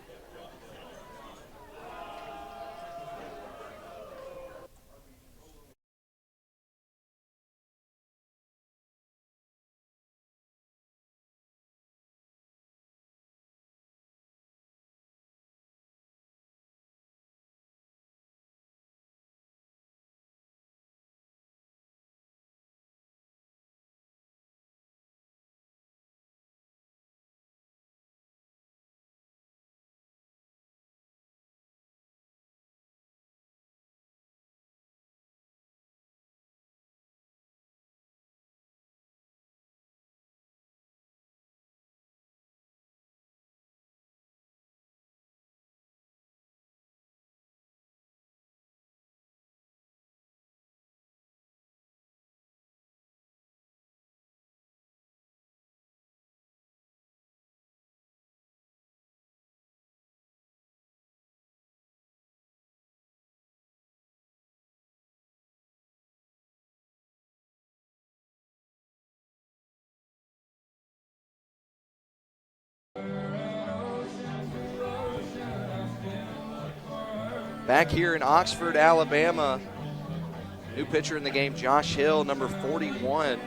Back here in Oxford, Alabama, new pitcher in the game, Josh Hill, number 41.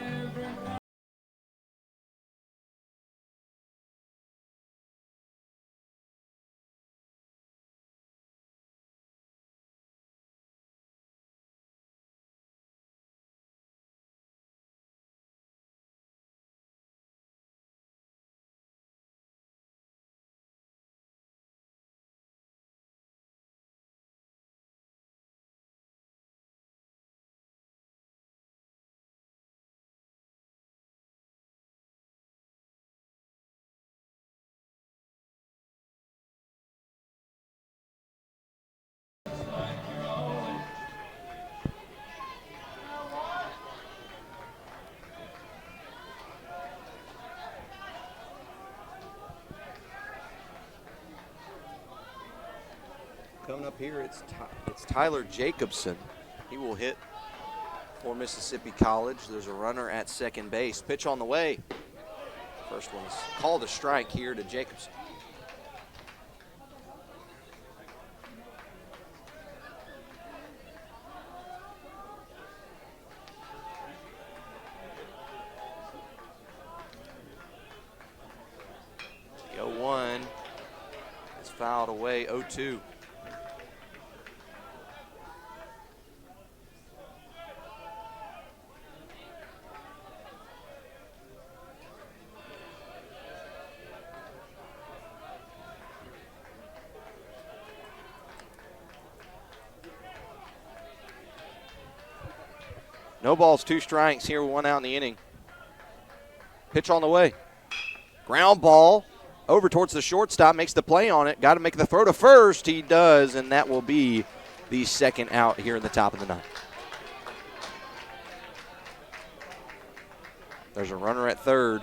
Coming up here, it's Tyler Jacobson. He will hit for Mississippi College. There's a runner at second base. Pitch on the way. First one's called a strike here to Jacobson. The 0-1 is fouled away, 0-2. No balls, 2 strikes here, 1 out in the inning. Pitch on the way. Ground ball over towards the shortstop, makes the play on it. Got to make the throw to first. He does, and that will be the second out here in the top of the ninth. There's a runner at third.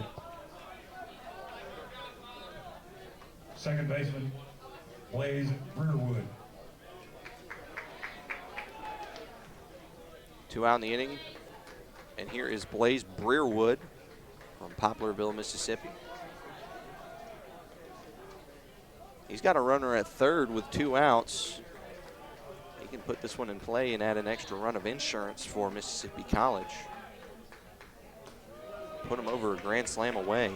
Second baseman, Blaze Breerwood. 2 out in the inning. And here is Blaze Breerwood from Poplarville, Mississippi. He's got a runner at third with 2 outs. He can put this one in play and add an extra run of insurance for Mississippi College. Put him over a grand slam away.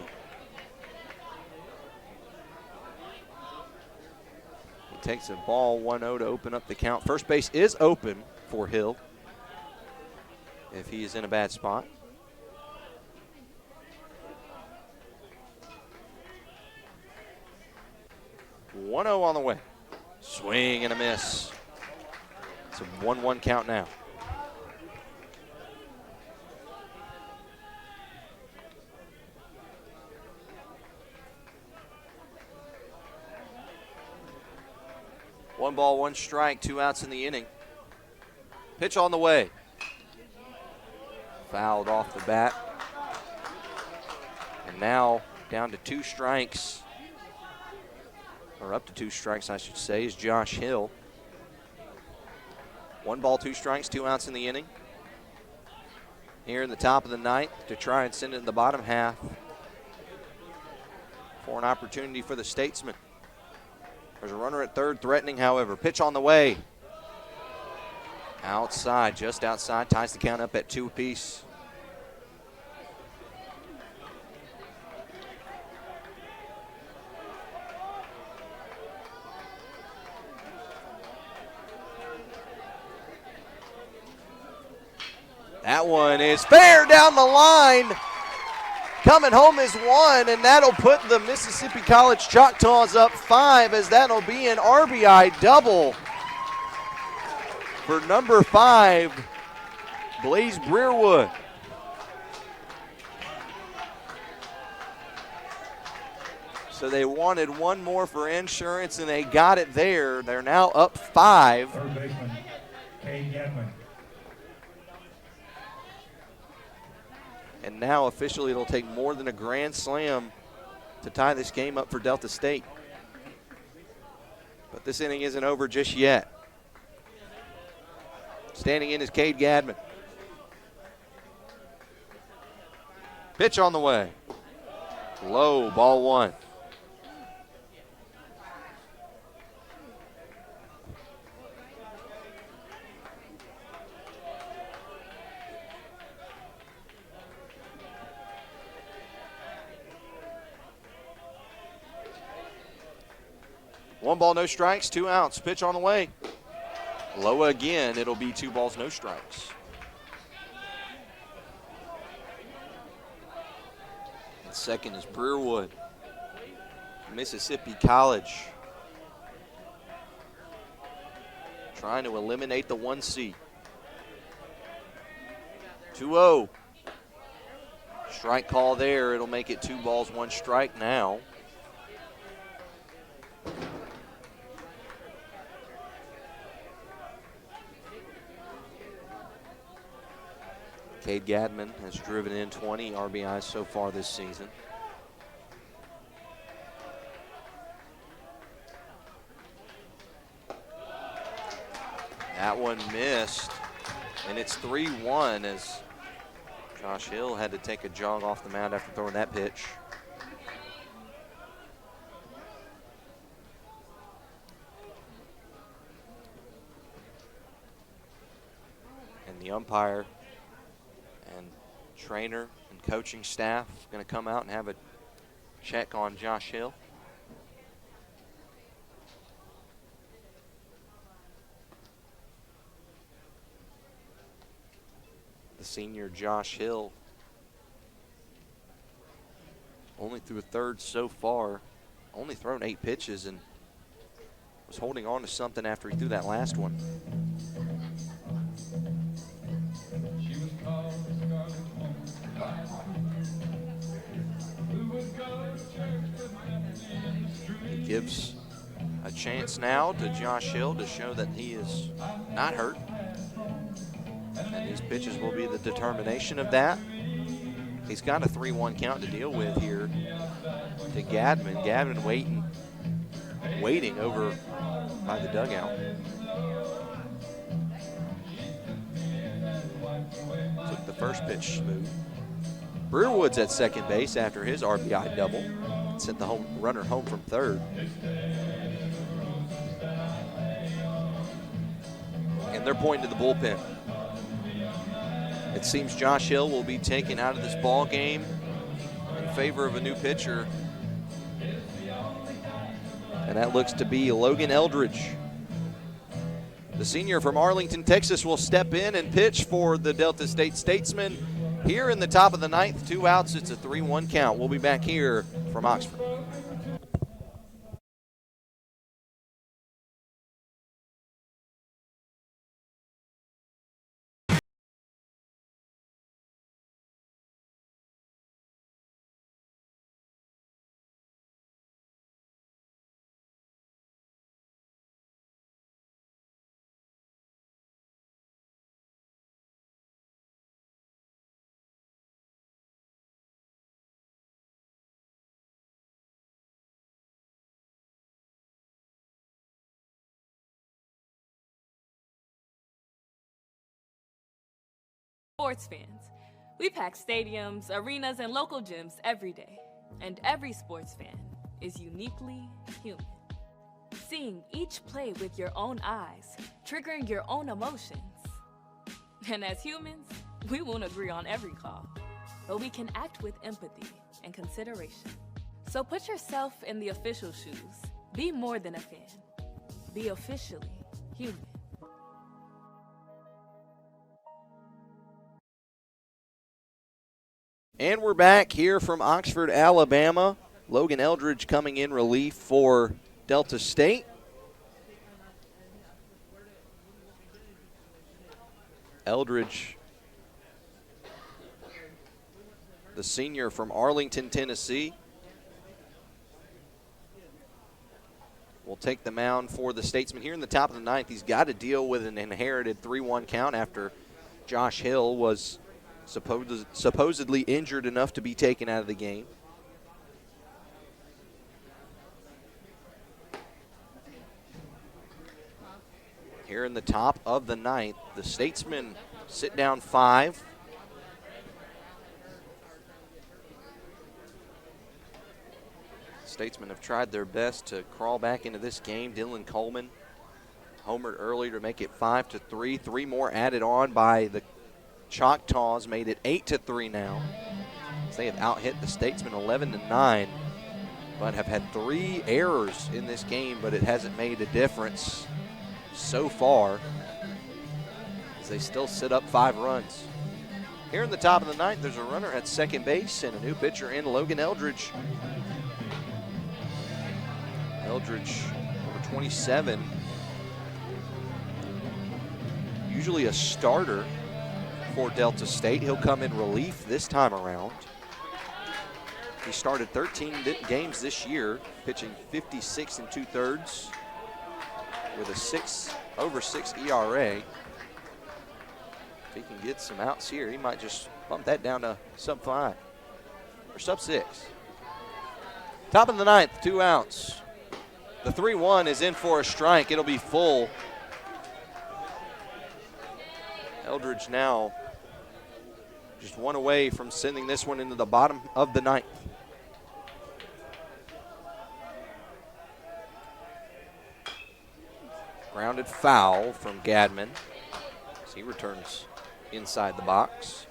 He takes a ball 1-0 to open up the count. First base is open for Hill if he is in a bad spot. One 1-0 on the way. Swing and a miss. It's a 1-1 count now. One ball, 1 strike, 2 outs in the inning. Pitch on the way. Fouled off the bat. And now down to 2 strikes, or up to 2 strikes, I should say, is Josh Hill. 1 ball, 2 strikes, 2 outs in the inning. Here in the top of the ninth to try and send it in the bottom half for an opportunity for the Statesmen. There's a runner at third threatening, however. Pitch on the way. Outside, just outside, ties the count up at 2 apiece. That one is fair down the line. Coming home is 1, and that'll put the Mississippi College Choctaws up 5, as that'll be an RBI double for number 5, Blaze Breerwood. So they wanted 1 more for insurance, and they got it there. They're now up 5. Third baseman, Cade Gadman. And now officially it'll take more than a grand slam to tie this game up for Delta State. But this inning isn't over just yet. Standing in is Cade Gadman. Pitch on the way. Low, ball 1. 1 ball, no strikes, 2 outs. Pitch on the way. Low again. It'll be 2 balls, no strikes. And second is Breerwood. Mississippi College trying to eliminate the 1 seed. 2-0. Strike call there. It'll make it 2 balls, 1 strike now. Cade Gadman has driven in 20 RBIs so far this season. That one missed, and it's 3-1 as Josh Hill had to take a jog off the mound after throwing that pitch. And the umpire and trainer and coaching staff going to come out and have a check on Josh Hill. The senior Josh Hill only threw a third so far, only thrown 8 pitches, and was holding on to something after he threw that last one. He gives a chance now to Josh Hill to show that he is not hurt. And these pitches will be the determination of that. He's got a 3-1 count to deal with here to Gadman. Gadman waiting over by the dugout. Took the first pitch smooth. Breerwood's at second base after his RBI double. Sent the runner home from third. And they're pointing to the bullpen. It seems Josh Hill will be taken out of this ball game in favor of a new pitcher. And that looks to be Logan Eldridge. The senior from Arlington, Texas will step in and pitch for the Delta State Statesmen. Here in the top of the 9th, 2 outs, it's a 3-1 count. We'll be back here from Oxford. Sports fans, we pack stadiums, arenas, and local gyms every day. And every sports fan is uniquely human. Seeing each play with your own eyes, triggering your own emotions. And as humans, we won't agree on every call, but we can act with empathy and consideration. So put yourself in the official shoes. Be more than a fan. Be officially human. And we're back here from Oxford, Alabama. Logan Eldridge coming in relief for Delta State. Eldridge, the senior from Arlington, Tennessee, will take the mound for the Statesman here in the top of the 9th. He's got to deal with an inherited 3-1 count after Josh Hill was supposedly injured enough to be taken out of the game. Here in the top of the 9th, the Statesmen sit down 5. Statesmen have tried their best to crawl back into this game. Dylan Coleman homered earlier to make it 5-3. 3 more added on by the Choctaws, made it 8-3 now. They have out-hit the Statesmen 11-9. but have had 3 errors in this game, but it hasn't made a difference so far as they still sit up 5 runs. Here in the top of the 9th, there's a runner at second base and a new pitcher in Logan Eldridge. Eldridge, number 27, usually a starter for Delta State. He'll come in relief this time around. He started 13 games this year, pitching 56 2/3 with a over 6 ERA. If he can get some outs here, he might just bump that down to sub-5 or sub-6. Top of the 9th, 2 outs. The 3-1 is in for a strike. It'll be full. Eldridge now just 1 away from sending this one into the bottom of the 9th. Grounded foul from Gadman as he returns inside the box.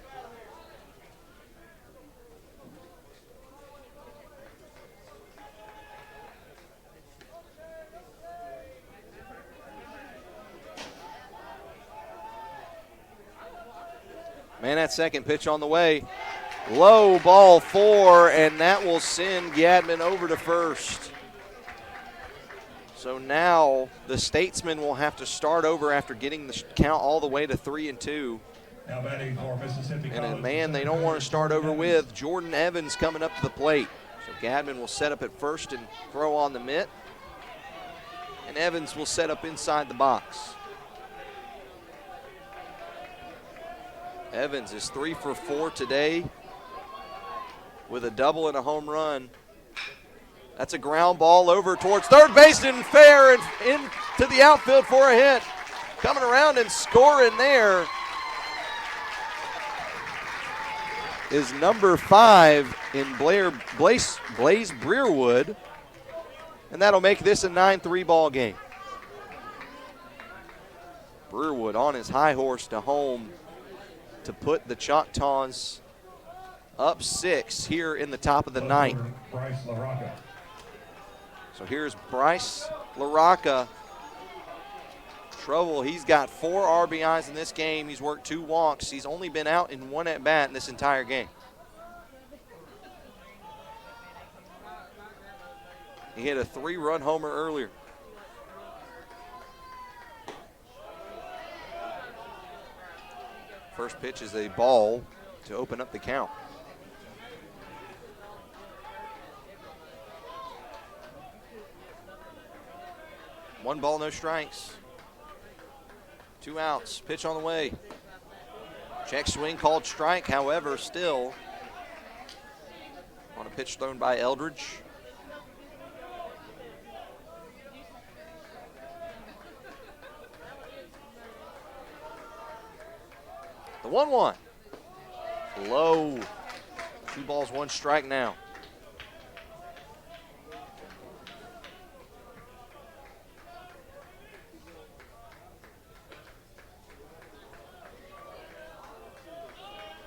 Man at second, pitch on the way. Low, ball 4, and that will send Gadman over to first. So now the Statesmen will have to start over after getting the count all the way to 3-2. Now batting for Mississippi And a College, man they don't want to start over with, Jordan Evans, coming up to the plate. So Gadman will set up at first and throw on the mitt. And Evans will set up inside the box. Evans is 3 for 4 today with a double and a home run. That's a ground ball over towards third base and fair and into the outfield for a hit. Coming around and scoring there is number 5 in Blaze Breerwood, and that'll make this a 9-3 ball game. Breerwood on his high horse to home to put the Choctaws up 6 here in the top of the 9th. Bryce LaRocca. So here's Bryce LaRocca. Trouble, he's got 4 RBIs in this game. He's worked 2 walks. He's only been out in 1 at-bat in this entire game. He hit a 3-run homer earlier. First pitch is a ball to open up the count. One ball, no strikes. 2 outs, pitch on the way. Check swing called strike, however, still on a pitch thrown by Eldridge. The 1-1. Low. 2 balls, 1 strike now.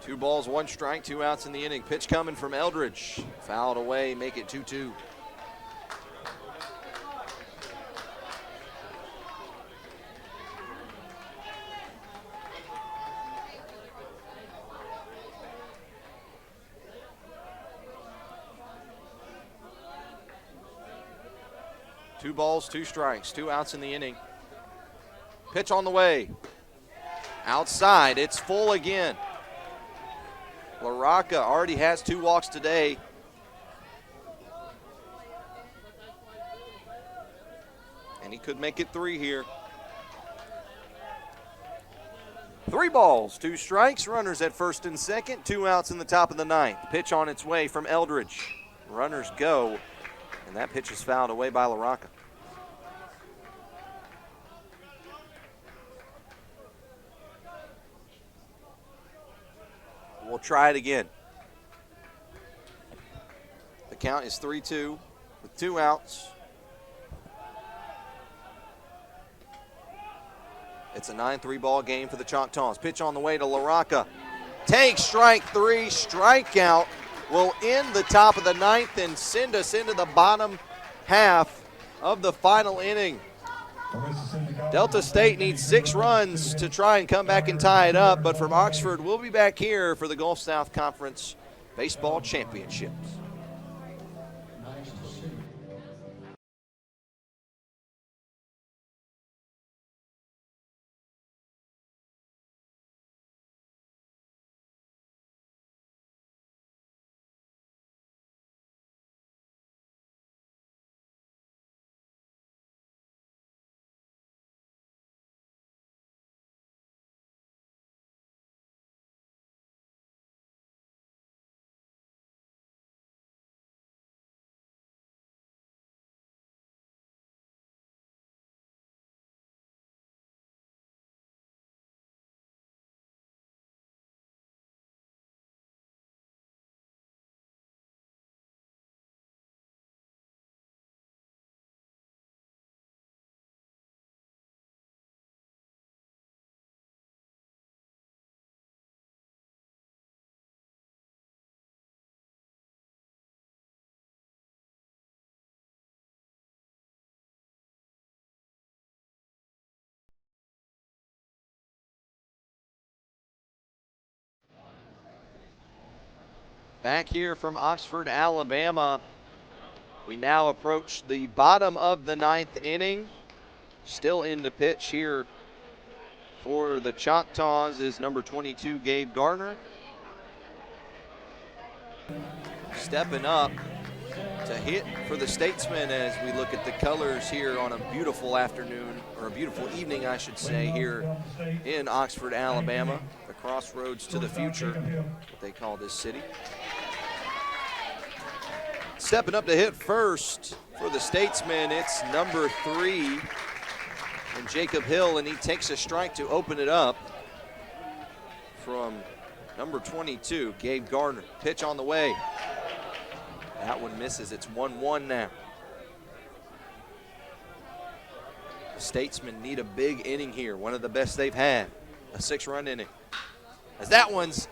Two balls, 1 strike, 2 outs in the inning. Pitch coming from Eldridge. Fouled away, make it 2-2. Two balls, 2 strikes, 2 outs in the inning. Pitch on the way. Outside, it's full again. LaRocca already has 2 walks today. And he could make it 3 here. 3 balls, 2 strikes, runners at first and second, 2 outs in the top of the 9th. Pitch on its way from Eldridge. Runners go, and that pitch is fouled away by LaRocca. We'll try it again. The count is 3-2 with 2 outs. It's a 9-3 ball game for the Choctaws. Pitch on the way to LaRocca. Take strike 3, strikeout will end the top of the ninth and send us into the bottom half of the final inning. Delta State needs 6 runs to try and come back and tie it up, but from Oxford, we'll be back here for the Gulf South Conference Baseball Championships. Back here from Oxford, Alabama, we now approach the bottom of the ninth inning. Still in the pitch here for the Choctaws is number 22, Gabe Garner. Stepping up to hit for the Statesmen as we look at the colors here on a beautiful afternoon, or a beautiful evening, I should say, here in Oxford, Alabama. The crossroads to the future, what they call this city. Stepping up to hit first for the Statesmen, it's number 3, and Jacob Hill, and he takes a strike to open it up from number 22, Gabe Gardner. Pitch on the way. That one misses. It's 1-1 now. The Statesmen need a big inning here, one of the best they've had, a 6-run inning. As that one's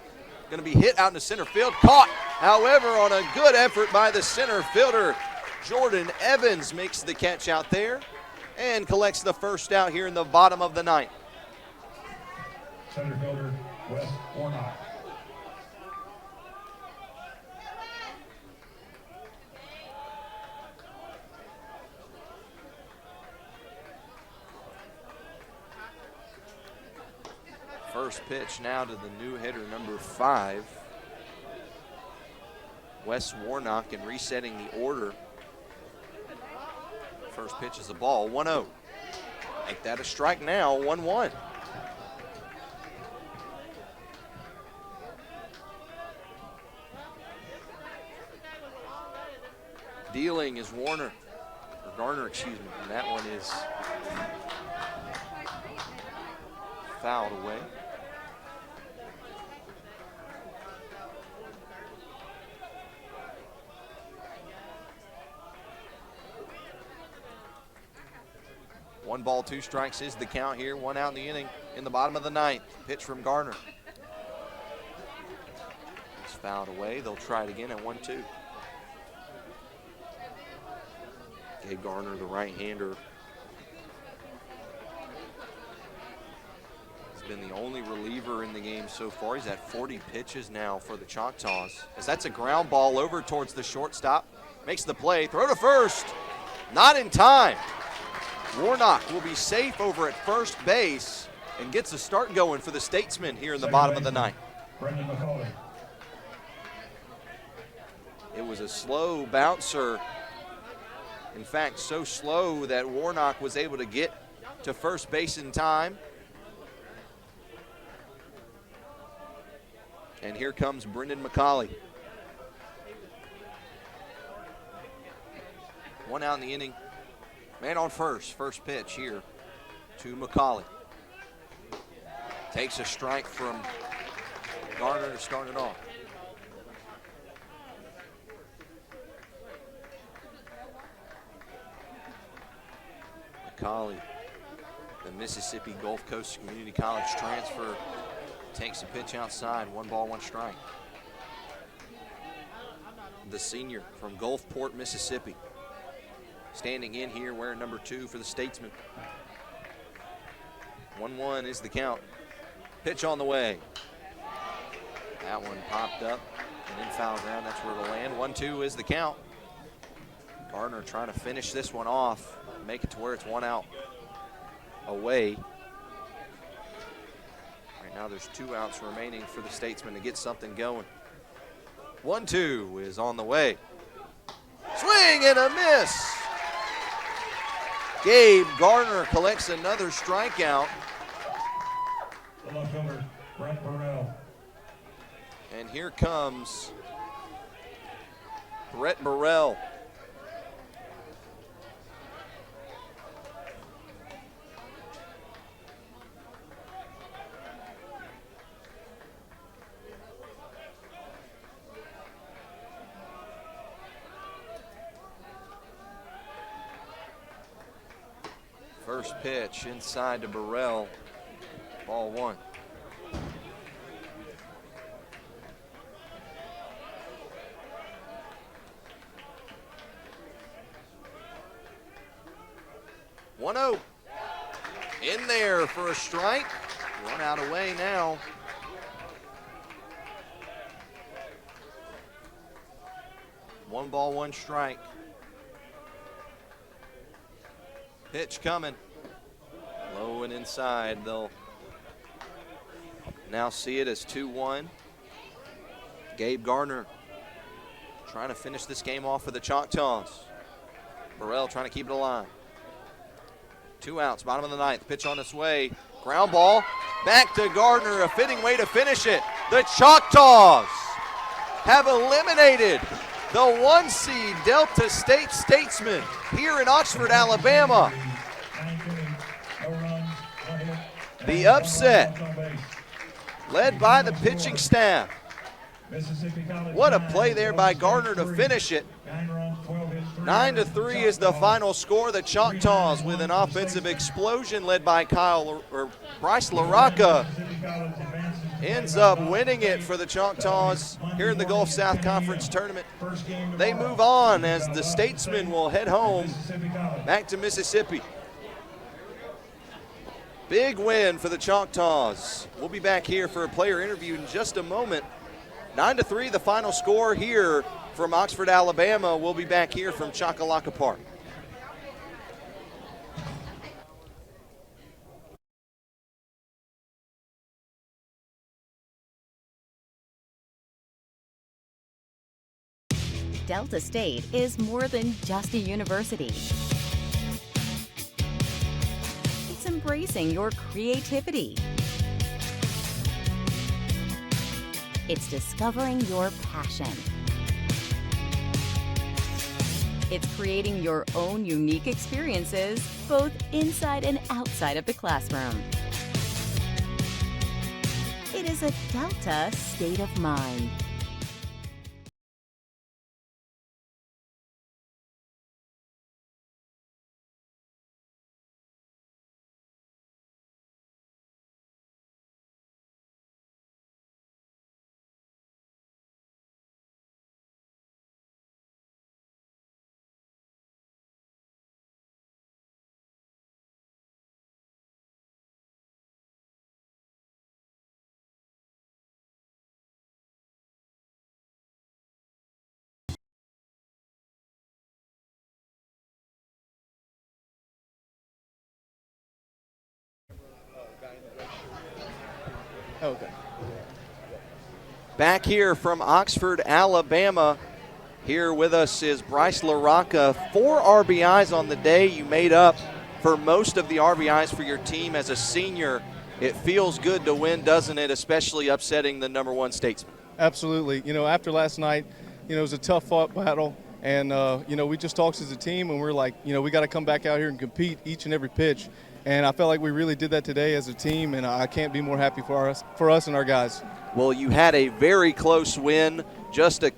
going to be hit out into center field, caught, however, on a good effort by the center fielder. Jordan Evans makes the catch out there and collects the first out here in the bottom of the ninth. Center fielder, Wes Warnock. First pitch now to the new hitter, number 5, Wes Warnock, and resetting the order. First pitch is a ball, 1-0. Make that a strike now, 1-1. Dealing is Warner, or Garner, excuse me, and that one is fouled away. One ball, 2 strikes is the count here. 1 out in the inning in the bottom of the ninth. Pitch from Garner. It's fouled away. They'll try it again at 1-2. Gabe Garner, the right-hander, has been the only reliever in the game so far. He's at 40 pitches now for the Choctaws. As that's a ground ball over towards the shortstop. Makes the play. Throw to first. Not in time. Warnock will be safe over at first base and gets a start going for the Statesmen here in the bottom of the ninth. It was a slow bouncer. In fact, so slow that Warnock was able to get to first base in time. And here comes Brendan McCauley. 1 out in the inning. Man on first pitch here to McCauley. Takes a strike from Garner to start it off. McCauley, the Mississippi Gulf Coast Community College transfer, takes a pitch outside. 1 ball, 1 strike. the senior from Gulfport, Mississippi. Standing in here wearing number 2 for the Statesmen. 1-1 is the count. Pitch on the way. That one popped up and in foul ground. That's where it'll land. 1-2 is the count. Gardner trying to finish this one off, make it to where it's 1 out away. Right now there's 2 outs remaining for the Statesmen to get something going. 1-2 is on the way. Swing and a miss. Gabe Gardner collects another strikeout. The left fielder, Brett Burrell. And here comes Brett Burrell. First pitch inside to Burrell, ball 1. One-oh. In there for a strike. 1 out away now. One ball, 1 strike. Pitch coming. Low and inside. They'll now see it as 2-1. Gabe Gardner trying to finish this game off for the Choctaws. Burrell trying to keep it alive. 2 outs, bottom of the 9th. Pitch on its way. Ground ball. Back to Gardner. A fitting way to finish it. The Choctaws have eliminated the 1 seed Delta State Statesmen here in Oxford, Alabama. The upset led by the pitching staff. What a play there by Gardner to finish it. 9-3 is the final score. The Choctaws with an offensive explosion led by Bryce LaRocca ends up winning it for the Choctaws here in the Gulf South Conference Tournament. They move on as the Statesmen will head home back to Mississippi. Big win for the Choctaws. We'll be back here for a player interview in just a moment. 9-3 the final score here from Oxford, Alabama. We'll be back here from Choccolocco Park. Delta State is more than just a university. It's embracing your creativity. It's discovering your passion. It's creating your own unique experiences, both inside and outside of the classroom. It is a Delta state of mind. Okay. Back here from Oxford, Alabama. Here with us is Bryce LaRocca. 4 RBIs on the day. You made up for most of the RBIs for your team as a senior. It feels good to win, doesn't it, especially upsetting the number 1 Statesman? Absolutely. You know, after last night, you know, it was a tough fought battle. And, you know, we just talked as a team and we're like, you know, we got to come back out here and compete each and every pitch. And I felt like we really did that today as a team, and I can't be more happy for us and our guys. Well, you had a very close win,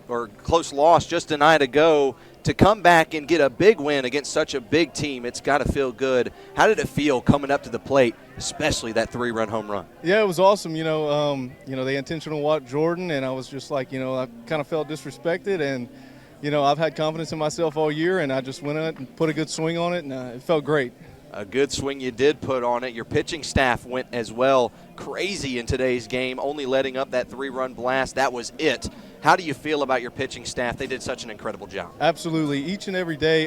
or close loss just a night ago. To come back and get a big win against such a big team, it's got to feel good. How did it feel coming up to the plate, especially that 3-run home run? Yeah, it was awesome. You know, they intentional walked Jordan, and I was just like, you know, I kind of felt disrespected, and I've had confidence in myself all year, and I just went out and put a good swing on it, and it felt great. A good swing you did put on it. Your pitching staff went as well crazy in today's game, only letting up that 3-run blast. That was it. How do you feel about your pitching staff? They did such an incredible job. Absolutely. Each and every day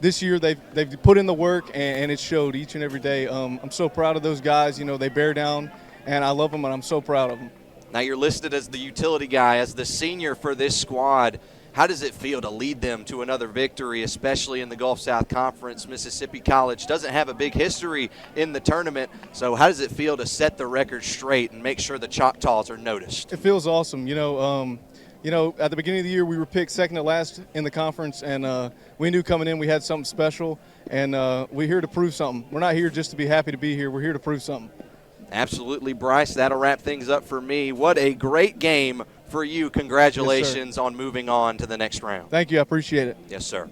this year they've put in the work, and it showed each and every day. I'm so proud of those guys. They bear down, and I love them, and I'm so proud of them. Now you're listed as the utility guy, as the senior for this squad. How does it feel to lead them to another victory, especially in the Gulf South Conference? Mississippi College doesn't have a big history in the tournament, so how does it feel to set the record straight and make sure the Choctaws are noticed? It feels awesome. At the beginning of the year, we were picked second to last in the conference, and we knew coming in we had something special, and we're here to prove something. We're not here just to be happy to be here. We're here to prove something. Absolutely, Bryce. That'll wrap things up for me. What a great game for you. Congratulations on moving on to the next round. Thank you. I appreciate it. Yes, sir.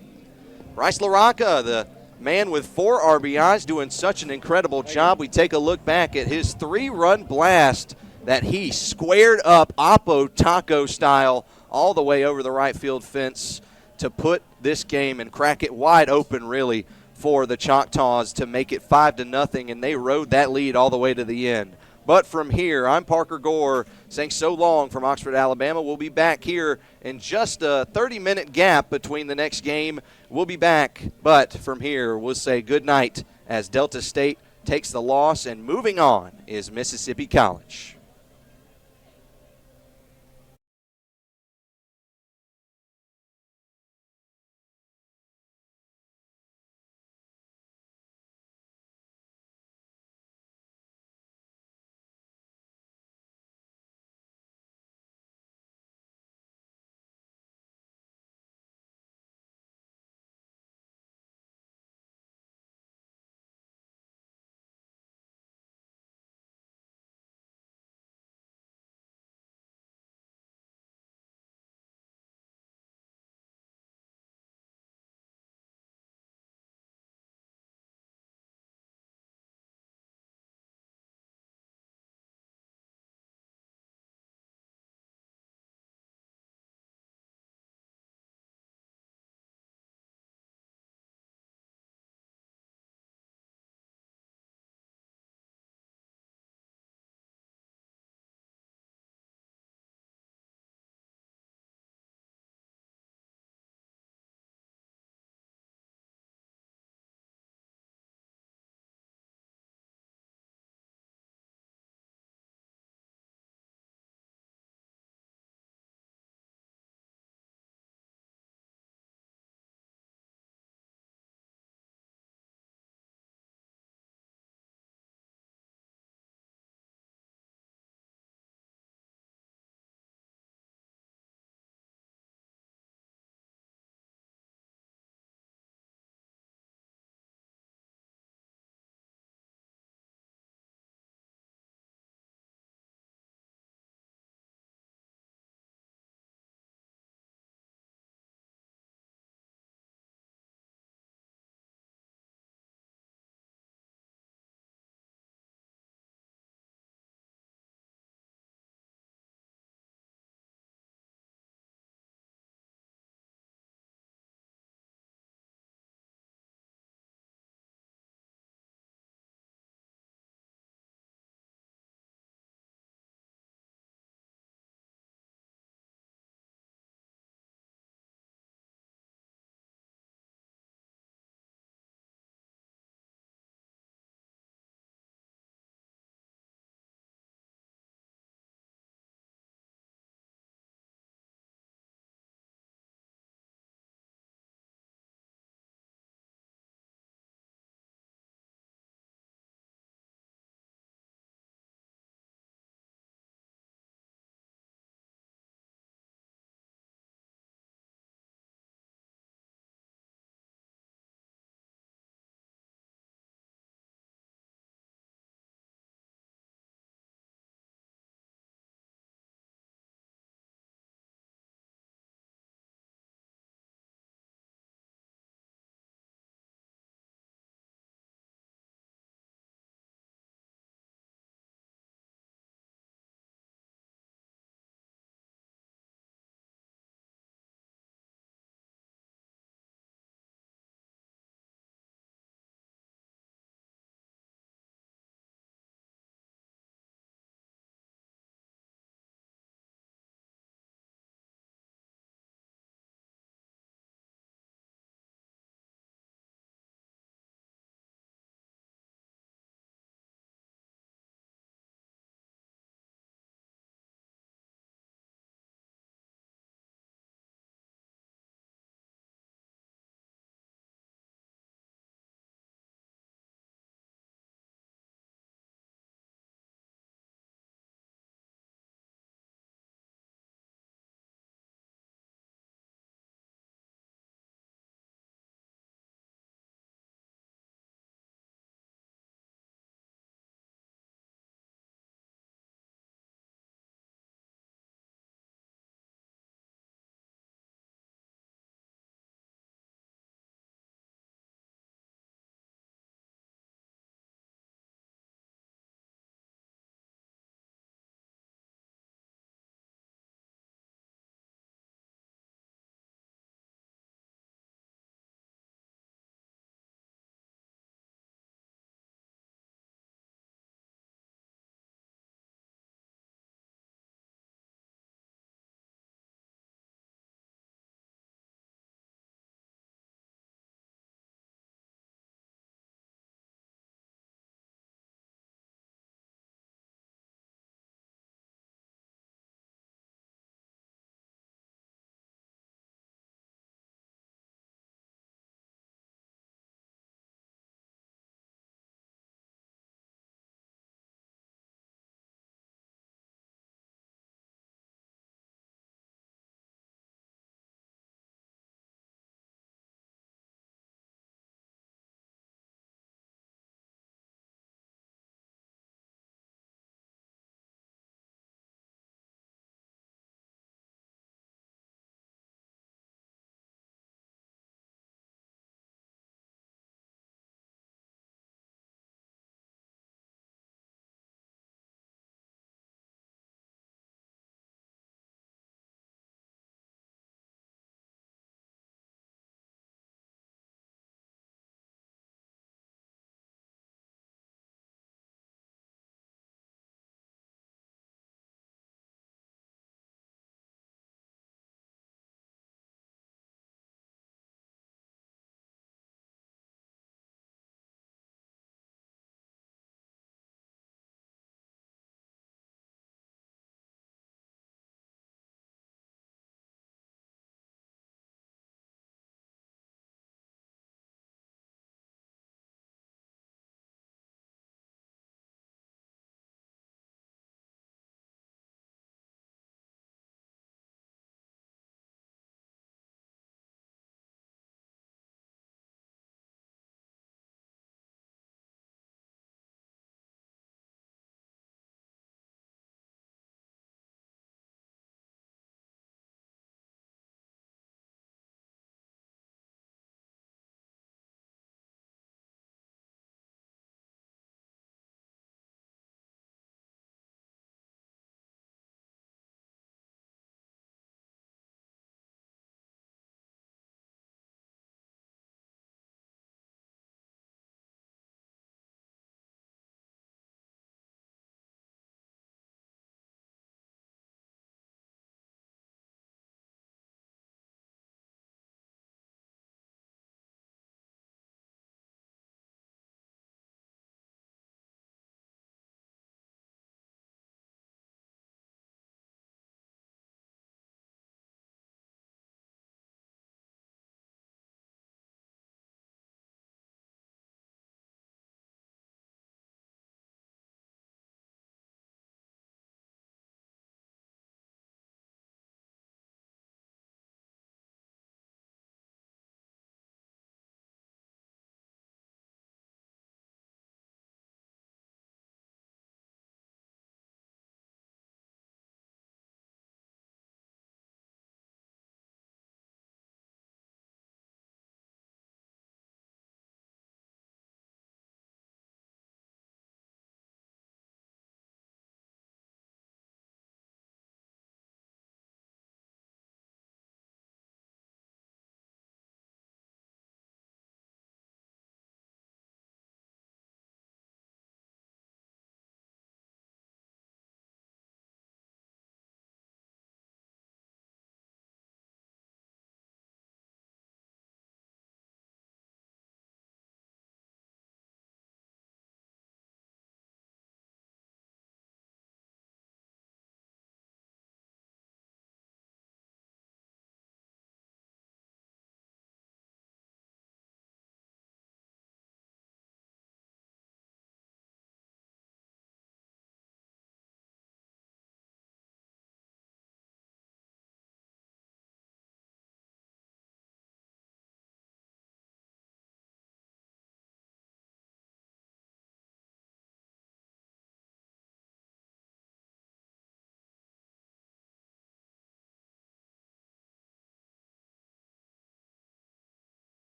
Bryce LaRocca, the man with 4 RBIs, doing such an incredible job. We take a look back at his 3-run blast that he squared up Oppo Taco style all the way over the right field fence to put this game and crack it wide open, really, for the Choctaws to make it 5-0, and they rode that lead all the way to the end. But from here, I'm Parker Gore saying so long from Oxford, Alabama. We'll be back here in just a 30-minute gap between the next game. We'll be back, but from here, we'll say good night as Delta State takes the loss, and moving on is Mississippi College.